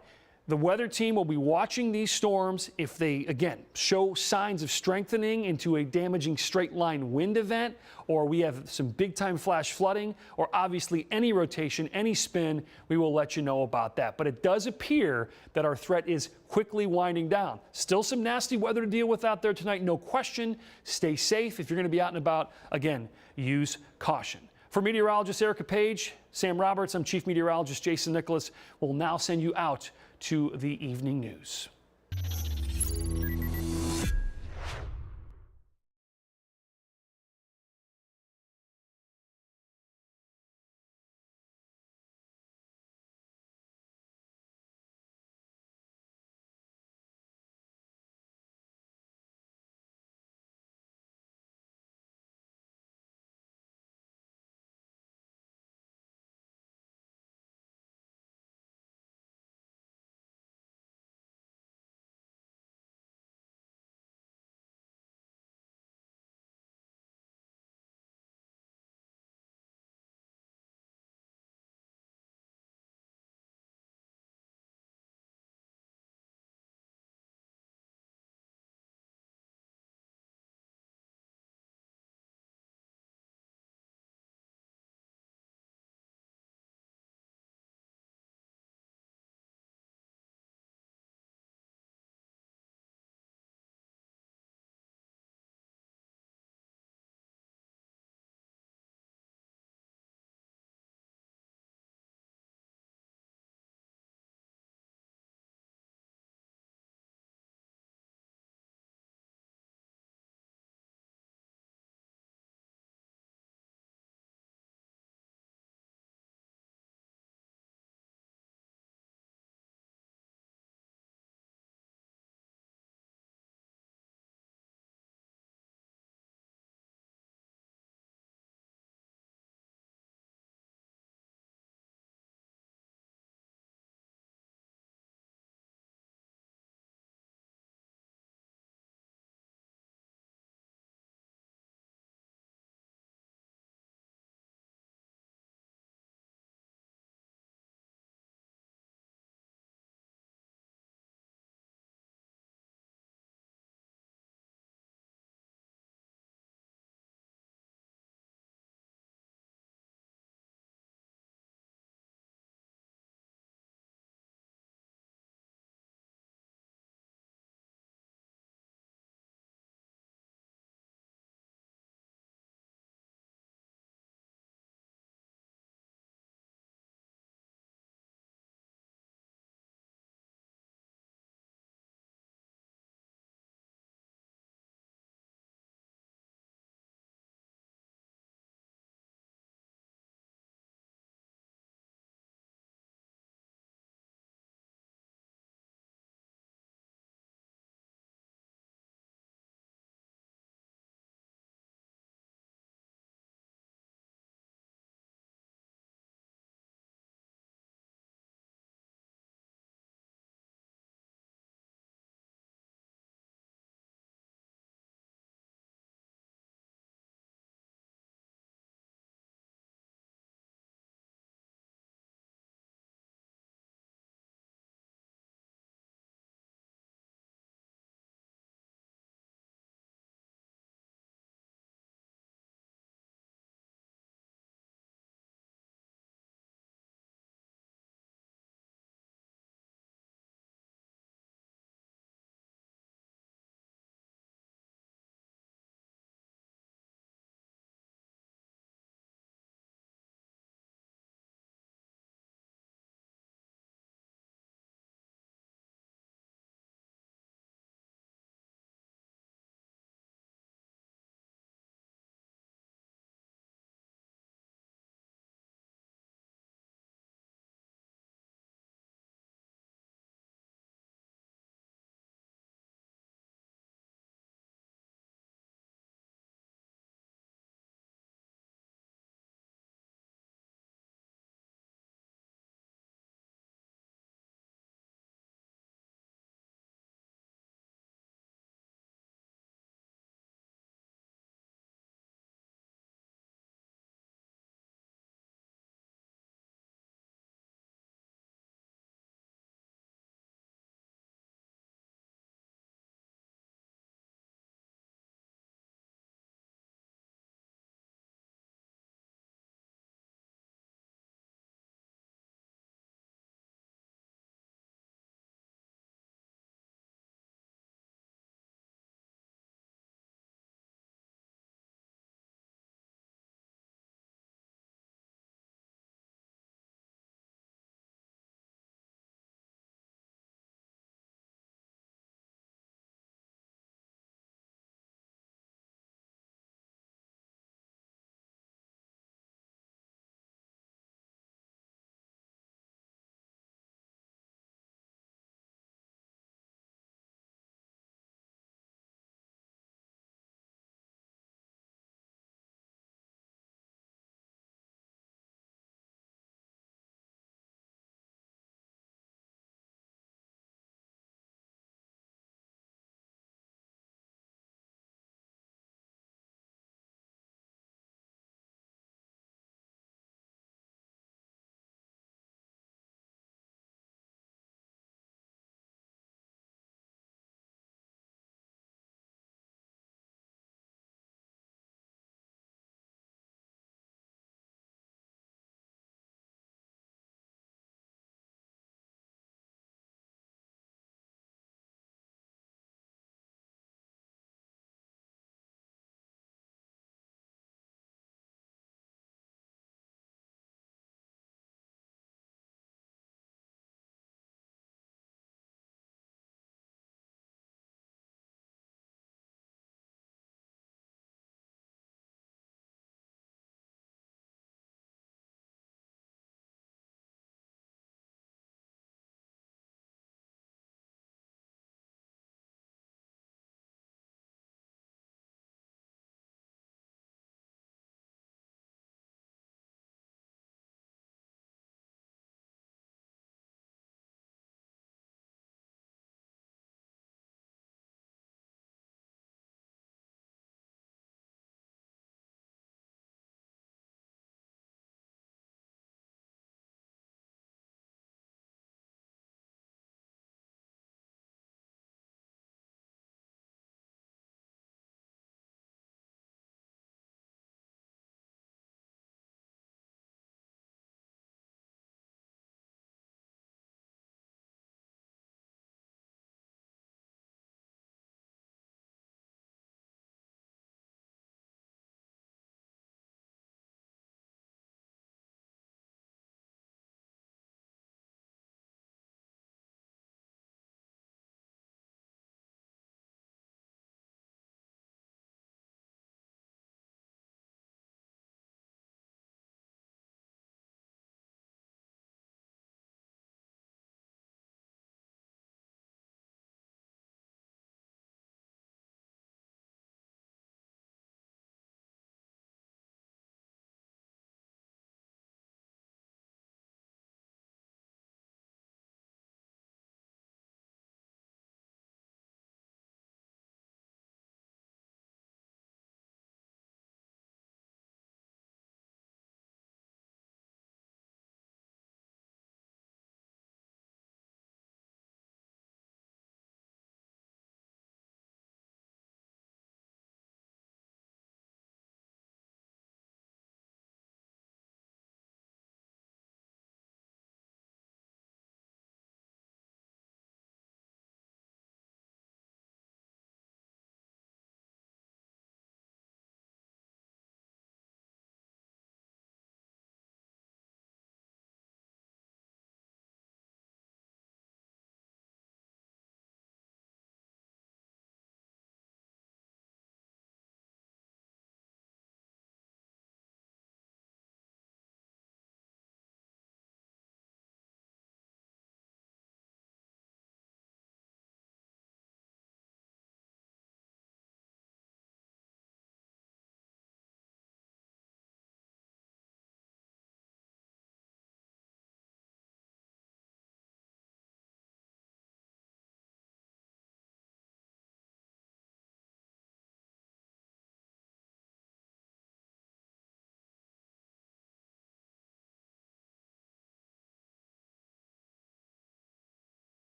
the weather team will be watching these storms. If they, again, show signs of strengthening into a damaging straight line wind event, or we have some big time flash flooding, or obviously any rotation, any spin, we will let you know about that. But it does appear that our threat is quickly winding down. Still some nasty weather to deal with out there tonight, no question. Stay safe. If you're going to be out and about, again, use caution. For meteorologist Erica Page, Sam Roberts, I'm Chief Meteorologist Jason Nicholas. We'll now send you out to the evening news.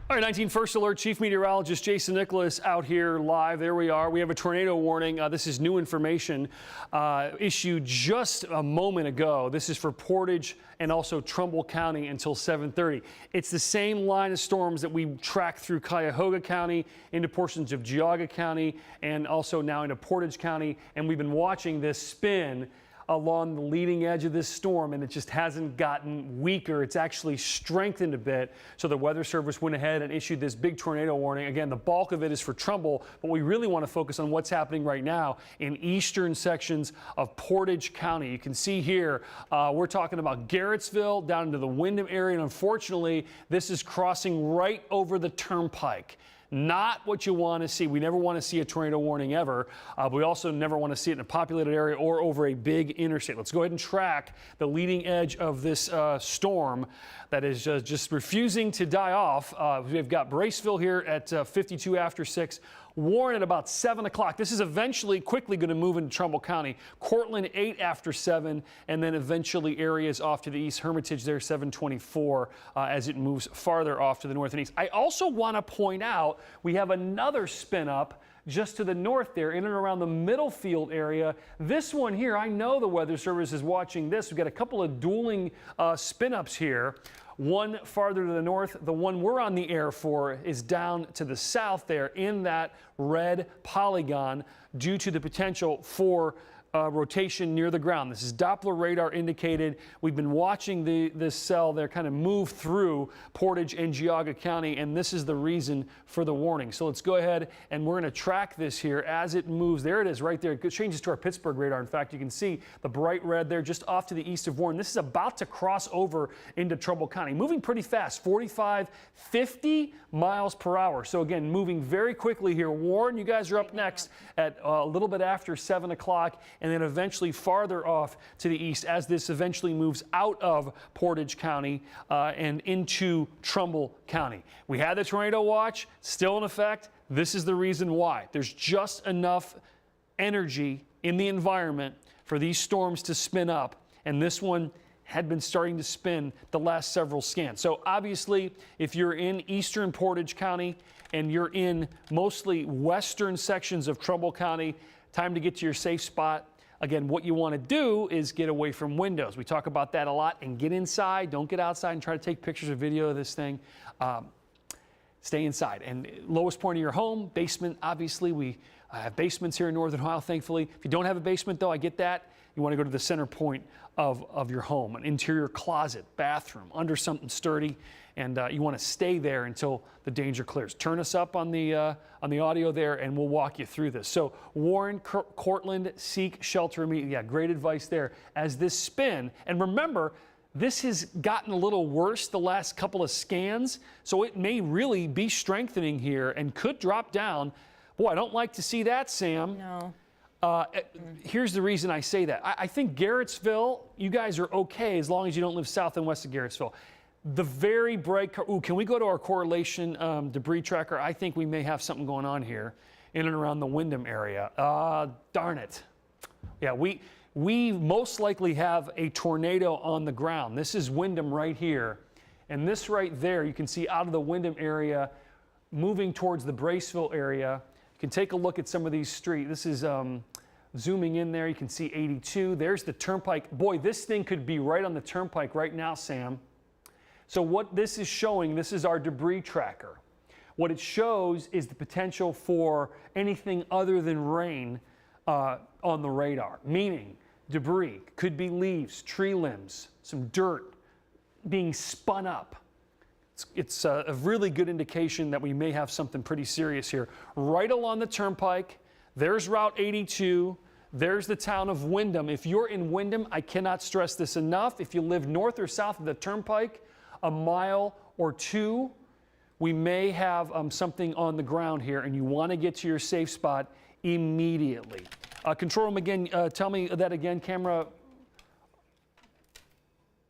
All right, 19 First Alert, Chief Meteorologist Jason Nicholas out here live. There we are. We have a tornado warning. This is new information issued just a moment ago. This is for Portage and also Trumbull County until 7:30. It's the same line of storms that we track through Cuyahoga County, into portions of Geauga County, and also now into Portage County. And we've been watching this spin along the leading edge of this storm, and it just hasn't gotten weaker. It's actually strengthened a bit. So the Weather Service went ahead and issued this big tornado warning. Again, the bulk of it is for Trumbull, but we really want to focus on what's happening right now in eastern sections of Portage County. You can see here, we're talking about Garrettsville down into the Windham area, and unfortunately, this is crossing right over the turnpike. Not what you want to see. We never want to see a tornado warning ever, but we also never want to see it in a populated area or over a big interstate. Let's go ahead and track the leading edge of this storm that is just refusing to die off. We've got Braceville here at 52 after 6. Warren at about 7 o'clock. This is eventually quickly going to move into Trumbull County. Cortland 8 after 7, and then eventually areas off to the east. Hermitage there 7:24 as it moves farther off to the north and east. I also want to point out we have another spin up just to the north there, in and around the Middlefield area. This one here, I know the Weather Service is watching this. We've got a couple of dueling spin-ups here. One farther to the north. The one we're on the air for is down to the south there in that red polygon due to the potential for rotation near the ground. This is Doppler radar indicated. We've been watching this cell there kind of move through Portage and Geauga County, and this is the reason for the warning. So let's go ahead and we're going to track this here as it moves. There it is right there. It changes to our Pittsburgh radar. In fact, you can see the bright red there just off to the east of Warren. This is about to cross over into Trumbull County. Moving pretty fast, 45, 50 miles per hour. So again, moving very quickly here. Warren, you guys are up next at a little bit after 7 o'clock. And then eventually farther off to the east as this eventually moves out of Portage County and into Trumbull County. We had the tornado watch still in effect. This is the reason why. There's just enough energy in the environment for these storms to spin up, and this one had been starting to spin the last several scans. So obviously, if you're in eastern Portage County and you're in mostly western sections of Trumbull County, time to get to your safe spot. Again, what you want to do is get away from windows. We talk about that a lot, and get inside. Don't get outside and try to take pictures or video of this thing. Stay inside. And lowest point of your home, basement, obviously. We have basements here in Northern Ohio, thankfully. If you don't have a basement, though, I get that. You want to go to the center point of your home, an interior closet, bathroom, under something sturdy, and you want to stay there until the danger clears. Turn us up on the audio there, and we'll walk you through this. So Warren, Cortland, seek shelter immediately. Yeah, great advice there. As this spin, and remember, this has gotten a little worse the last couple of scans, so it may really be strengthening here and could drop down. Boy, I don't like to see that, Sam. No. Here's the reason I say that. I think Garrettsville, you guys are okay as long as you don't live south and west of Garrettsville. The very bright, can we go to our correlation debris tracker? I think we may have something going on here in and around the Windham area. Darn it. Yeah, we most likely have a tornado on the ground. This is Windham right here. And this right there, you can see out of the Windham area, moving towards the Braceville area. You can take a look at some of these streets. This is zooming in there. You can see 82. There's the turnpike. Boy, this thing could be right on the turnpike right now, Sam. So what this is showing, this is our debris tracker. What it shows is the potential for anything other than rain on the radar, meaning debris, could be leaves, tree limbs, some dirt being spun up. It's a really good indication that we may have something pretty serious here. Right along the turnpike, there's Route 82, there's the town of Windham. If you're in Windham, I cannot stress this enough. If you live north or south of the turnpike, a mile or two, we may have something on the ground here, and you want to get to your safe spot immediately. Control room again, tell me that again, camera.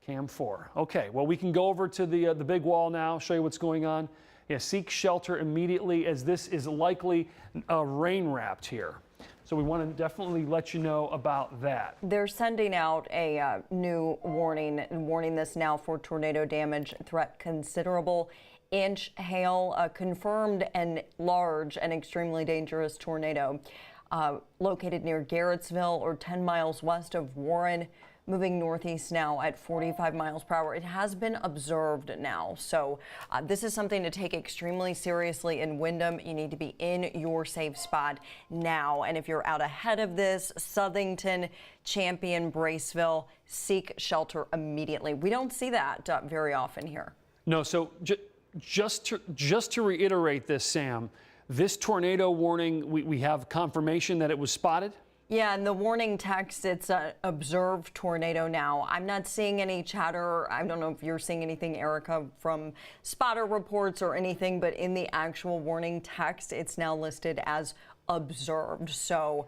Cam 4. Okay, well, we can go over to the big wall now, show you what's going on. Yeah, seek shelter immediately, as this is likely rain wrapped here. So we want to definitely let you know about that. They're sending out a new warning this now for tornado damage threat considerable inch hail, confirmed and large and extremely dangerous tornado located near Garrettsville or 10 miles west of Warren, moving northeast now at 45 miles per hour. It has been observed now. So this is something to take extremely seriously in Windham. You need to be in your safe spot now. And if you're out ahead of this, Southington, Champion, Braceville, seek shelter immediately. We don't see that very often here. No, so just to reiterate this, Sam, this tornado warning, we have confirmation that it was spotted? Yeah, in the warning text, it's an observed tornado now. I'm not seeing any chatter. I don't know if you're seeing anything, Erica, from spotter reports or anything, but in the actual warning text, it's now listed as observed. So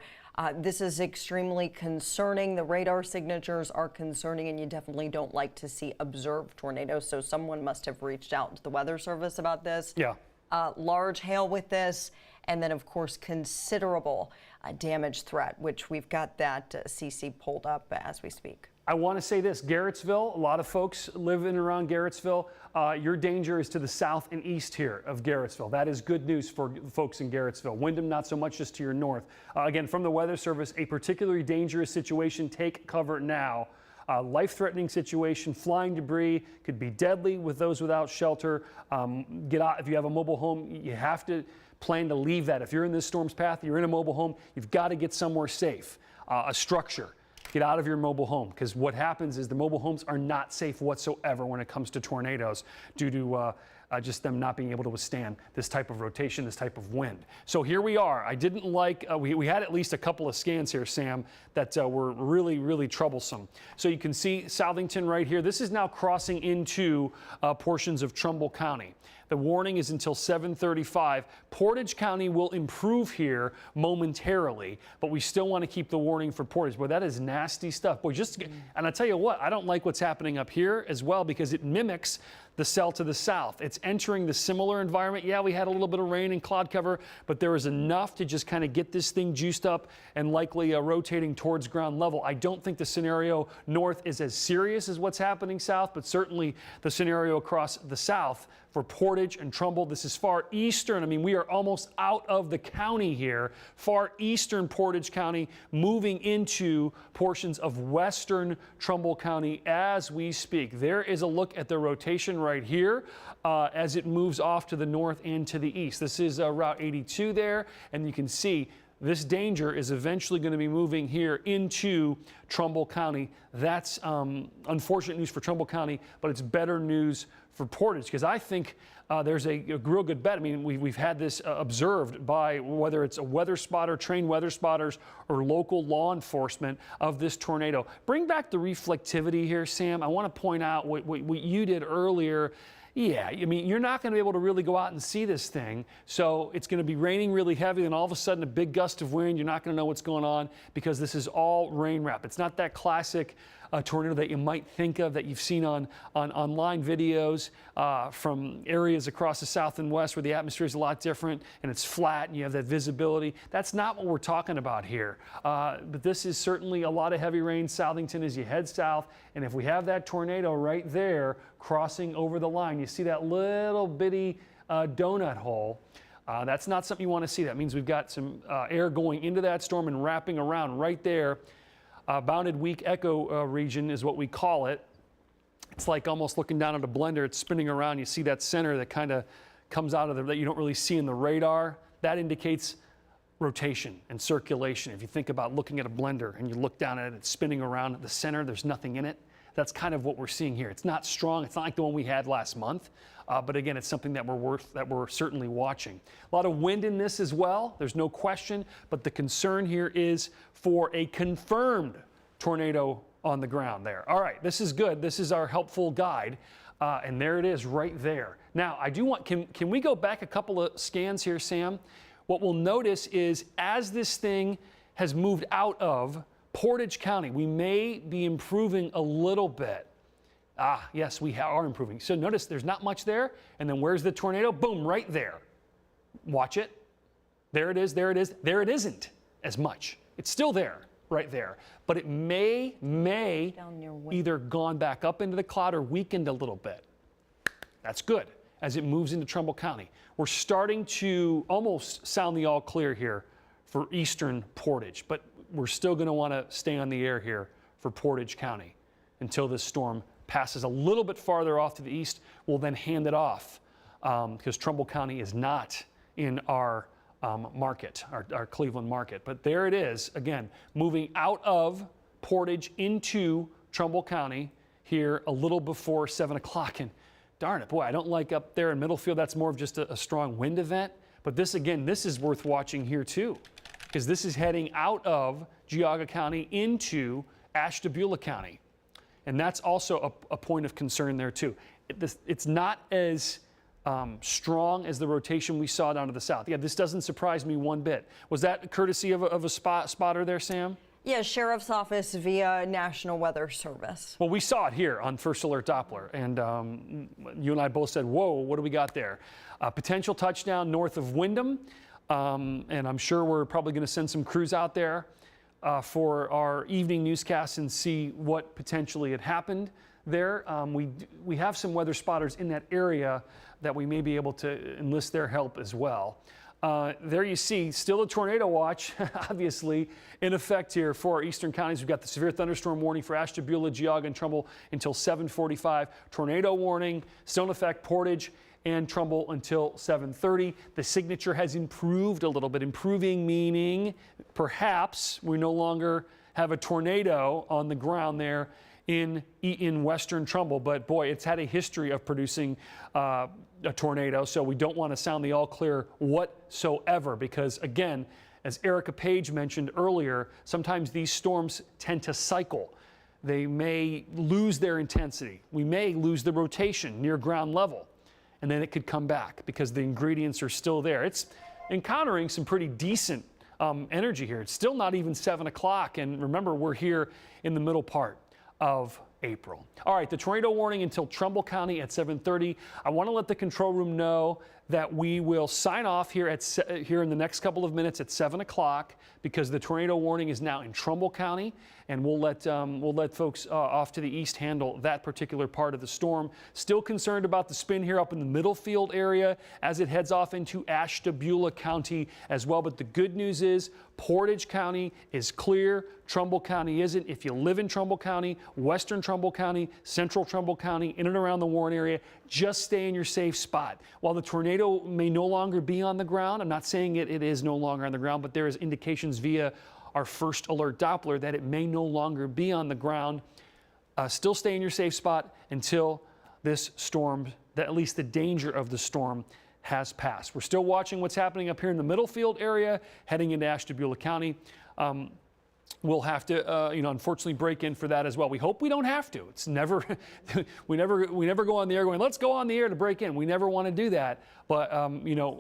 this is extremely concerning. The radar signatures are concerning, and you definitely don't like to see observed tornadoes. So someone must have reached out to the Weather Service about this. Yeah. Large hail with this, and then, of course, considerable damage threat, which we've got that CC pulled up as we speak. I want to say this, Garrettsville, a lot of folks live in and around Garrettsville. Your danger is to the south and east here of Garrettsville. That is good news for folks in Garrettsville. Windham, not so much, just to your north. Again, from the Weather Service, a particularly dangerous situation. Take cover now. Life-threatening situation, flying debris could be deadly with those without shelter. Get out if you have a mobile home. You have to plan to leave that. If you're in this storm's path, you're in a mobile home, you've got to get somewhere safe, a structure. Get out of your mobile home, because what happens is the mobile homes are not safe whatsoever when it comes to tornadoes due to just them not being able to withstand this type of rotation, this type of wind. So here we are. I didn't like, we had at least a couple of scans here, Sam, that were really, really troublesome. So you can see Southington right here. This is now crossing into portions of Trumbull County. The warning is until 7:35. Portage County will improve here momentarily, but we still want to keep the warning for Portage. Boy, that is nasty stuff. Boy, and I tell you what, I don't like what's happening up here as well, because it mimics the cell to the south. It's entering the similar environment. Yeah, we had a little bit of rain and cloud cover, but there was enough to just kind of get this thing juiced up and likely rotating towards ground level. I don't think the scenario north is as serious as what's happening south, but certainly the scenario across the south for Portage and Trumbull. This is far eastern. I mean, we are almost out of the county here. Far eastern Portage County moving into portions of western Trumbull County as we speak. There is a look at the rotation right here as it moves off to the north and to the east. This is Route 82 there, and you can see this danger is eventually going to be moving here into Trumbull County. That's unfortunate news for Trumbull County, but it's better news for Portage, because I think there's a real good bet. I mean, we've had this observed by whether it's a weather spotter, trained weather spotters, or local law enforcement of this tornado. Bring back the reflectivity here, Sam. I want to point out what you did earlier. Yeah, I mean, you're not going to be able to really go out and see this thing. So it's going to be raining really heavy, and all of a sudden a big gust of wind. You're not going to know what's going on, because this is all rain wrap. It's not that classic tornado that you might think of that you've seen on online videos from areas across the south and west where the atmosphere is a lot different and it's flat and you have that visibility. That's not what we're talking about here. But this is certainly a lot of heavy rain, Southington, as you head south. And if we have that tornado right there crossing over the line, you see that little bitty donut hole. That's not something you want to see. That means we've got some air going into that storm and wrapping around right there. Bounded weak echo region is what we call it. It's like almost looking down at a blender. It's spinning around. You see that center that kind of comes out of there that you don't really see in the radar. That indicates rotation and circulation. If you think about looking at a blender and you look down at it, it's spinning around at the center. There's nothing in it. That's kind of what we're seeing here. It's not strong. It's not like the one we had last month. But again, it's something that we're certainly watching. A lot of wind in this as well. There's no question. But the concern here is for a confirmed tornado on the ground there. All right, this is good. This is our helpful guide. And there it is right there. Now, I do want, can we go back a couple of scans here, Sam? What we'll notice is as this thing has moved out of Portage County, we may be improving a little bit. Yes, we are improving. So notice there's not much there. And then where's the tornado? Boom, right there. Watch it. There it is, there it is. There it isn't as much. It's still there, right there. But it may either gone back up into the cloud or weakened a little bit. That's good. as it moves into Trumbull County. We're starting to almost sound the all clear here for eastern Portage, but we're still going to want to stay on the air here for Portage County until this storm passes a little bit farther off to the east. We'll then hand it off because Trumbull County is not in our market, our Cleveland market. But there it is, again, moving out of Portage into Trumbull County here a little before 7 o'clock. And darn it, boy, I don't like up there in Middlefield. That's more of just a strong wind event. But this, again, this is worth watching here too, because this is heading out of Geauga County into Ashtabula County. And that's also a point of concern there too. It's not as strong as the rotation we saw down to the south. Yeah, this doesn't surprise me one bit. Was that courtesy of a spotter there, Sam? Yeah, Sheriff's Office via National Weather Service. Well, we saw it here on First Alert Doppler, and you and I both said, whoa, what do we got there? Potential touchdown north of Windham, and I'm sure we're probably going to send some crews out there for our evening newscasts and see what potentially had happened there. We have some weather spotters in that area that we may be able to enlist their help as well. There you see, still a tornado watch, obviously, in effect here for our eastern counties. We've got the severe thunderstorm warning for Ashtabula, Geauga, and Trumbull until 7:45. Tornado warning still in effect, Portage and Trumbull until 7:30. The signature has improved a little bit. Improving meaning perhaps we no longer have a tornado on the ground there in western Trumbull, but boy, it's had a history of producing a tornado, so we don't want to sound the all clear whatsoever, because again, as Erica Page mentioned earlier, sometimes these storms tend to cycle. They may lose their intensity. We may lose the rotation near ground level, and then it could come back because the ingredients are still there. It's encountering some pretty decent energy here. It's still not even 7 o'clock, and remember, we're here in the middle part of April. All right, the tornado warning until Trumbull County at 7:30. I want to let the control room know that we will sign off here in the next couple of minutes at 7 o'clock because the tornado warning is now in Trumbull County, and we'll let folks off to the east handle that particular part of the storm. Still concerned about the spin here up in the Middlefield area as it heads off into Ashtabula County as well. But the good news is Portage County is clear. Trumbull County isn't. If you live in Trumbull County, western Trumbull County, central Trumbull County, in and around the Warren area, just stay in your safe spot. While the tornado may no longer be on the ground, I'm not saying it is no longer on the ground, but there is indications via our First Alert Doppler that it may no longer be on the ground. Still stay in your safe spot until this storm, at least the danger of the storm, has passed. We're still watching what's happening up here in the Middlefield area, heading into Ashtabula County. We'll have to, unfortunately break in for that as well. We hope we don't have to. It's never, we never go on the air going, let's go on the air to break in. We never want to do that. But,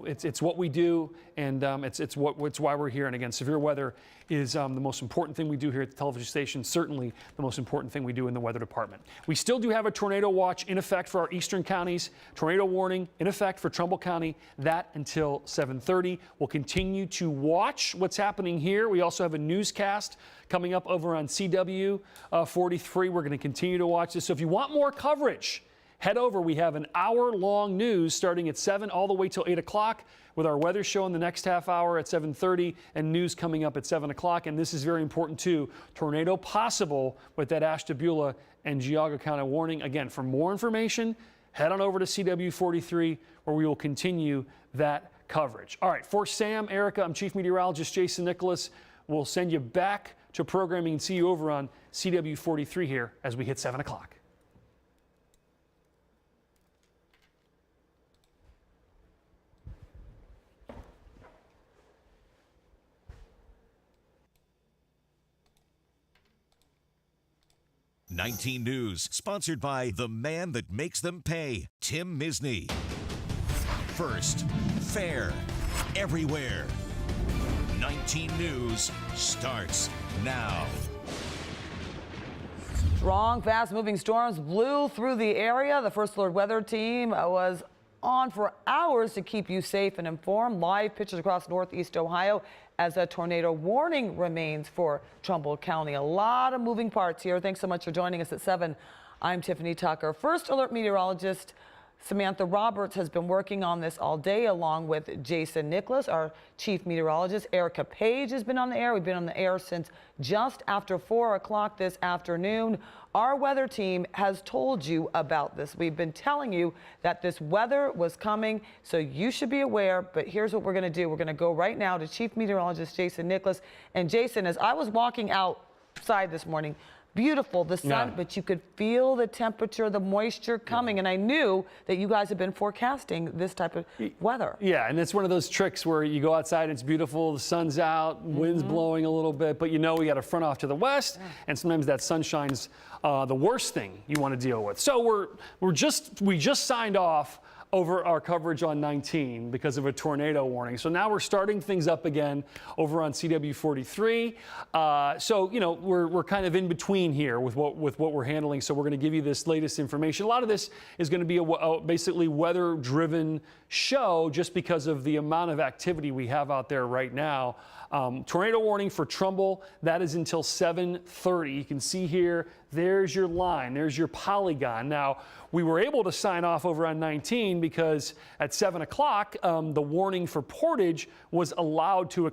it's what we do, and it's why we're here. And again, severe weather is the most important thing we do here at the television station, certainly the most important thing we do in the weather department. We still do have a tornado watch in effect for our eastern counties, tornado warning in effect for Trumbull County, that until 7:30. We'll continue to watch what's happening here. We also have a newscast coming up over on CW 43. We're going to continue to watch this. So if you want more coverage, head over. We have an hour-long news starting at 7 all the way till 8 o'clock with our weather show in the next half hour at 7:30 and news coming up at 7 o'clock. And this is very important too. Tornado possible with that Ashtabula and Geauga County warning. Again, for more information, head on over to CW 43 where we will continue that coverage. All right, for Sam, Erica, I'm Chief Meteorologist Jason Nicholas. We'll send you back to programming and see you over on CW 43 here as we hit 7 o'clock. '19 News, sponsored by the man that makes them pay, Tim Misney. First, fair, everywhere. 19 News starts now. Strong, fast-moving storms blew through the area. The First Alert Weather Team was on for hours to keep you safe and informed. Live pictures across northeast Ohio as a tornado warning remains for Trumbull County. A lot of moving parts here. Thanks so much for joining us at 7. I'm Tiffany Tucker. First Alert meteorologist Samantha Roberts has been working on this all day along with Jason Nicholas, our chief meteorologist. Erica Page has been on the air. We've been on the air since just after 4 o'clock this afternoon. Our weather team has told you about this. We've been telling you that this weather was coming, so you should be aware. But here's what we're going to do. We're going to go right now to chief meteorologist Jason Nicholas. And Jason, as I was walking outside this morning, beautiful, the sun, but you could feel the temperature, the moisture coming. And I knew that you guys have been forecasting this type of weather. Yeah, and it's one of those tricks where you go outside, it's beautiful, the sun's out, wind's blowing a little bit, but you know we got a front off to the west, and sometimes that sunshine's the worst thing you want to deal with. So we just signed off over our coverage on 19 because of a tornado warning. So now we're starting things up again over on CW 43. So, you know, we're kind of in between here with what we're handling. So we're going to give you this latest information. A lot of this is going to be a basically weather-driven show just because of the amount of activity we have out there right now. Tornado warning for Trumbull, that is until 7:30. You can see here, there's your line, there's your polygon. Now, we were able to sign off over on 19 because at 7 o'clock, the warning for Portage was allowed to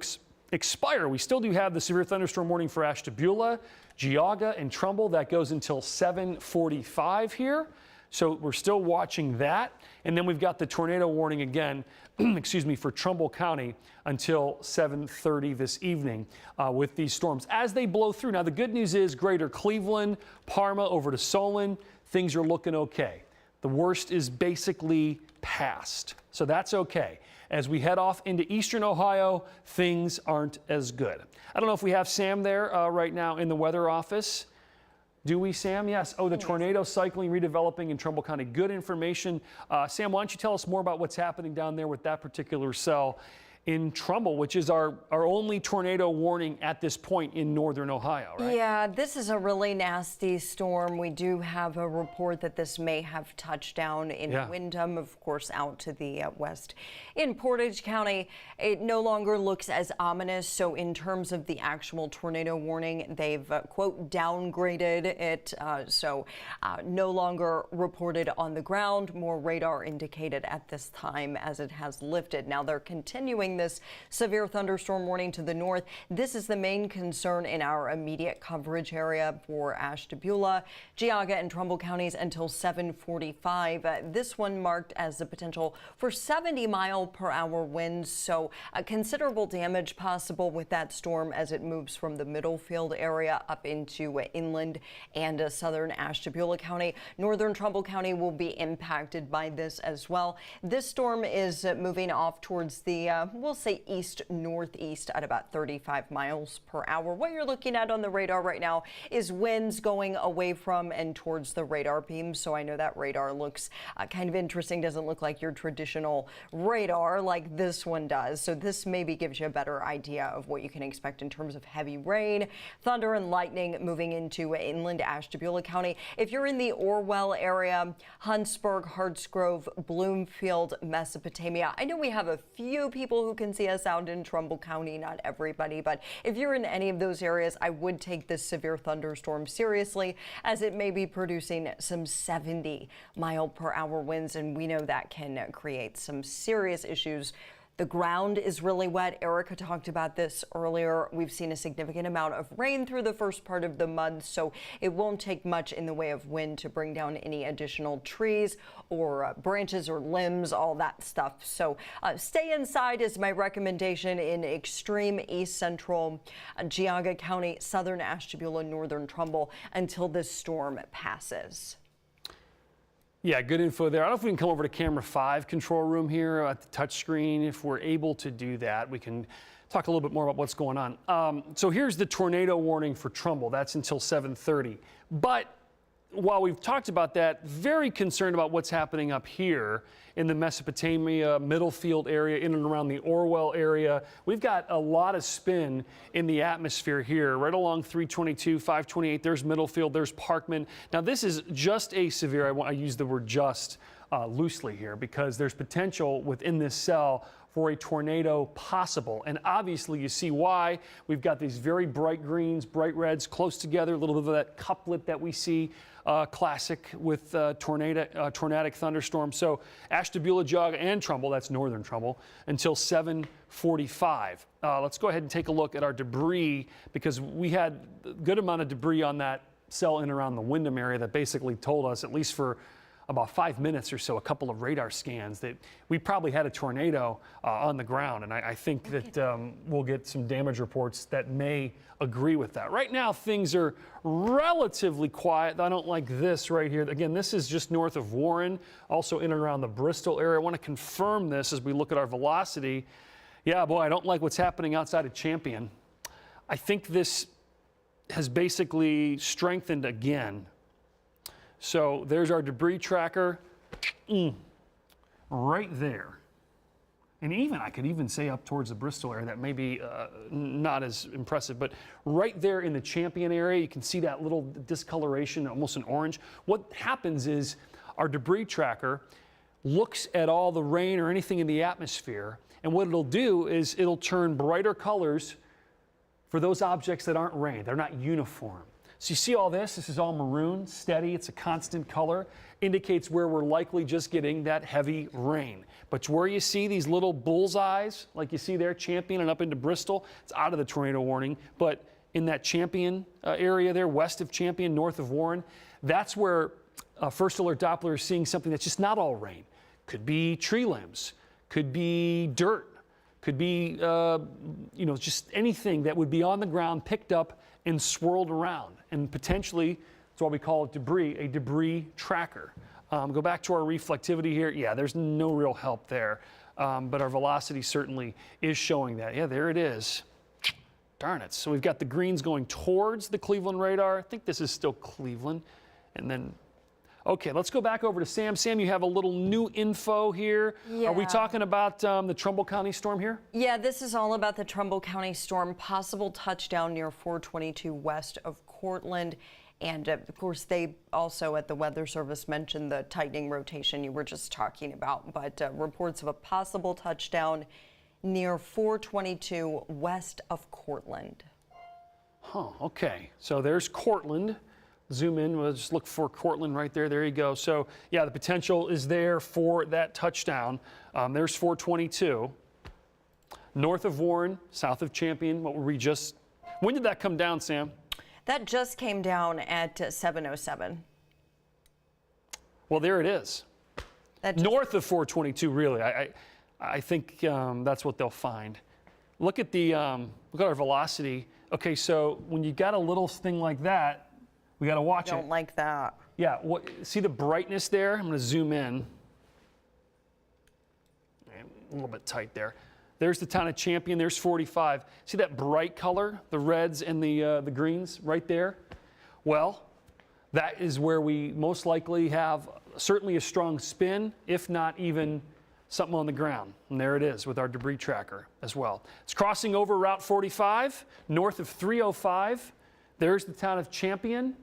expire. We still do have the severe thunderstorm warning for Ashtabula, Geauga, and Trumbull. That goes until 7:45 here. So we're still watching that. And then we've got the tornado warning again, excuse me, for Trumbull County until 7:30 this evening with these storms as they blow through. Now, the good news is greater Cleveland, Parma over to Solon, things are looking okay. The worst is basically past. So that's okay. As we head off into eastern Ohio, things aren't as good. I don't know if we have Sam there right now in the weather office. Do we, Sam? Yes. Oh, the tornado cycling redeveloping in Trumbull County. Good information. Sam, why don't you tell us more about what's happening down there with that particular cell in Trumbull, which is our only tornado warning at this point in northern Ohio, right? Yeah, this is a really nasty storm. We do have a report that this may have touched down in Windham, of course, out to the west. In Portage County, it no longer looks as ominous. So in terms of the actual tornado warning, they've, quote, downgraded it. So no longer reported on the ground, more radar indicated at this time as it has lifted. Now they're continuing this severe thunderstorm warning to the north. This is the main concern in our immediate coverage area for Ashtabula, Geauga, and Trumbull counties until 7:45. This one marked as the potential for 70-mile-per-hour winds, so considerable damage possible with that storm as it moves from the Middlefield area up into inland and southern Ashtabula County. Northern Trumbull County will be impacted by this as well. This storm is moving off towards the we'll say east-northeast at about 35 miles per hour. What you're looking at on the radar right now is winds going away from and towards the radar beam. So I know that radar looks kind of interesting. Doesn't look like your traditional radar like this one does. So this maybe gives you a better idea of what you can expect in terms of heavy rain, thunder, and lightning moving into inland Ashtabula County. If you're in the Orwell area, Huntsburg, Hartsgrove, Bloomfield, Mesopotamia, I know we have a few people who can see us out in Trumbull County, not everybody, but if you're in any of those areas, I would take this severe thunderstorm seriously as it may be producing some 70-mile-per-hour winds, and we know that can create some serious issues. The ground is really wet. Erica talked about this earlier. We've seen a significant amount of rain through the first part of the month, so it won't take much in the way of wind to bring down any additional trees or branches or limbs, all that stuff. So stay inside is my recommendation in extreme east central Geauga County, southern Ashtabula, northern Trumbull until this storm passes. Yeah, good info there. I don't know if we can come over to camera 5 control room here at the touch screen. If we're able to do that, we can talk a little bit more about what's going on. So here's the tornado warning for Trumbull. That's until 7:30. But while we've talked about that, very concerned about what's happening up here in the Mesopotamia, Middlefield area, in and around the Orwell area. We've got a lot of spin in the atmosphere here, right along 322, 528. There's Middlefield, there's Parkman. Now, this is just a severe, I use the word just loosely here because there's potential within this cell for a tornado possible. And obviously you see why. We've got these very bright greens, bright reds close together, a little bit of that couplet that we see classic with tornadic thunderstorm. So Ashtabula, Jog, and Trumbull, that's northern Trumbull, until 7:45. Let's go ahead and take a look at our debris, because we had a good amount of debris on that cell in and around the Windham area that basically told us, at least for about 5 minutes or so, a couple of radar scans, that we probably had a tornado on the ground. And I think that we'll get some damage reports that may agree with that. Right now, things are relatively quiet. I don't like this right here. Again, this is just north of Warren, also in and around the Bristol area. I want to confirm this as we look at our velocity. Yeah, boy, I don't like what's happening outside of Champion. I think this has basically strengthened again. So there's our debris tracker right there. And even, I could even say up towards the Bristol area, that may be not as impressive, but right there in the Champion area, you can see that little discoloration, almost an orange. What happens is our debris tracker looks at all the rain or anything in the atmosphere, and what it'll do is it'll turn brighter colors for those objects that aren't rain. They're not uniform. So you see all this? This is all maroon, steady. It's a constant color. Indicates where we're likely just getting that heavy rain. But where you see these little bullseyes, like you see there, Champion and up into Bristol, it's out of the tornado warning. But in that Champion area there, west of Champion, north of Warren, that's where First Alert Doppler is seeing something that's just not all rain. Could be tree limbs, could be dirt, could be just anything that would be on the ground, picked up and swirled around. And potentially, that's why we call it debris, a debris tracker. Go back to our reflectivity here. Yeah, there's no real help there. But our velocity certainly is showing that. Yeah, there it is. Darn it. So we've got the greens going towards the Cleveland radar. I think this is still Cleveland. And then, okay, let's go back over to Sam. Sam, you have a little new info here. Yeah. Are we talking about the Trumbull County storm here? Yeah, this is all about the Trumbull County storm, possible touchdown near 422 west of Cortland. And of course, they also at the Weather Service mentioned the tightening rotation you were just talking about, but reports of a possible touchdown near 422 west of Cortland. Huh, okay. So there's Cortland. Zoom in, we'll just look for Cortland right there. There you go. So yeah, the potential is there for that touchdown. There's 422. North of Warren, south of Champion. What were we just, when did that come down, Sam? That just came down at 7:07. Well, there it is. North of 422, really. I think that's what they'll find. Look at the look at our velocity. Okay, so when you got a little thing like that, we got to watch it. Don't like that. Yeah. See the brightness there? I'm going to zoom in. A little bit tight there. There's the town of Champion. There's 45. See that bright color, the reds and the greens right there? Well, that is where we most likely have certainly a strong spin, if not even something on the ground. And there it is with our debris tracker as well. It's crossing over Route 45, north of 305. There's the town of Champion.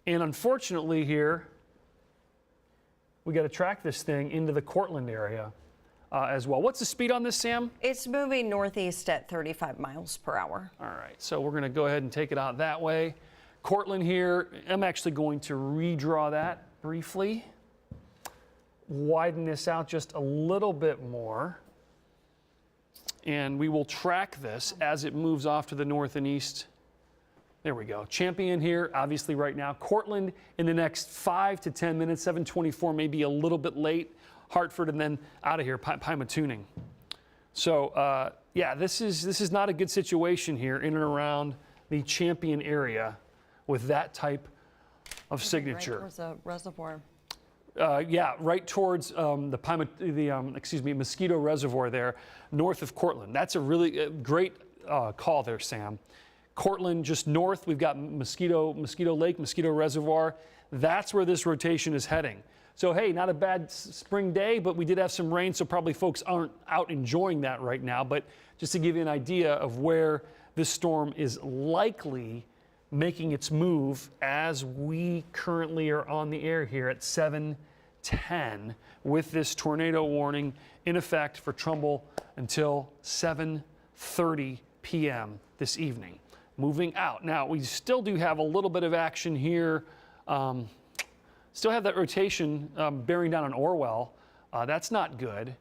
And unfortunately here, we got to track this thing into the Cortland area as well. What's the speed on this, Sam? It's moving northeast at 35 miles per hour. All right, so we're going to go ahead and take it out that way. Cortland here, I'm actually going to redraw that briefly. Widen this out just a little bit more. And we will track this as it moves off to the north and east. There we go. Champion here, obviously right now. Cortland in the next 5 to 10 minutes. 724, maybe a little bit late. Hartford, and then out of here, Pymatooning. So, yeah, this is not a good situation here in and around the Champion area with that type of signature. Right towards the reservoir. Yeah, right towards Mosquito Reservoir there, north of Cortland. That's a really great call there, Sam. Cortland just north, we've got Mosquito Lake, Mosquito Reservoir. That's where this rotation is heading. So, hey, not a bad spring day, but we did have some rain, so probably folks aren't out enjoying that right now. But just to give you an idea of where this storm is likely making its move as we currently are on the air here at 7:10 10 with this tornado warning in effect for Trumbull until 7:30 p.m. this evening. Moving out. Now, we still do have a little bit of action here. Still have that rotation bearing down on Orwell. That's not good.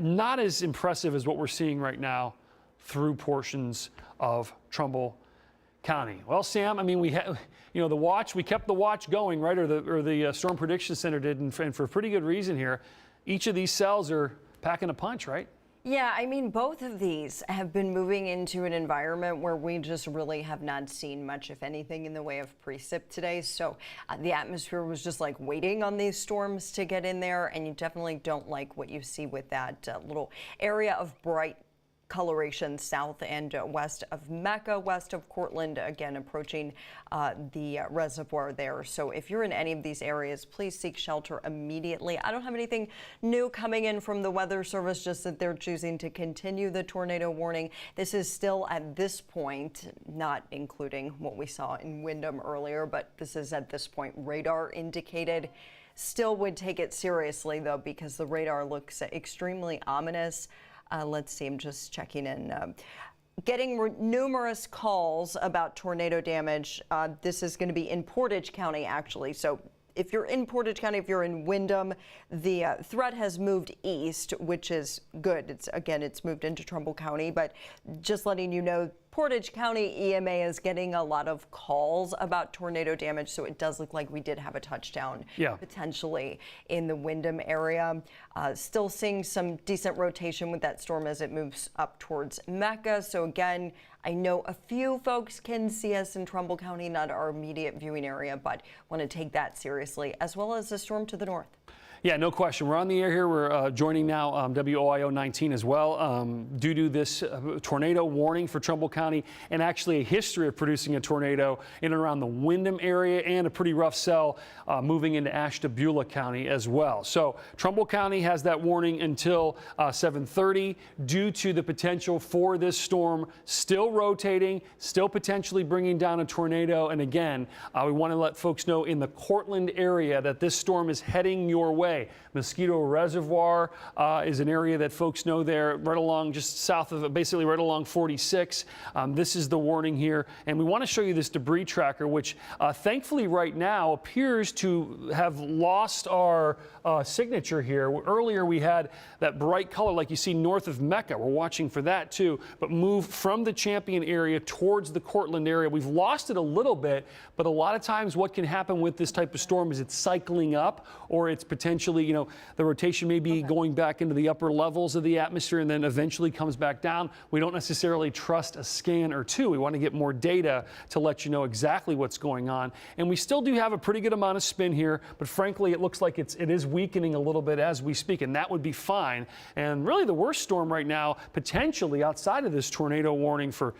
Not as impressive as what we're seeing right now through portions of Trumbull County. Well, Sam, I mean, we had, the watch, we kept the watch going, right? Or the Storm Prediction Center did, and for pretty good reason here. Each of these cells are packing a punch, right? Yeah, I mean, both of these have been moving into an environment where we just really have not seen much, if anything, in the way of precip today. So the atmosphere was just like waiting on these storms to get in there. And you definitely don't like what you see with that little area of bright coloration south and west of Mecca, west of Cortland, again approaching the reservoir there. So if you're in any of these areas, please seek shelter immediately. I don't have anything new coming in from the Weather Service, just that they're choosing to continue the tornado warning. This is still at this point, not including what we saw in Windham earlier, but this is at this point radar indicated. Still would take it seriously though, because the radar looks extremely ominous. Let's see, I'm just checking in. Getting numerous calls about tornado damage. This is going to be in Portage County, actually. So if you're in Portage County, if you're in Windham, the threat has moved east, which is good. It's moved into Trumbull County, but just letting you know, Portage County EMA is getting a lot of calls about tornado damage, so it does look like we did have a touchdown potentially in the Windham area. Still seeing some decent rotation with that storm as it moves up towards Mecca. So again, I know a few folks can see us in Trumbull County, not our immediate viewing area, but want to take that seriously, as well as the storm to the north. Yeah, no question. We're on the air here. We're joining now WOIO 19 as well due to this tornado warning for Trumbull County, and actually a history of producing a tornado in and around the Windham area, and a pretty rough cell moving into Ashtabula County as well. So Trumbull County has that warning until 7:30 due to the potential for this storm still rotating, still potentially bringing down a tornado. And again, we want to let folks know in the Cortland area that this storm is heading your way. Mosquito Reservoir is an area that folks know there, right along just south of, basically right along 46. This is the warning here, and we want to show you this debris tracker, which thankfully right now appears to have lost our signature here. Earlier we had that bright color like you see north of Mecca. We're watching for that too, but move from the Champion area towards the Cortland area. We've lost it a little bit, but a lot of times what can happen with this type of storm is it's cycling up, or it's potentially, the rotation may be going back into the upper levels of the atmosphere and then eventually comes back down. We don't necessarily trust a scan or two. We want to get more data to let you know exactly what's going on. And we still do have a pretty good amount of spin here, but frankly, it looks like it is weakening a little bit as we speak, and that would be fine. And really the worst storm right now, potentially outside of this tornado warning for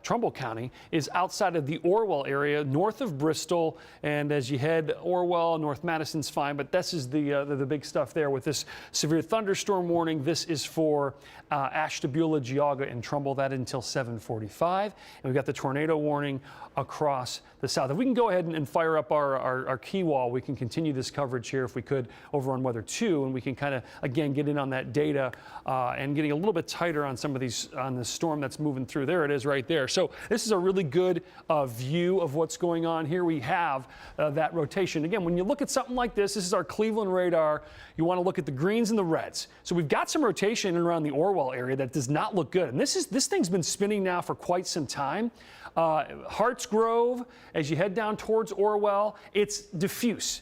Trumbull County, is outside of the Orwell area, north of Bristol. And as you head Orwell, North Madison's fine, but this is the big stuff there with this severe thunderstorm warning. This is for Ashtabula, Geauga, and Trumbull, that until 7:45. And we've got the tornado warning across the south. If we can go ahead and fire up our key wall, we can continue this coverage here if we could over on Weather 2, and we can kind of, again, get in on that data and getting a little bit tighter on some of these, on the storm that's moving through. There it is right there. So this is a really good view of what's going on here. We have that rotation. Again, when you look at something like this is our Cleveland radar. You want to look at the greens and the reds. So we've got some rotation in and around the Orwell area that does not look good. And this thing's been spinning now for quite some time. Harts Grove, as you head down towards Orwell, it's diffuse.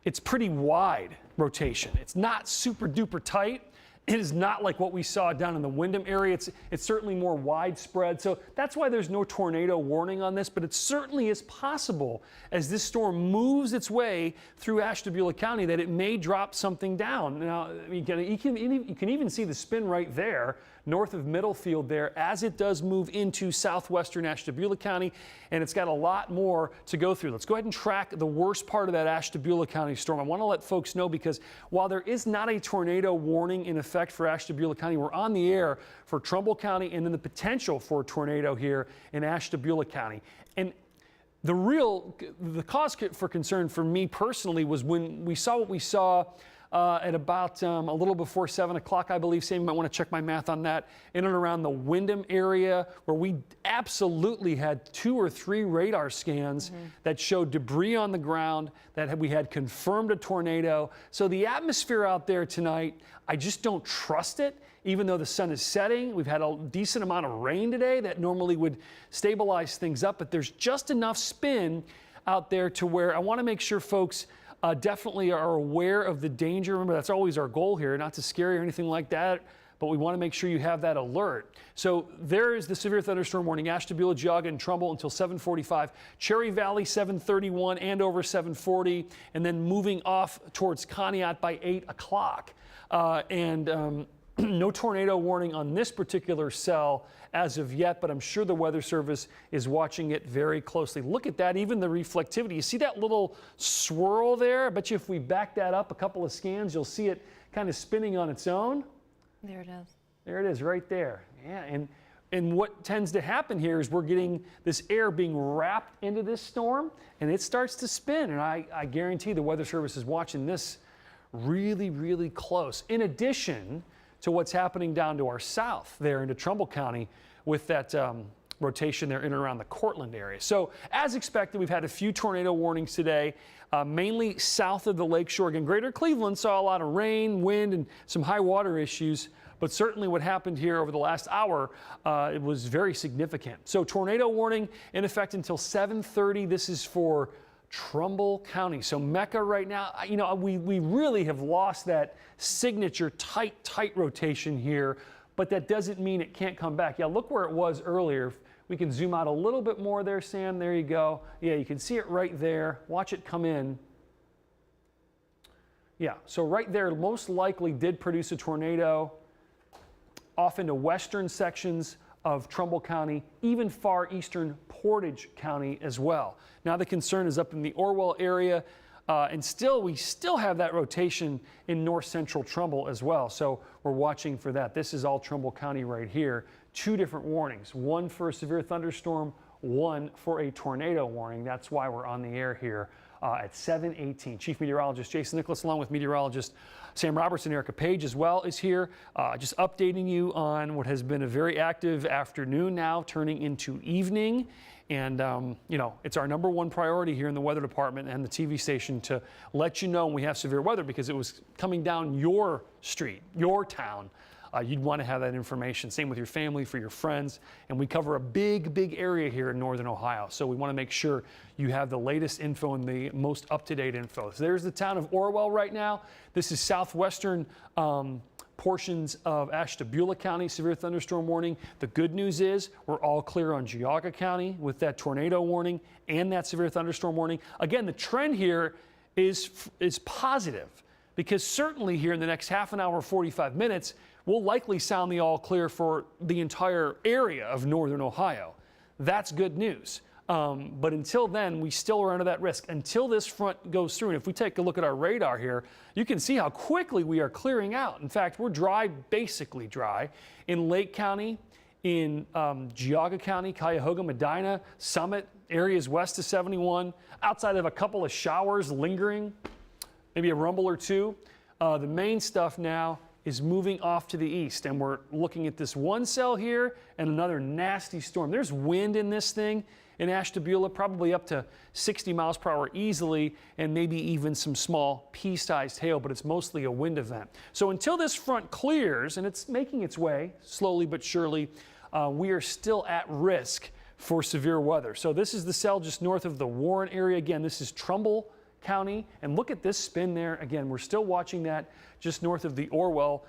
It's pretty wide rotation. It's not super duper tight. It is not like what we saw down in the Windham area. It's certainly more widespread. So that's why there's no tornado warning on this, but it certainly is possible as this storm moves its way through Ashtabula County that it may drop something down. Now, you can even see the spin right there, north of Middlefield there, as it does move into southwestern Ashtabula County, and it's got a lot more to go through. Let's go ahead and track the worst part of that Ashtabula County storm. I want to let folks know, because while there is not a tornado warning in effect for Ashtabula County, we're on the air for Trumbull County and then the potential for a tornado here in Ashtabula County. And the cause for concern for me personally was when we saw what we saw at about a little before 7 o'clock, I believe. Sam, you might want to check my math on that. In and around the Wyndham area, where we absolutely had 2 or 3 radar scans that showed debris on the ground, that we had confirmed a tornado. So the atmosphere out there tonight, I just don't trust it. Even though the sun is setting, we've had a decent amount of rain today that normally would stabilize things up, but there's just enough spin out there to where I want to make sure folks definitely are aware of the danger. Remember, that's always our goal here, not to scare you or anything like that, but we want to make sure you have that alert. So there is the severe thunderstorm warning. Ashtabula, Geauga, and Trumbull until 7:45. Cherry Valley, 7:31, Andover, 7:40, and then moving off towards Conneaut by 8 o'clock. No tornado warning on this particular cell as of yet, but I'm sure the Weather Service is watching it very closely. Look at that, even the reflectivity. You see that little swirl there? I bet you if we back that up a couple of scans, you'll see it kind of spinning on its own. There it is. There it is right there. Yeah, and what tends to happen here is we're getting this air being wrapped into this storm, and it starts to spin. And I guarantee the Weather Service is watching this really, really close. In addition to what's happening down to our south there into Trumbull County with that rotation there in and around the Cortland area. So as expected, we've had a few tornado warnings today, mainly south of the lakeshore. Again, greater Cleveland saw a lot of rain, wind, and some high water issues, but certainly what happened here over the last hour, it was very significant. So tornado warning in effect until 7:30. This is for Trumbull County. So Mecca right now, you know, we really have lost that signature tight rotation here, but that doesn't mean it can't come back. Yeah, look where it was earlier. We can zoom out a little bit more there, Sam. There you go. Yeah, you can see it right there. Watch it come in. Yeah, so right there most likely did produce a tornado off into western sections of Trumbull County, even far eastern Portage County as well. Now the concern is up in the Orwell area, and we still have that rotation in north central Trumbull as well. So we're watching for that. This is all Trumbull County right here. 2 different warnings, one for a severe thunderstorm, one for a tornado warning. That's why we're on the air here at 7:18. Chief Meteorologist Jason Nicholas, along with meteorologist Sam Robertson. Erica Page as well is here, just updating you on what has been a very active afternoon now turning into evening. And, you know, it's our #1 priority here in the weather department and the TV station to let you know when we have severe weather, because it was coming down your street, your town. You'd want to have that information. Same with your family, for your friends. And we cover a big area here in northern Ohio. So we want to make sure you have the latest info and the most up-to-date info. So there's the town of Orwell right now. This is southwestern portions of Ashtabula County, severe thunderstorm warning. The good news is we're all clear on Geauga County with that tornado warning and that severe thunderstorm warning. Again, the trend here is positive, because certainly here in the next half an hour, 45 minutes, we'll likely sound the all clear for the entire area of northern Ohio. That's good news. But until then, we still are under that risk until this front goes through. And if we take a look at our radar here, you can see how quickly we are clearing out. In fact, we're dry, basically dry, in Lake County, in Geauga County, Cuyahoga, Medina, Summit, areas west of 71, outside of a couple of showers lingering, maybe a rumble or two. The main stuff now is moving off to the east, and we're looking at this one cell here and another nasty storm. There's wind in this thing in Ashtabula, probably up to 60 miles per hour easily, and maybe even some small pea-sized hail, but it's mostly a wind event. So until this front clears, and it's making its way slowly but surely, we are still at risk for severe weather. So this is the cell just north of the Warren area. Again, this is Trumbull County, and look at this spin there. Again, we're still watching that just north of the Orwell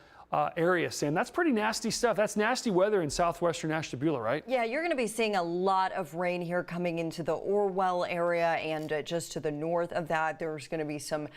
area, Sam. That's pretty nasty stuff. That's nasty weather in southwestern Ashtabula, right? Yeah, you're going to be seeing a lot of rain here coming into the Orwell area, and just to the north of that, there's going to be some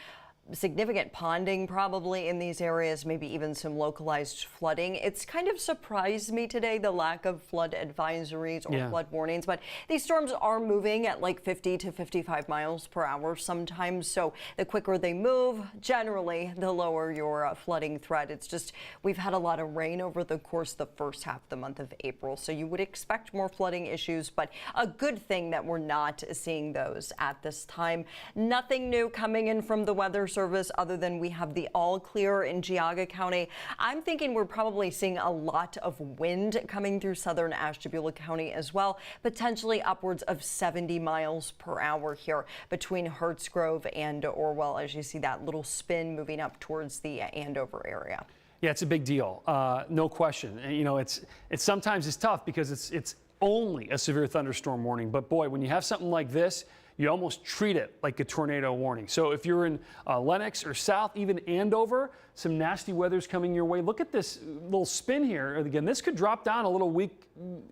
significant ponding probably in these areas, maybe even some localized flooding. It's kind of surprised me today, the lack of flood advisories or flood warnings, but these storms are moving at like 50 to 55 miles per hour sometimes. So the quicker they move, generally, the lower your flooding threat. It's just, we've had a lot of rain over the course of the first half of the month of April. So you would expect more flooding issues, but a good thing that we're not seeing those at this time. Nothing new coming in from the Weather Service other than we have the all clear in Geauga County. I'm thinking we're probably seeing a lot of wind coming through southern Ashtabula County as well, potentially upwards of 70 miles per hour here between Hertz Grove and Orwell, as you see that little spin moving up towards the Andover area. Yeah, it's a big deal, no question. And, you know, it's sometimes it's tough because it's only a severe thunderstorm warning, but boy, when you have something like this, you almost treat it like a tornado warning. So if you're in Lenox or South, even Andover, some nasty weather's coming your way. Look at this little spin here. Again, this could drop down a little weak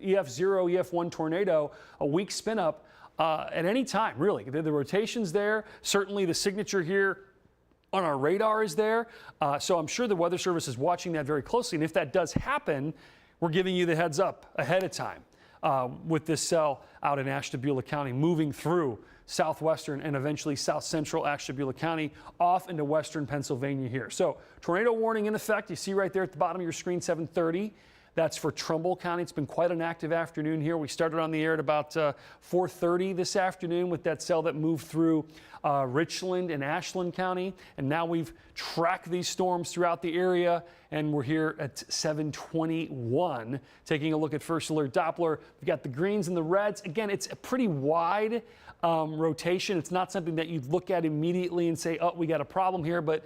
EF0, EF1 tornado, a weak spin up at any time, really. The rotation's there. Certainly the signature here on our radar is there. So I'm sure the Weather Service is watching that very closely. And if that does happen, we're giving you the heads up ahead of time with this cell out in Ashtabula County moving through southwestern and eventually south central Ashtabula County off into western Pennsylvania here. So tornado warning in effect. You see right there at the bottom of your screen, 7:30. That's for Trumbull County. It's been quite an active afternoon here. We started on the air at about 4:30 this afternoon with that cell that moved through Richland and Ashland County. And now we've tracked these storms throughout the area, and we're here at 7:21. Taking a look at First Alert Doppler, we've got the greens and the reds. Again, it's a pretty wide rotation. It's not something that you'd look at immediately and say, oh, we got a problem here, but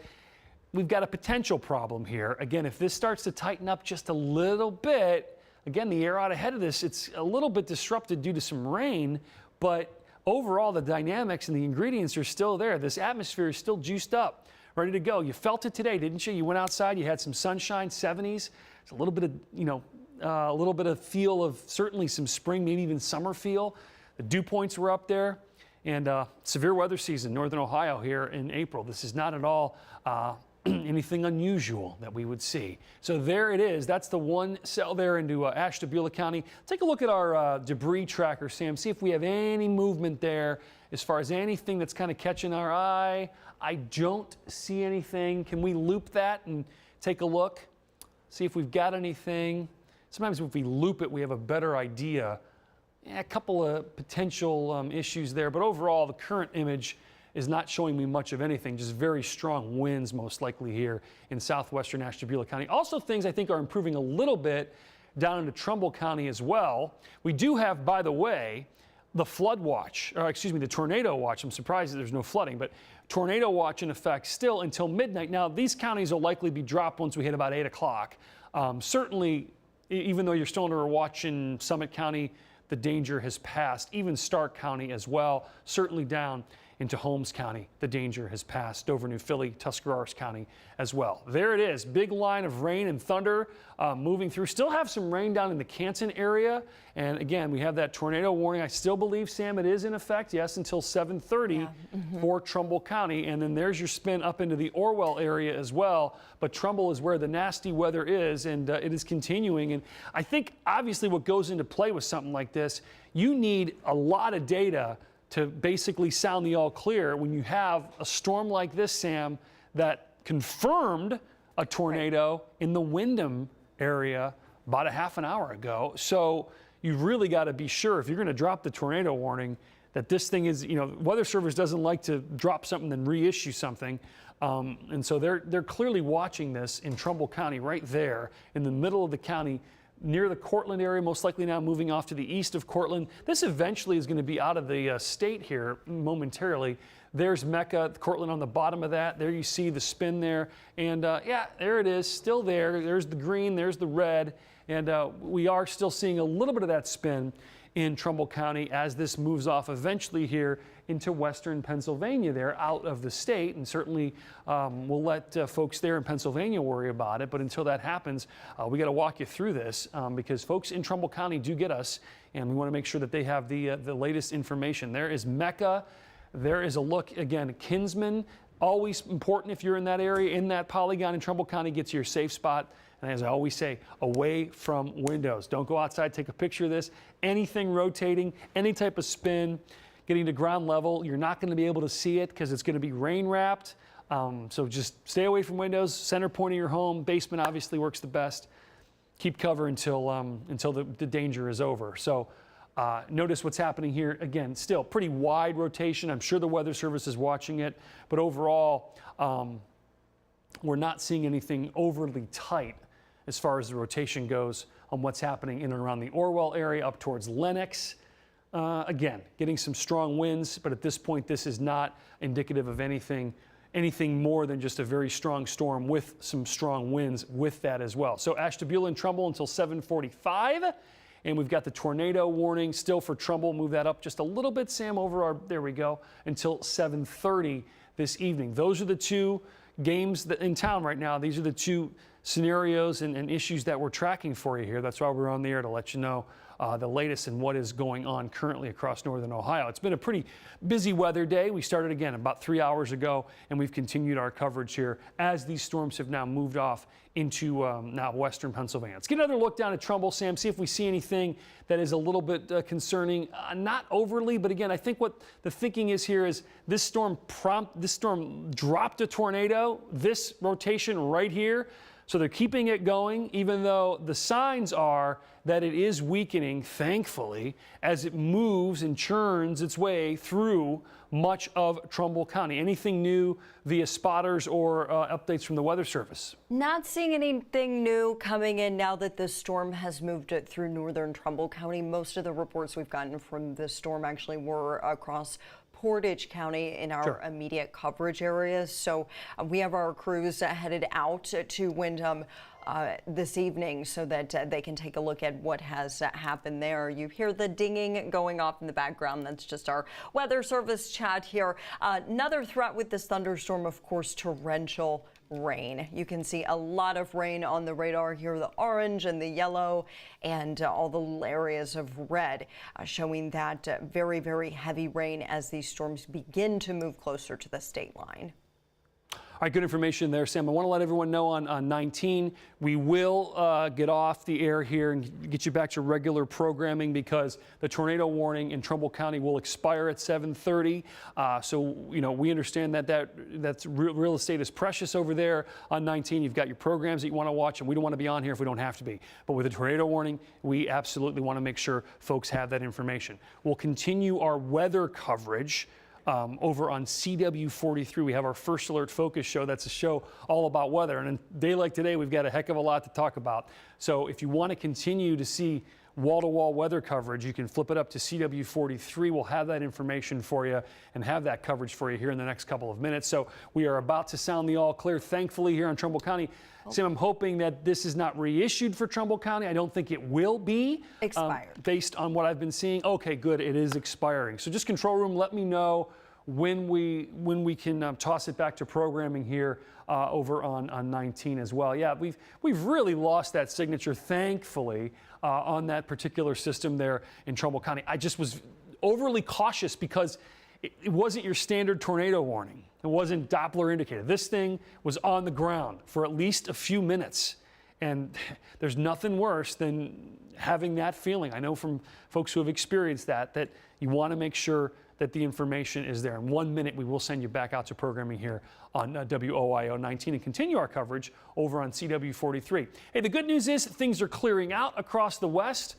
we've got a potential problem here. Again, if this starts to tighten up just a little bit, again, the air out ahead of this, it's a little bit disrupted due to some rain, but overall the dynamics and the ingredients are still there. This atmosphere is still juiced up, ready to go. You felt it today, didn't you? You went outside, you had some sunshine, 70s. It's a little bit of, you know, a little bit of feel of certainly some spring, maybe even summer feel. The dew points were up there. And severe weather season, Northern Ohio here in April. This is not at all anything unusual that we would see. So there it is. That's the one cell there into Ashtabula County. Take a look at our debris tracker, Sam. See if we have any movement there as far as anything that's kind of catching our eye. I don't see anything. Can we loop that and take a look? See if we've got anything. Sometimes if we loop it, we have a better idea. Yeah, a couple of potential issues there, but overall the current image is not showing me much of anything, just very strong winds most likely here in southwestern Ashtabula County. Also things I think are improving a little bit down into Trumbull County as well. We do have, by the way, the flood watch, or excuse me, the tornado watch. I'm surprised that there's no flooding, but tornado watch in effect still until midnight. Now these counties will likely be dropped once we hit about 8 o'clock. Certainly, even though you're still under a watch in Summit County, the danger has passed. Even Stark County as well, certainly down into Holmes County, the danger has passed. Dover, New Philly, Tuscarawas County as well. There it is, big line of rain and thunder moving through. Still have some rain down in the Canton area. And again, we have that tornado warning. I still believe, Sam, it is in effect, yes, until 7:30 for Trumbull County. And then there's your spin up into the Orwell area as well. But Trumbull is where the nasty weather is, and it is continuing. And I think obviously what goes into play with something like this, you need a lot of data to basically sound the all clear when you have a storm like this, Sam, that confirmed a tornado in the Windham area about a half an hour ago. So you've really got to be sure if you're going to drop the tornado warning that this thing is, you know, Weather Service doesn't like to drop something then reissue something. And so they're clearly watching this in Trumbull County right there in the middle of the county, near the Cortland area, most likely now moving off to the east of Cortland. This eventually is going to be out of the state here momentarily. There's Mecca, Cortland on the bottom of that. There you see the spin there. And yeah, there it is, still there. There's the green, there's the red. And we are still seeing a little bit of that spin in Trumbull County as this moves off eventually here into western Pennsylvania there, out of the state. And certainly we'll let folks there in Pennsylvania worry about it. But until that happens, we got to walk you through this because folks in Trumbull County do get us, and we want to make sure that they have the latest information. There is Mecca. There is a look, again, Kinsman, Always important if you're in that area, in that polygon in Trumbull County, get to your safe spot. And as I always say, away from windows. Don't go outside, take a picture of this. Anything rotating, any type of spin, getting to ground level, you're not going to be able to see it because it's going to be rain wrapped. So just stay away from windows, center point of your home. Basement obviously works the best. Keep cover until the danger is over. So notice what's happening here. Again, still pretty wide rotation. I'm sure the Weather Service is watching it, but overall, we're not seeing anything overly tight as far as the rotation goes on what's happening in and around the Orwell area up towards Lenox. Again, getting some strong winds, but at this point, this is not indicative of anything more than just a very strong storm with some strong winds with that as well. So Ashtabula and Trumbull until 7:45, and we've got the tornado warning still for Trumbull. Move that up just a little bit, Sam, there we go, until 7:30 this evening. Those are the two games that in town right now. These are the two scenarios and issues that we're tracking for you here. That's why we're on the air, to let you know the latest and what is going on currently across northern Ohio. It's been a pretty busy weather day. We started again about 3 hours ago, and we've continued our coverage here as these storms have now moved off into now western Pennsylvania. Let's get another look down at Trumbull, Sam, see if we see anything that is a little bit concerning. Not overly, but again, I think what the thinking is here is this storm dropped a tornado, this rotation right here. So they're keeping it going, even though the signs are that it is weakening, thankfully, as it moves and churns its way through much of Trumbull County. Anything new via spotters or updates from the Weather Service? Not seeing anything new coming in now that the storm has moved it through northern Trumbull County. Most of the reports we've gotten from the storm actually were across Portage County in our immediate coverage areas. So we have our crews headed out to Windham this evening so that they can take a look at what has happened there. You hear the dinging going off in the background. That's just our Weather Service chat here. Another threat with this thunderstorm, of course, torrential rain. You can see a lot of rain on the radar here, the orange and the yellow and all the little areas of red showing that very, very heavy rain as these storms begin to move closer to the state line. All right, good information there, Sam. I want to let everyone know on 19, we will get off the air here and get you back to regular programming because the tornado warning in Trumbull County will expire at 7:30. So, you know, we understand that's real estate is precious over there on 19. You've got your programs that you want to watch, and we don't want to be on here if we don't have to be. But with a tornado warning, we absolutely want to make sure folks have that information. We'll continue our weather coverage over on CW43. We have our First Alert Focus show. That's a show all about weather. And on a day like today, we've got a heck of a lot to talk about. So if you want to continue to see wall-to-wall weather coverage, you can flip it up to CW43. We'll have that information for you and have that coverage for you here in the next couple of minutes. So we are about to sound the all clear, thankfully, here on Trumbull County. Sam, I'm hoping that this is not reissued for Trumbull County. I don't think it will be. Expired. Based on what I've been seeing. Okay, good. It is expiring. So just control room, let me know when we can toss it back to programming here over on 19 as well. Yeah, we've really lost that signature, thankfully, on that particular system there in Trumbull County. I just was overly cautious because it wasn't your standard tornado warning. It wasn't Doppler indicated. This thing was on the ground for at least a few minutes. And there's nothing worse than having that feeling. I know from folks who have experienced that you want to make sure that the information is there. In 1 minute, we will send you back out to programming here on WOIO 19 and continue our coverage over on CW43. Hey, the good news is things are clearing out across the west.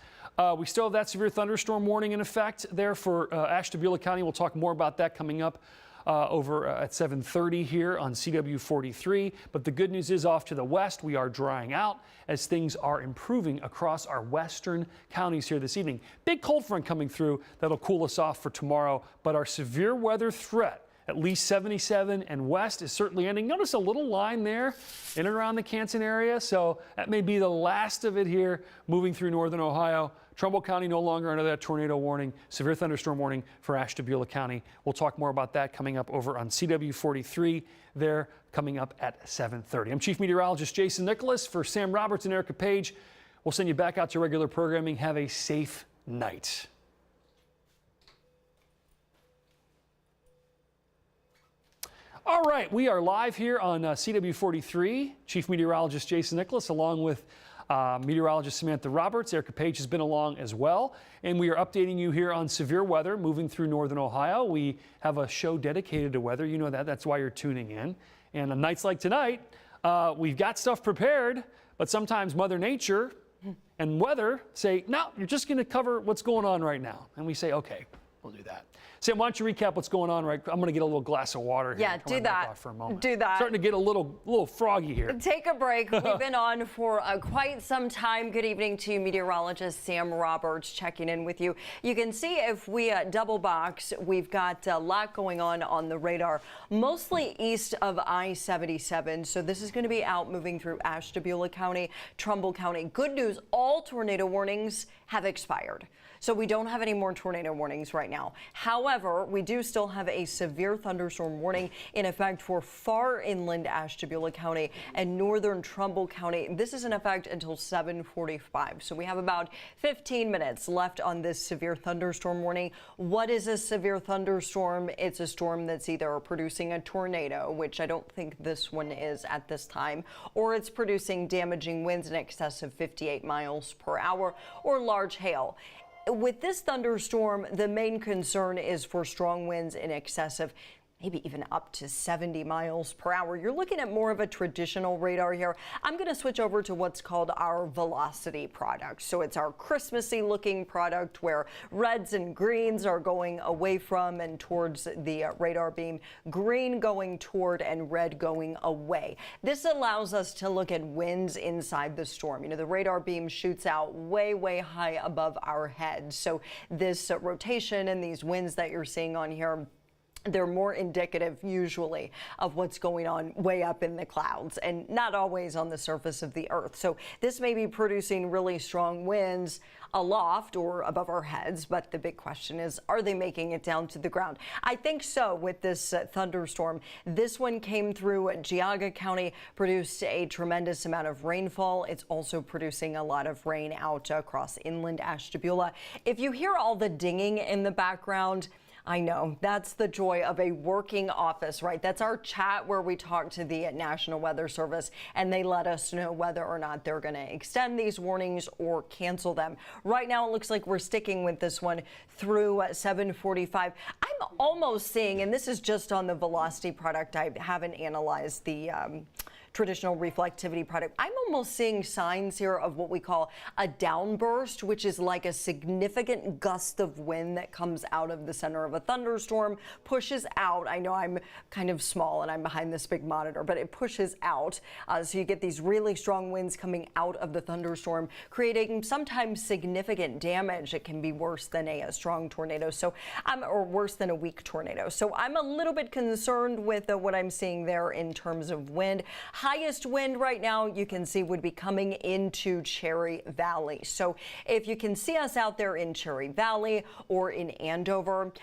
We still have that severe thunderstorm warning in effect there for Ashtabula County. We'll talk more about that coming up over at 7:30 here on CW43. But the good news is off to the west, we are drying out as things are improving across our western counties here this evening. Big cold front coming through that'll cool us off for tomorrow, but our severe weather threat, at least 77 and west, is certainly ending. Notice a little line there in and around the Canton area, so that may be the last of it here moving through northern Ohio. Trumbull County no longer under that tornado warning, severe thunderstorm warning for Ashtabula County. We'll talk more about that coming up over on CW43 there, coming up at 7:30. I'm Chief Meteorologist Jason Nicholas for Sam Roberts and Erica Page. We'll send you back out to regular programming. Have a safe night. All right, we are live here on CW43. Chief Meteorologist Jason Nicholas, along with meteorologist Samantha Roberts. Erica Page has been along as well. And we are updating you here on severe weather moving through northern Ohio. We have a show dedicated to weather. You know that. That's why you're tuning in. And on nights like tonight, we've got stuff prepared, but sometimes Mother Nature and weather say, no, you're just going to cover what's going on right now. And we say, okay, we'll do that. Sam, why don't you recap what's going on I'm going to get a little glass of water here. Yeah, do that. For a moment. Do that. Starting to get a little froggy here. Take a break. We've been on for quite some time. Good evening to meteorologist Sam Roberts checking in with you. You can see if we double box, we've got a lot going on the radar, mostly east of I-77. So this is going to be out moving through Ashtabula County, Trumbull County. Good news, all tornado warnings have expired. So we don't have any more tornado warnings right now. However, we do still have a severe thunderstorm warning in effect for far inland Ashtabula County and northern Trumbull County. This is in effect until 7:45. So we have about 15 minutes left on this severe thunderstorm warning. What is a severe thunderstorm? It's a storm that's either producing a tornado, which I don't think this one is at this time, or it's producing damaging winds in excess of 58 miles per hour or large hail. With this thunderstorm, the main concern is for strong winds in excess of maybe even up to 70 miles per hour. You're looking at more of a traditional radar here. I'm going to switch over to what's called our velocity product. So it's our Christmassy looking product where reds and greens are going away from and towards the radar beam, green going toward and red going away. This allows us to look at winds inside the storm. You know, the radar beam shoots out way, way high above our heads. So this rotation and these winds that you're seeing on here, they're more indicative usually of what's going on way up in the clouds and not always on the surface of the earth. So this may be producing really strong winds aloft or above our heads, but the big question is, are they making it down to the ground? I think so with this thunderstorm. This one came through Geauga County, produced a tremendous amount of rainfall. It's also producing a lot of rain out across inland Ashtabula. If you hear all the dinging in the background, I know, that's the joy of a working office, right? That's our chat where we talk to the National Weather Service and they let us know whether or not they're going to extend these warnings or cancel them. Right now, it looks like we're sticking with this one through 7:45. I'm almost seeing, and this is just on the velocity product, I haven't analyzed the traditional reflectivity product. I'm almost seeing signs here of what we call a downburst, which is like a significant gust of wind that comes out of the center of a thunderstorm, pushes out. I know I'm kind of small and I'm behind this big monitor, but it pushes out. So you get these really strong winds coming out of the thunderstorm, creating sometimes significant damage. It can be worse than a strong tornado, or worse than a weak tornado. So I'm a little bit concerned with what I'm seeing there in terms of wind. Highest wind right now you can see would be coming into Cherry Valley. So if you can see us out there in Cherry Valley or in Andover,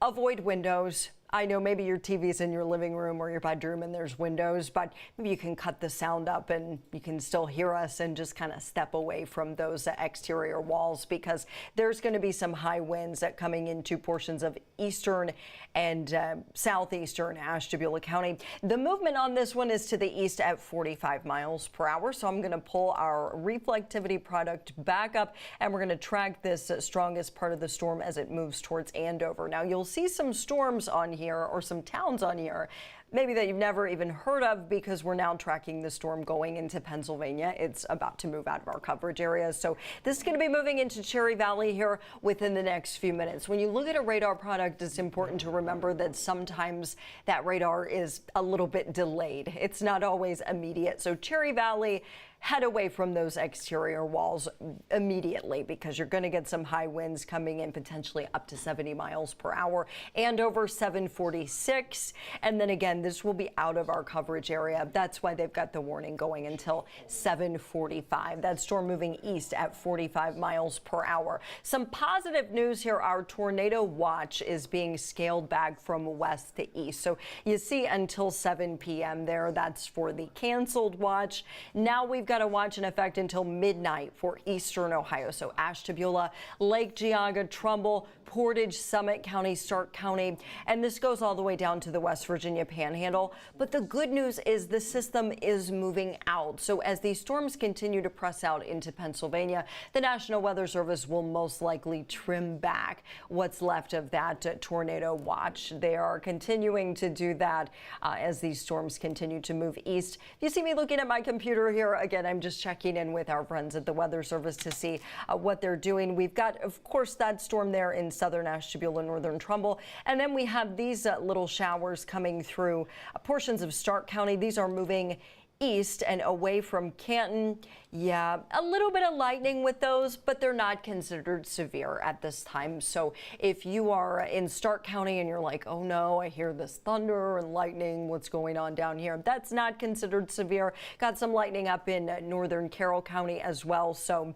avoid windows. I know maybe your TV's in your living room or your bedroom and there's windows, but maybe you can cut the sound up and you can still hear us and just kind of step away from those exterior walls, because there's going to be some high winds coming into portions of eastern and southeastern Ashtabula County. The movement on this one is to the east at 45 miles per hour. So I'm going to pull our reflectivity product back up and we're going to track this strongest part of the storm as it moves towards Andover. Now you'll see some storms on here, or some towns on here, maybe that you've never even heard of, because we're now tracking the storm going into Pennsylvania. It's about to move out of our coverage area. So this is going to be moving into Cherry Valley here within the next few minutes. When you look at a radar product, it's important to remember that sometimes that radar is a little bit delayed. It's not always immediate. So Cherry Valley, head away from those exterior walls immediately, because you're going to get some high winds coming in, potentially up to 70 miles per hour, and over 7:46. And then again, this will be out of our coverage area. That's why they've got the warning going until 7:45. That storm moving east at 45 miles per hour. Some positive news here. Our tornado watch is being scaled back from west to east. So you see until 7 p.m. there. That's for the canceled watch. Now we've got a watch in effect until midnight for eastern Ohio. So Ashtabula, Lake Geauga, Trumbull, Portage, Summit County, Stark County, and this goes all the way down to the West Virginia Panhandle. But the good news is the system is moving out. So as these storms continue to press out into Pennsylvania, the National Weather Service will most likely trim back what's left of that tornado watch. They are continuing to do that as these storms continue to move east. If you see me looking at my computer here, again, I'm just checking in with our friends at the Weather Service to see what they're doing. We've got, of course, that storm there in southern Ashtabula, northern Trumbull, and then we have these little showers coming through portions of Stark County. These are moving east and away from Canton. Yeah, a little bit of lightning with those, but they're not considered severe at this time. So if you are in Stark County and you're like, oh no, I hear this thunder and lightning, what's going on down here? That's not considered severe. Got some lightning up in northern Carroll County as well. So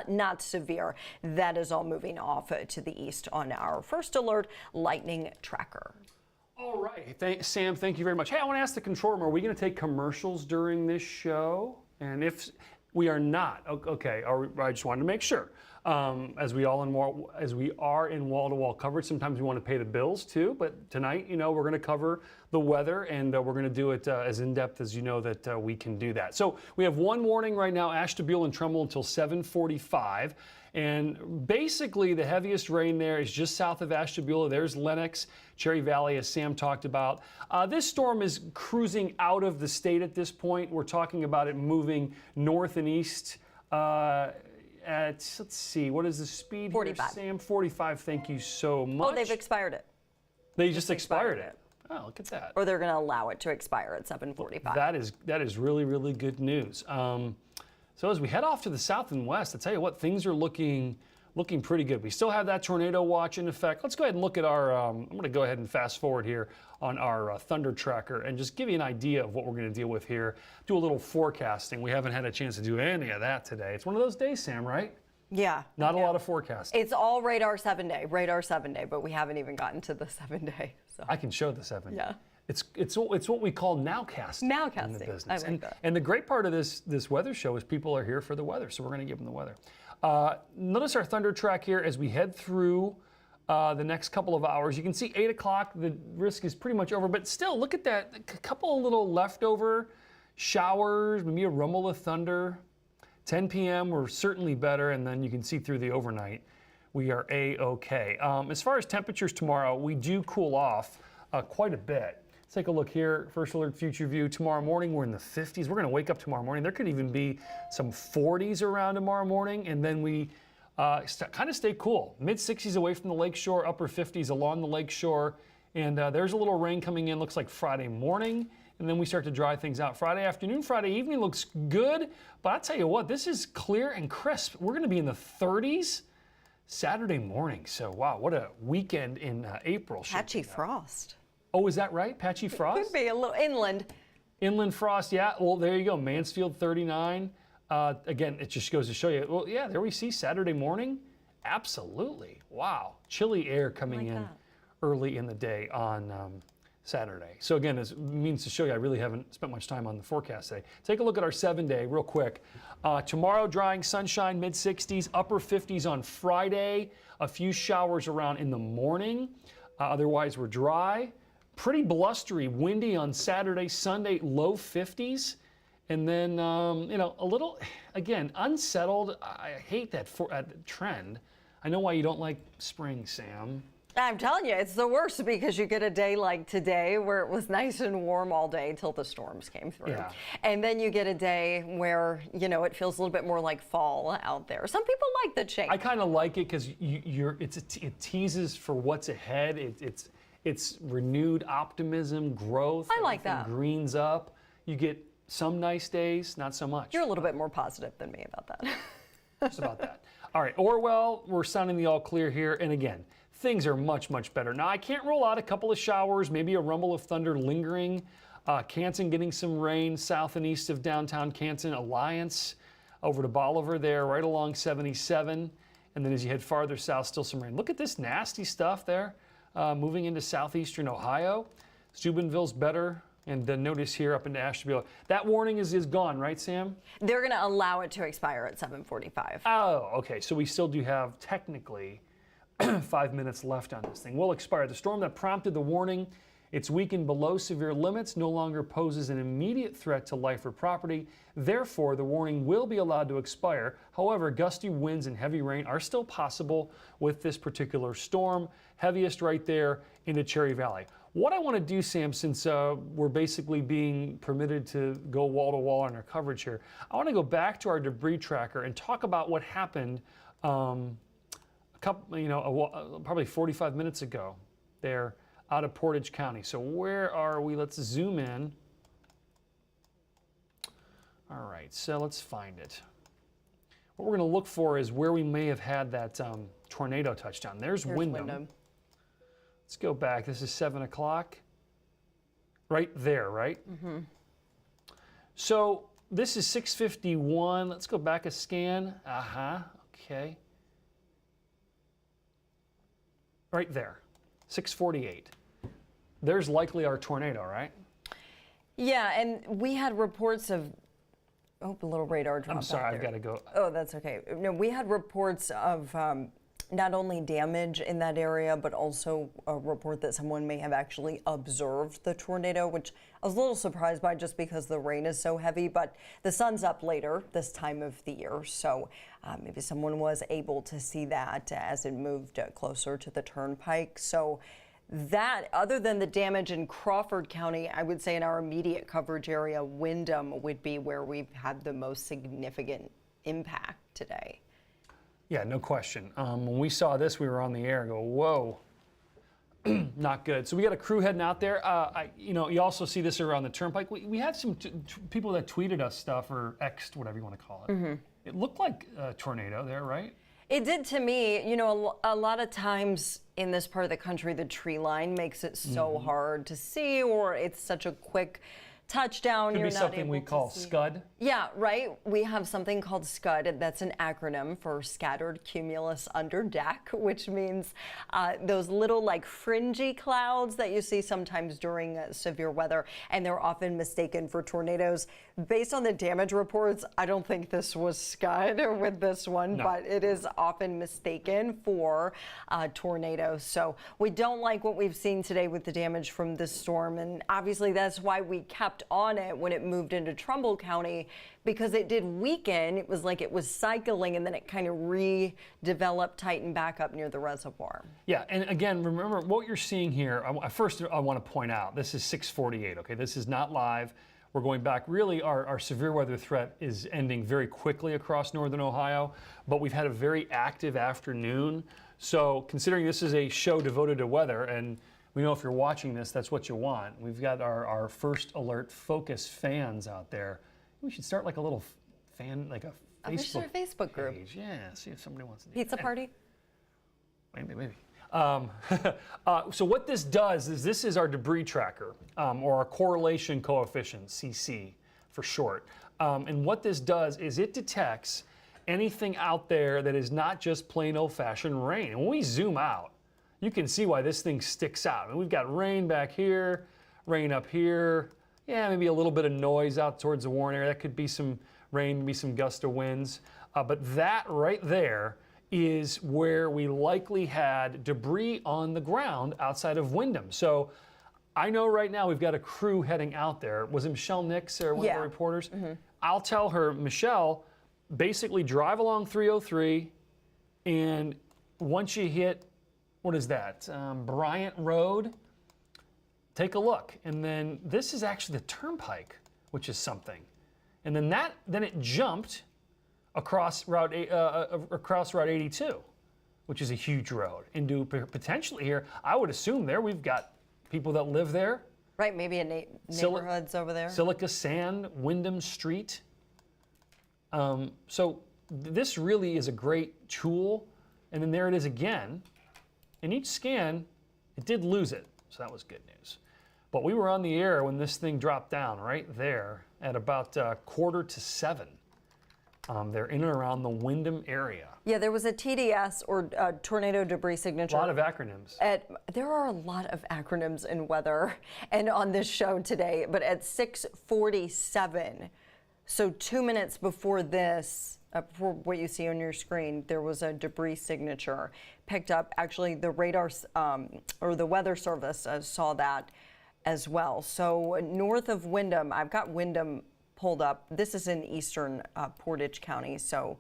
not severe. That is all moving off to the east on our first alert lightning tracker. All right. Sam, thank you very much. Hey, I want to ask the control room, are we going to take commercials during this show? And if we are not, okay, I just wanted to make sure. As we are in wall-to-wall coverage, sometimes we want to pay the bills too, but tonight, we're going to cover the weather, and we're going to do it as in-depth as that we can do that. So we have one warning right now, Ashtabula and Trumbull until 7:45. And basically, the heaviest rain there is just south of Ashtabula. There's Lenox, Cherry Valley, as Sam talked about. This storm is cruising out of the state at this point. We're talking about it moving north and east let's see, what is the speed 45. here, Sam? 45, thank you so much. Oh, they've expired it. They just expired it. Oh, look at that. Or they're going to allow it to expire at 7:45. That is really, really good news. So as we head off to the south and west, I tell you what, things are looking pretty good. We still have that tornado watch in effect. Let's go ahead and look at our, I'm going to go ahead and fast forward here on our thunder tracker and just give you an idea of what we're going to deal with here. Do a little forecasting. We haven't had a chance to do any of that today. It's one of those days, Sam, right? Yeah. Not a lot of forecasting. It's all radar 7-day, but we haven't even gotten to the 7-day. So. I can show the 7-day. Yeah. It's what we call nowcasting. Nowcasting. In the business. I like that. And the great part of this weather show is people are here for the weather, so we're going to give them the weather. Notice our thunder track here as we head through the next couple of hours. You can see 8 o'clock, the risk is pretty much over, but still, look at that. A couple of little leftover showers, maybe a rumble of thunder. 10 p.m. we're certainly better, and then you can see through the overnight. We are A-OK. As far as temperatures tomorrow, we do cool off quite a bit. Let's take a look here. First alert future view. Tomorrow morning, we're in the 50s. We're going to wake up tomorrow morning. There could even be some 40s around tomorrow morning, and then we kind of stay cool. Mid-60s away from the lakeshore, upper 50s along the lakeshore, and there's a little rain coming in. Looks like Friday morning, and then we start to dry things out. Friday afternoon, Friday evening looks good, but I'll tell you what, this is clear and crisp. We're going to be in the 30s Saturday morning. So, wow, what a weekend in April. Patchy frost. Oh, is that right? Patchy frost? Could be a little inland. Inland frost, yeah. Well, there you go. Mansfield, 39. Again, it just goes to show you. Well, yeah, there we see Saturday morning. Absolutely. Wow. Chilly air coming in early in the day on Saturday. So again, it means to show you I really haven't spent much time on the forecast today. Take a look at our 7-day real quick. Tomorrow, drying sunshine, mid-60s, upper 50s on Friday. A few showers around in the morning. Otherwise, we're dry. Pretty blustery, windy on Saturday, Sunday, low 50s. And then, a little, again, unsettled. I hate that trend. I know why you don't like spring, Sam. I'm telling you, it's the worst because you get a day like today where it was nice and warm all day till the storms came through. Yeah. And then you get a day where, it feels a little bit more like fall out there. Some people like the change. I kind of like it because it teases for what's ahead. It's renewed optimism, growth. I like that. Greens up. You get some nice days, not so much. You're a little bit more positive than me about that. Just about that. All right, Orwell, we're sounding the all clear here. And again, things are much, much better. Now, I can't rule out a couple of showers, maybe a rumble of thunder lingering. Canton getting some rain south and east of downtown Canton. Alliance over to Bolivar there, right along 77. And then as you head farther south, still some rain. Look at this nasty stuff there moving into southeastern Ohio. Steubenville's better. And the notice here up into Ashtabula. That warning is gone, right, Sam? They're going to allow it to expire at 7:45. Oh, okay. So we still do have technically 5 minutes left on this thing. Will expire. The storm that prompted the warning, it's weakened below severe limits, no longer poses an immediate threat to life or property. Therefore, the warning will be allowed to expire. However, gusty winds and heavy rain are still possible with this particular storm. Heaviest right there into Cherry Valley. What I want to do, Sam, since we're basically being permitted to go wall to wall on our coverage here, I want to go back to our debris tracker and talk about what happened probably 45 minutes ago there out of Portage County. So where are we? Let's zoom in. All right, so let's find it. What we're going to look for is where we may have had that tornado touchdown. There's Windham. Let's go back. This is 7 o'clock. Right there, right? Mm-hmm. So this is 6:51. Let's go back a scan. Okay. Right there, 6:48. There's likely our tornado, right? Yeah, and we had reports of, a little radar drop. I'm sorry, I've got to go. Oh, that's okay. No, we had reports of not only damage in that area, but also a report that someone may have actually observed the tornado, which I was a little surprised by just because the rain is so heavy, but the sun's up later this time of the year, so maybe someone was able to see that as it moved closer to the turnpike. So that, other than the damage in Crawford County, I would say in our immediate coverage area, Windham would be where we've had the most significant impact today. Yeah, no question. When we saw this, we were on the air and go, whoa, not good. So we got a crew heading out there. You also see this around the turnpike. We had some people that tweeted us stuff or X'd, whatever you want to call it. Mm-hmm. It looked like a tornado there, right? It did to me. You know, a lot of times in this part of the country, the tree line makes it so hard to see, or it's such a quick touchdown. Could be something we call SCUD. Yeah, right. We have something called SCUD. That's an acronym for Scattered Cumulus Under Deck, which means those little like fringy clouds that you see sometimes during severe weather, and they're often mistaken for tornadoes. Based on the damage reports, I don't think this was SCUD with this one, but it is often mistaken for tornadoes. So we don't like what we've seen today with the damage from this storm, and obviously that's why we kept on it when it moved into Trumbull County, because it did weaken. It was like it was cycling, and then it kind of redeveloped, tightened back up near the reservoir. Yeah, and again, remember what you're seeing here. First, I want to point out this is 6:48. Okay, this is not live. We're going back. Really, our severe weather threat is ending very quickly across northern Ohio, but we've had a very active afternoon. So considering this is a show devoted to weather, and we know if you're watching this, that's what you want. We've got our first alert focus fans out there. We should start like a little fan, like a Facebook group. Page. Yeah, see if somebody wants to do Pizza party? Maybe. So what this does is this is our debris tracker, or our correlation coefficient, CC for short. And what this does is it detects anything out there that is not just plain old-fashioned rain. And when we zoom out, you can see why this thing sticks out. I mean, we've got rain back here, rain up here. Yeah, maybe a little bit of noise out towards the Warren area. That could be some rain, maybe some gust of winds. But that right there is where we likely had debris on the ground outside of Windham. So I know right now we've got a crew heading out there. Was it Michelle Nix or one of the reporters? Mm-hmm. I'll tell her, Michelle, basically drive along 303, and once you hit, what is that, Bryant Road, take a look. And then this is actually the turnpike, which is something. And then it jumped across Route 82, which is a huge road, into potentially here. I would assume there we've got people that live there. Right, maybe in neighborhoods over there. Silica Sand, Windham Street. So this really is a great tool. And then there it is again. In each scan, it did lose it, so that was good news. But we were on the air when this thing dropped down right there at about 6:45. They're in and around the Windham area. Yeah, there was a TDS or tornado debris signature. A lot of acronyms. There are a lot of acronyms in weather and on this show today, but at 6:47, so 2 minutes before this, before what you see on your screen, there was a debris signature picked up. Actually, the radar or the weather service saw that as well. So north of Windham, I've got Windham pulled up. This is in eastern Portage County. So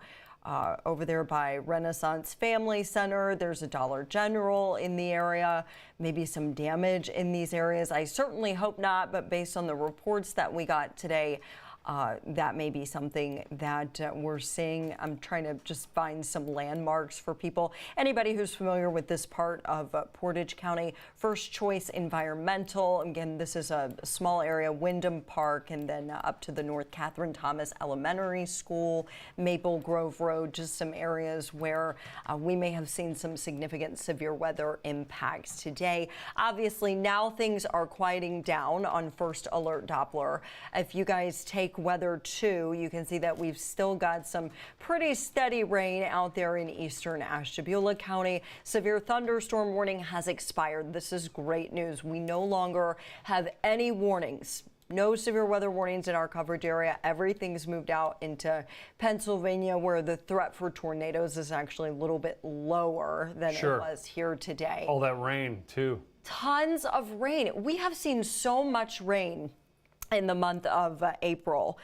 over there by Renaissance Family Center, there's a Dollar General in the area, maybe some damage in these areas. I certainly hope not, but based on the reports that we got today, that may be something that we're seeing. I'm trying to just find some landmarks for people. Anybody who's familiar with this part of Portage County, First Choice Environmental. Again, this is a small area, Windham Park, and then up to the north, Catherine Thomas Elementary School, Maple Grove Road, just some areas where we may have seen some significant severe weather impacts today. Obviously, now things are quieting down on First Alert Doppler. If you guys take weather too, you can see that we've still got some pretty steady rain out there in eastern Ashtabula County. Severe thunderstorm warning has expired. This is great news. We no longer have any warnings. No severe weather warnings in our coverage area. Everything's moved out into Pennsylvania, where the threat for tornadoes is actually a little bit lower than it was here today. All that rain too. Tons of rain. We have seen so much rain in the month of April.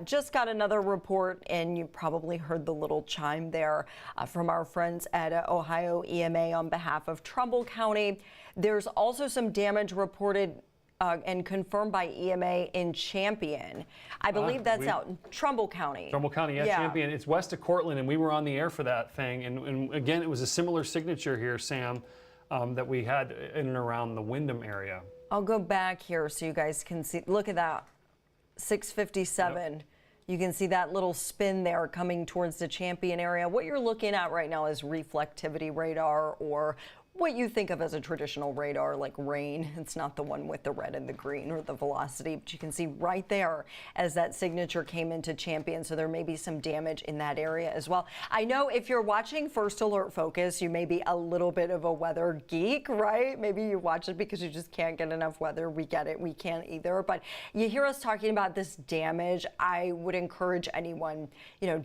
Just got another report, and you probably heard the little chime there from our friends at Ohio EMA on behalf of Trumbull County. There's also some damage reported and confirmed by EMA in Champion. I believe that's out in Trumbull County. Trumbull County, yeah, Champion. It's west of Cortland, and we were on the air for that thing. And again, it was a similar signature here, Sam, that we had in and around the Windham area. I'll go back here so you guys can see. Look at that, 6:57. Yep. You can see that little spin there coming towards the Champion area. What you're looking at right now is reflectivity radar, or what you think of as a traditional radar like rain. It's not the one with the red and the green or the velocity, but you can see right there as that signature came into Champion, so there may be some damage in that area as well. I know if you're watching First Alert Focus, you may be a little bit of a weather geek, right? Maybe you watch it because you just can't get enough weather. We get it, we can't either, but you hear us talking about this damage. I would encourage anyone,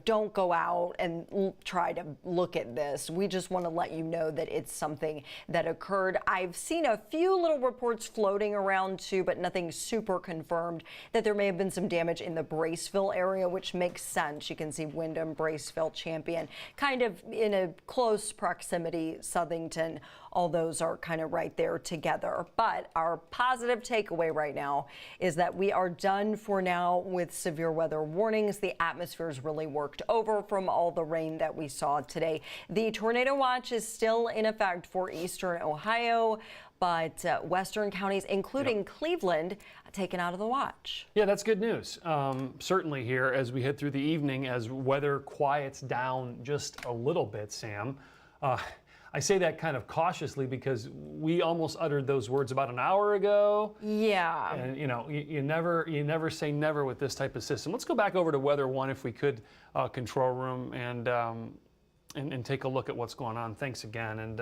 don't go out and try to look at this. We just want to let you know that it's something that occurred. I've seen a few little reports floating around too, but nothing super confirmed, that there may have been some damage in the Braceville area, which makes sense. You can see Windham, Braceville, Champion, kind of in a close proximity. Southington, all those are kind of right there together. But our positive takeaway right now is that we are done for now with severe weather warnings. The atmosphere's really worked over from all the rain that we saw today. The tornado watch is still in effect for eastern Ohio, but western counties, including Cleveland, taken out of the watch. Yeah, that's good news. Certainly here as we head through the evening, as weather quiets down just a little bit, Sam. I say that kind of cautiously because we almost uttered those words about an hour ago. Yeah. And you never say never with this type of system. Let's go back over to Weather One if we could, control room, and take a look at what's going on. Thanks again. And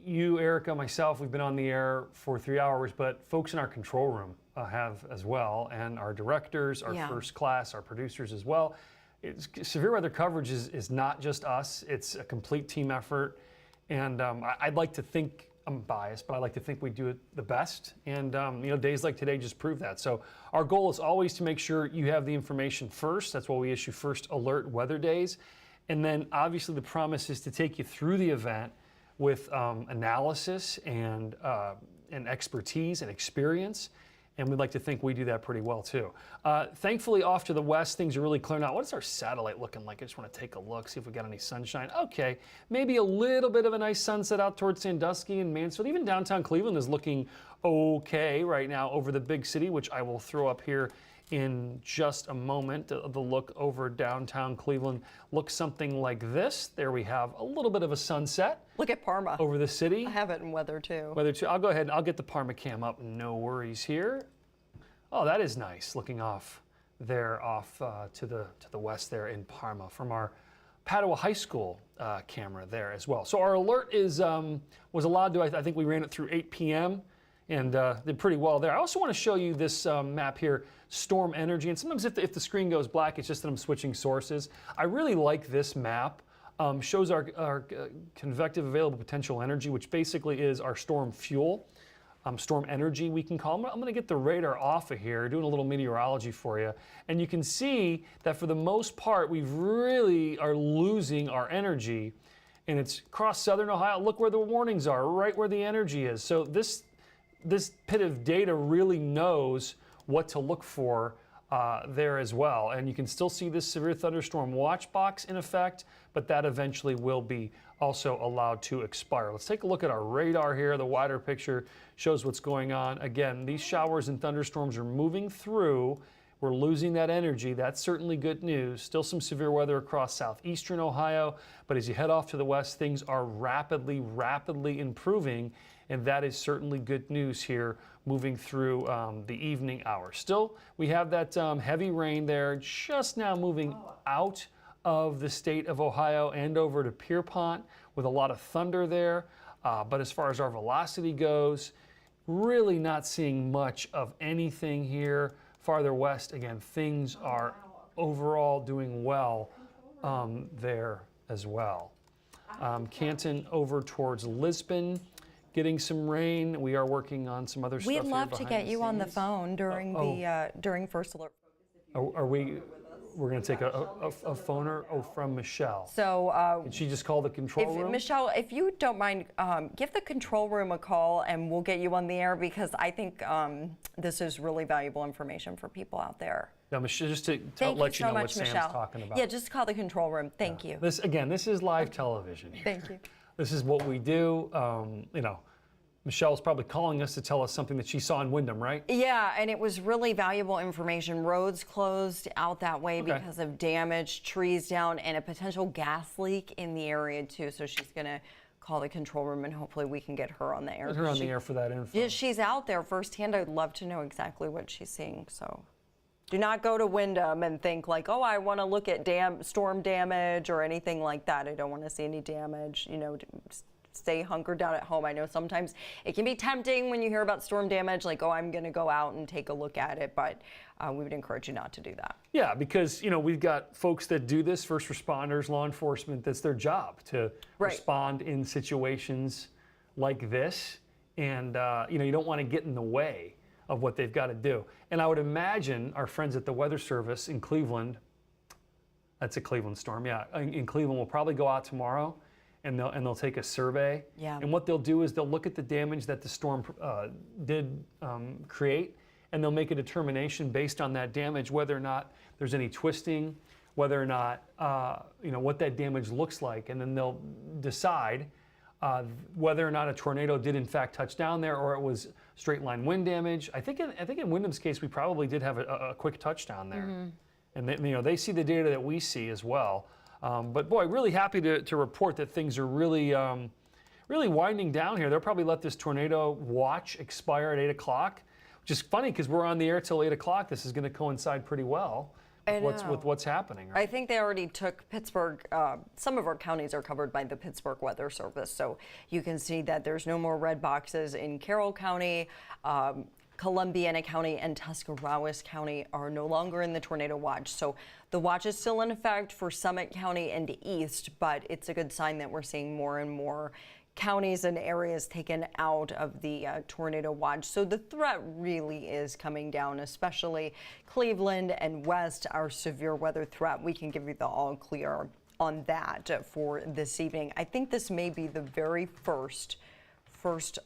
you, Erica, myself, we've been on the air for 3 hours, but folks in our control room have as well, and our directors, our first class, our producers as well. Severe weather coverage is not just us. It's a complete team effort. And I'd like to think, I'm biased, but I like to think we do it the best. And days like today just prove that. So our goal is always to make sure you have the information first. That's why we issue First Alert weather days. And then obviously the promise is to take you through the event with analysis and expertise and experience. And we'd like to think we do that pretty well too. Thankfully, off to the west, things are really clearing out. What is our satellite looking like? I just want to take a look, see if we got any sunshine. Okay, maybe a little bit of a nice sunset out towards Sandusky and Mansfield. Even downtown Cleveland is looking okay right now over the big city, which I will throw up here in just a moment. The look over downtown Cleveland looks something like this. There we have a little bit of a sunset. Look at Parma. Over the city. I have it in weather too. Weather too. I'll go ahead and I'll get the Parma cam up. No worries here. Oh, that is nice looking off there off to the west there in Parma from our Padua High School camera there as well. So our alert is was allowed to, I think we ran it through 8 p.m. and did pretty well there. I also want to show you this map here, storm energy. And sometimes if the screen goes black, it's just that I'm switching sources. I really like this map. Shows our convective available potential energy, which basically is our storm fuel. Storm energy, we can call them. I'm going to get the radar off of here, doing a little meteorology for you. And you can see that for the most part, we really are losing our energy. And it's across southern Ohio. Look where the warnings are, right where the energy is. So this pit of data really knows what to look for there as well. And you can still see this severe thunderstorm watch box in effect, but that eventually will be also allowed to expire. Let's take a look at our radar here. The wider picture shows what's going on. Again, these showers and thunderstorms are moving through. We're losing that energy. That's certainly good news. Still some severe weather across southeastern Ohio, but as you head off to the west, things are rapidly improving, and that is certainly good news here moving through the evening hours. Still, we have that heavy rain there just now moving out of the state of Ohio and over to Pierpont with a lot of thunder there. But as far as our velocity goes, really not seeing much of anything here. Farther west, again, things are overall doing well there as well. Canton over towards Lisbon, getting some rain. We are working on some other stuff here We'd love to get you on the scenes. phone during during First Alert. We're going to take a phoner from Michelle. So Did she just call the control room? Michelle, if you don't mind, give the control room a call and we'll get you on the air, because I think this is really valuable information for people out there. Yeah, Michelle, just to Thank let you you so know much, what Sam's Michelle. talking about. Yeah, just call the control room. Thank you. This is live television here. Thank you. This is what we do. You know, Michelle's probably calling us to tell us something that she saw in Wyndham, right? Yeah, and it was really valuable information. Roads closed out that way Okay. because of damage, trees down, and a potential gas leak in the area too. So she's going to call the control room and hopefully we can get her on the air. Get her on the air for that info. Yeah, she's out there firsthand. I'd love to know exactly what she's seeing. So do not go to Wyndham and think like, oh, I want to look at storm damage or anything like that. I don't want to see any damage. You know, stay hunkered down at home. I know sometimes it can be tempting when you hear about storm damage, like, oh, I'm going to go out and take a look at it, but we would encourage you not to do that. Yeah, because, you know, we've got folks that do this, first responders, law enforcement, that's their job to respond in situations like this. And, you know, you don't want to get in the way of what they've got to do. And I would imagine our friends at the Weather Service in Cleveland, that's a Cleveland storm, yeah, in Cleveland will probably go out tomorrow and they'll take a survey. Yeah. And what they'll do is they'll look at the damage that the storm did create, and they'll make a determination based on that damage whether or not there's any twisting, whether or not you know what that damage looks like, and then they'll decide whether or not a tornado did in fact touch down there or it was straight line wind damage. I think in Wyndham's case we probably did have a quick touchdown there, and they, you know, they see the data that we see as well. But boy, really happy to report that things are really winding down here. They'll probably let this tornado watch expire at 8 o'clock, which is funny because we're on the air till 8 o'clock. This is going to coincide pretty well with what's happening. Right? I think they already took Pittsburgh. Some of our counties are covered by the Pittsburgh Weather Service, so you can see that there's no more red boxes in Carroll County. Columbiana County and Tuscarawas County are no longer in the tornado watch. So the watch is still in effect for Summit County and East, but it's a good sign that we're seeing more and more counties and areas taken out of the tornado watch. So the threat really is coming down, especially Cleveland and West, our severe weather threat. We can give you the all clear on that for this evening. I think this may be the very first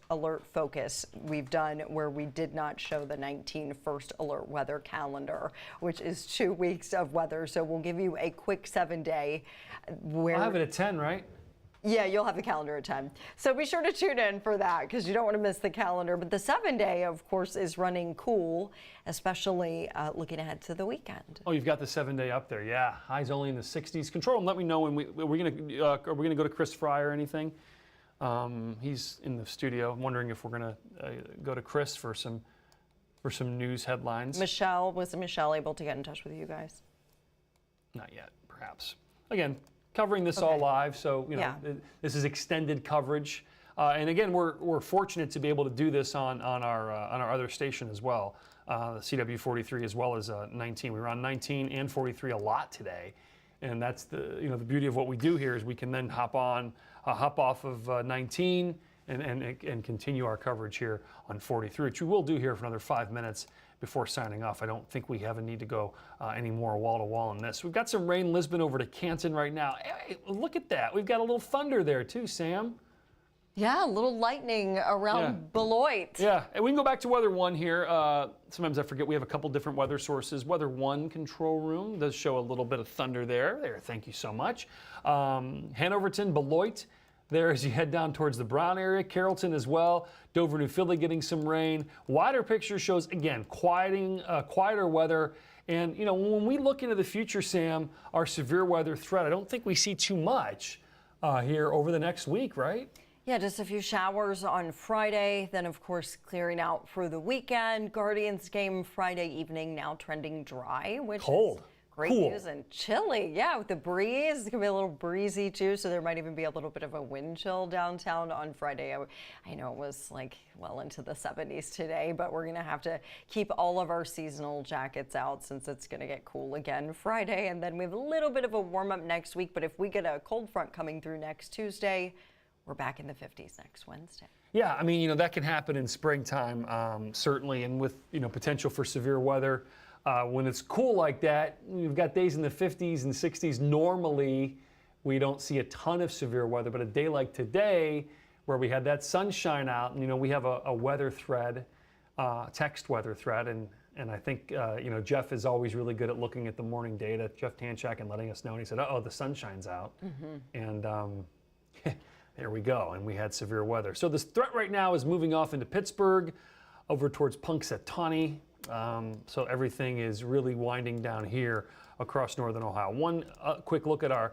alert focus we've done where we did not show the 19 first alert weather calendar, which is 2 weeks of weather. So we'll give you a quick 7-day where I'll have it at 10, right? Yeah, you'll have the calendar at 10. So be sure to tune in for that because you don't want to miss the calendar. But the 7-day, of course, is running cool, especially looking ahead to the weekend. Oh, you've got the 7-day up there. Yeah, highs only in the 60s. Control them. Let me know when are we gonna go to Chris Fry or anything? He's in the studio. I'm wondering if we're going to go to Chris for some for some news headlines. Was Michelle able to get in touch with you guys? Not yet, perhaps. Again, covering this all live, so this is extended coverage. And again, we're fortunate to be able to do this on our other station as well, the CW43 as well as 19. We were on 19 and 43 a lot today, and that's the beauty of what we do here is we can then hop off of 19 and continue our coverage here on 43, which we will do here for another 5 minutes before signing off. I don't think we have a need to go any more wall to wall on this. We've got some rain Lisbon over to Canton right now. Hey, look at that. We've got a little thunder there too, Sam. Yeah, a little lightning around Beloit. Yeah, and we can go back to Weather 1 here. Sometimes I forget we have a couple different weather sources. Weather 1 control room does show a little bit of thunder there. Thank you so much. Hanoverton, Beloit, there as you head down towards the Brown area. Carrollton as well. Dover, New Findlay getting some rain. Wider picture shows, again, quieter weather. And, when we look into the future, Sam, our severe weather threat, I don't think we see too much here over the next week, right? Yeah, just a few showers on Friday, then of course clearing out for the weekend. Guardians game Friday evening, now trending dry, which cold. Is great news, and chilly. Yeah, with the breeze, it's gonna be a little breezy too, so there might even be a little bit of a wind chill downtown on Friday. I know it was like well into the 70s today, but we're gonna have to keep all of our seasonal jackets out since it's gonna get cool again Friday, and then we have a little bit of a warm up next week. But if we get a cold front coming through next Tuesday, we're back in the 50s next Wednesday. Yeah, I mean, that can happen in springtime, certainly, and with, potential for severe weather. When it's cool like that, we've got days in the 50s and 60s. Normally, we don't see a ton of severe weather, but a day like today, where we had that sunshine out, and, we have a weather thread, text weather thread, and I think, Jeff is always really good at looking at the morning data, Jeff Tanchak, and letting us know, and he said, uh-oh, the sunshine's out. And there we go, and we had severe weather. So this threat right now is moving off into Pittsburgh, over towards Punxsutawney. So everything is really winding down here across northern Ohio. One quick look at our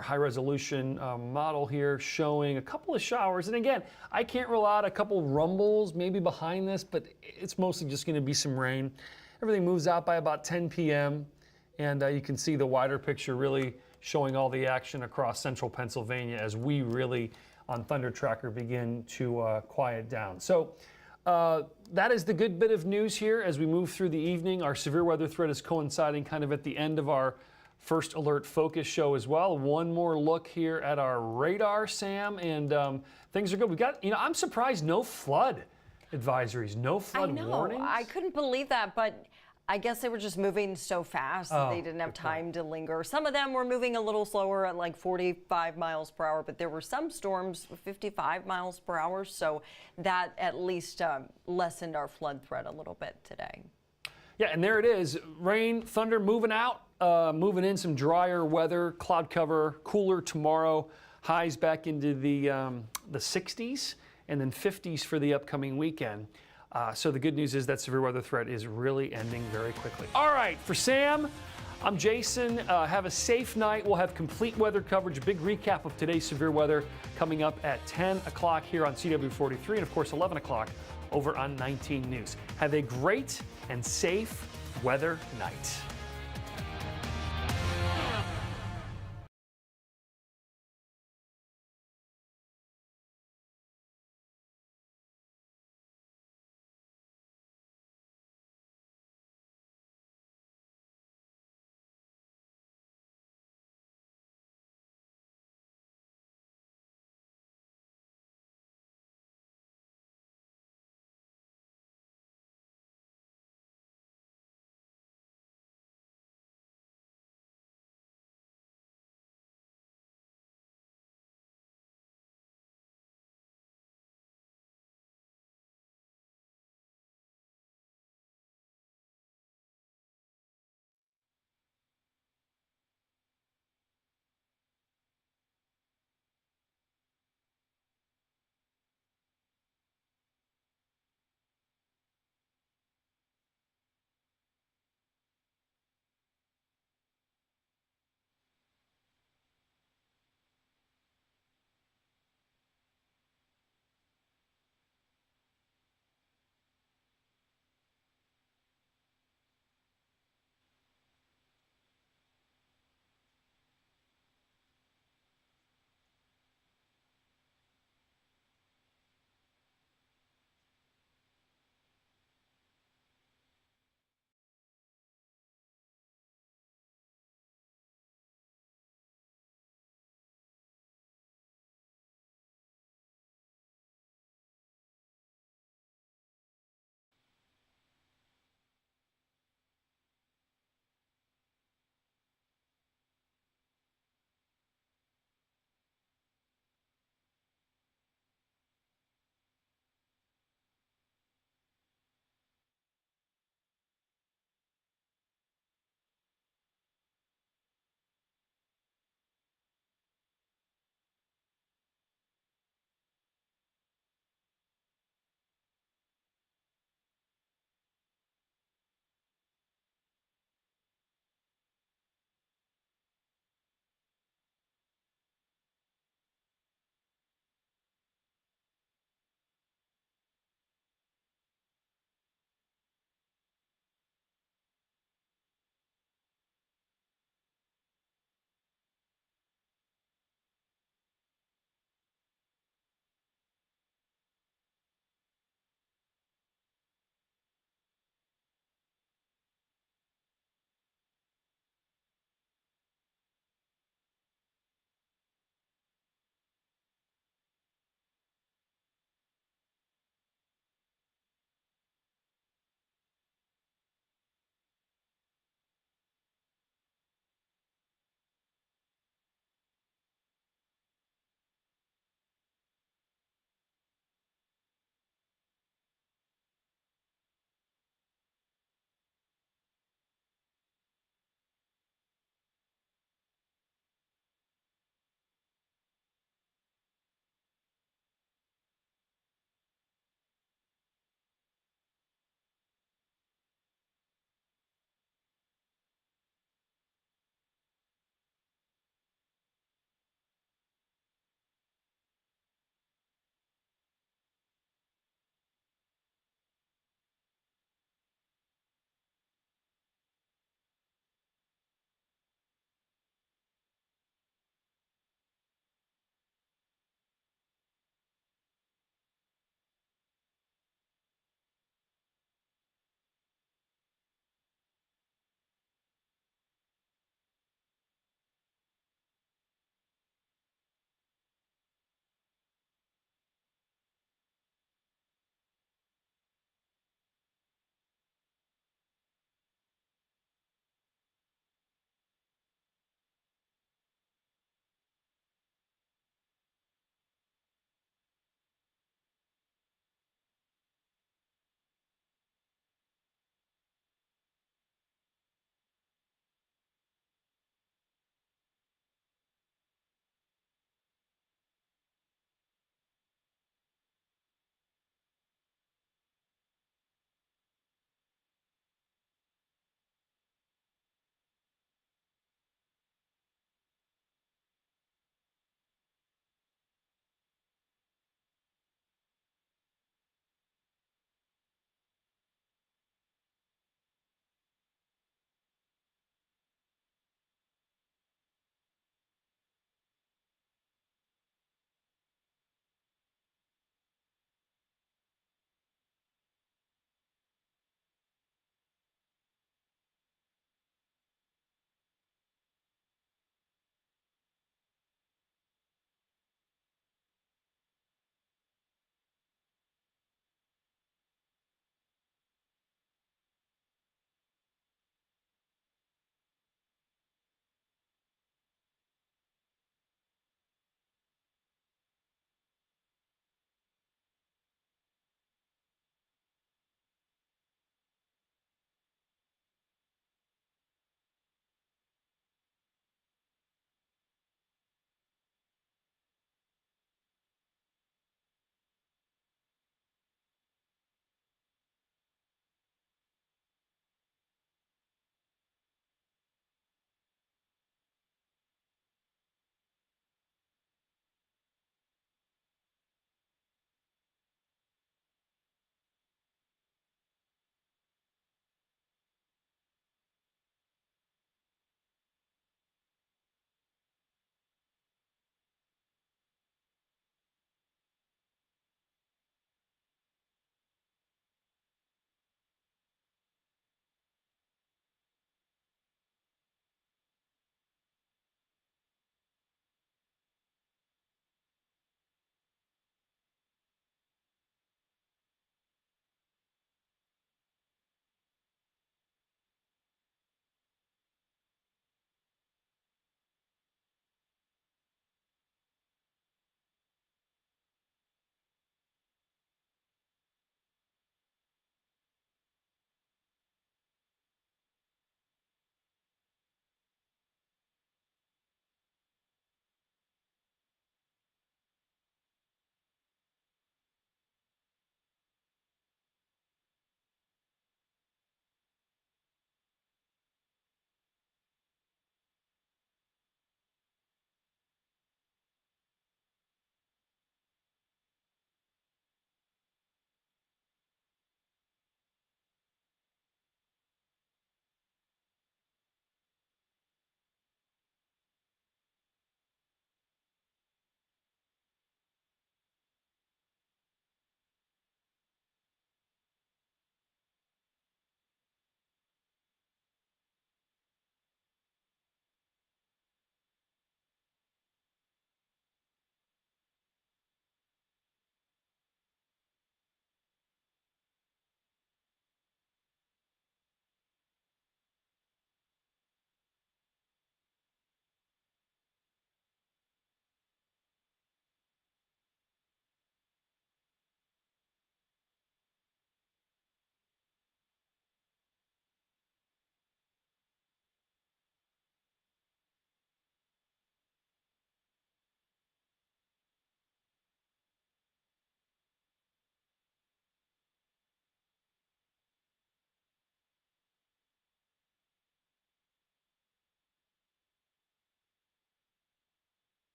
high-resolution model here showing a couple of showers. And again, I can't rule out a couple rumbles maybe behind this, but it's mostly just going to be some rain. Everything moves out by about 10 p.m., and you can see the wider picture really showing all the action across central Pennsylvania as we really, on Thunder Tracker, begin to quiet down. So that is the good bit of news here as we move through the evening. Our severe weather threat is coinciding kind of at the end of our first alert focus show as well. One more look here at our radar, Sam, and things are good. We got, I'm surprised no flood advisories, no flood warnings. I couldn't believe that, but I guess they were just moving so fast that they didn't have time to linger. Some of them were moving a little slower at like 45 miles per hour, but there were some storms 55 miles per hour, so that at least lessened our flood threat a little bit today. Yeah, and there it is. Rain, thunder moving out, moving in some drier weather, cloud cover, cooler tomorrow, highs back into the 60s, and then 50s for the upcoming weekend. So the good news is that severe weather threat is really ending very quickly. All right, for Sam, I'm Jason. Have a safe night. We'll have complete weather coverage, a big recap of today's severe weather coming up at 10 o'clock here on CW43 and, of course, 11 o'clock over on 19 News. Have a great and safe weather night.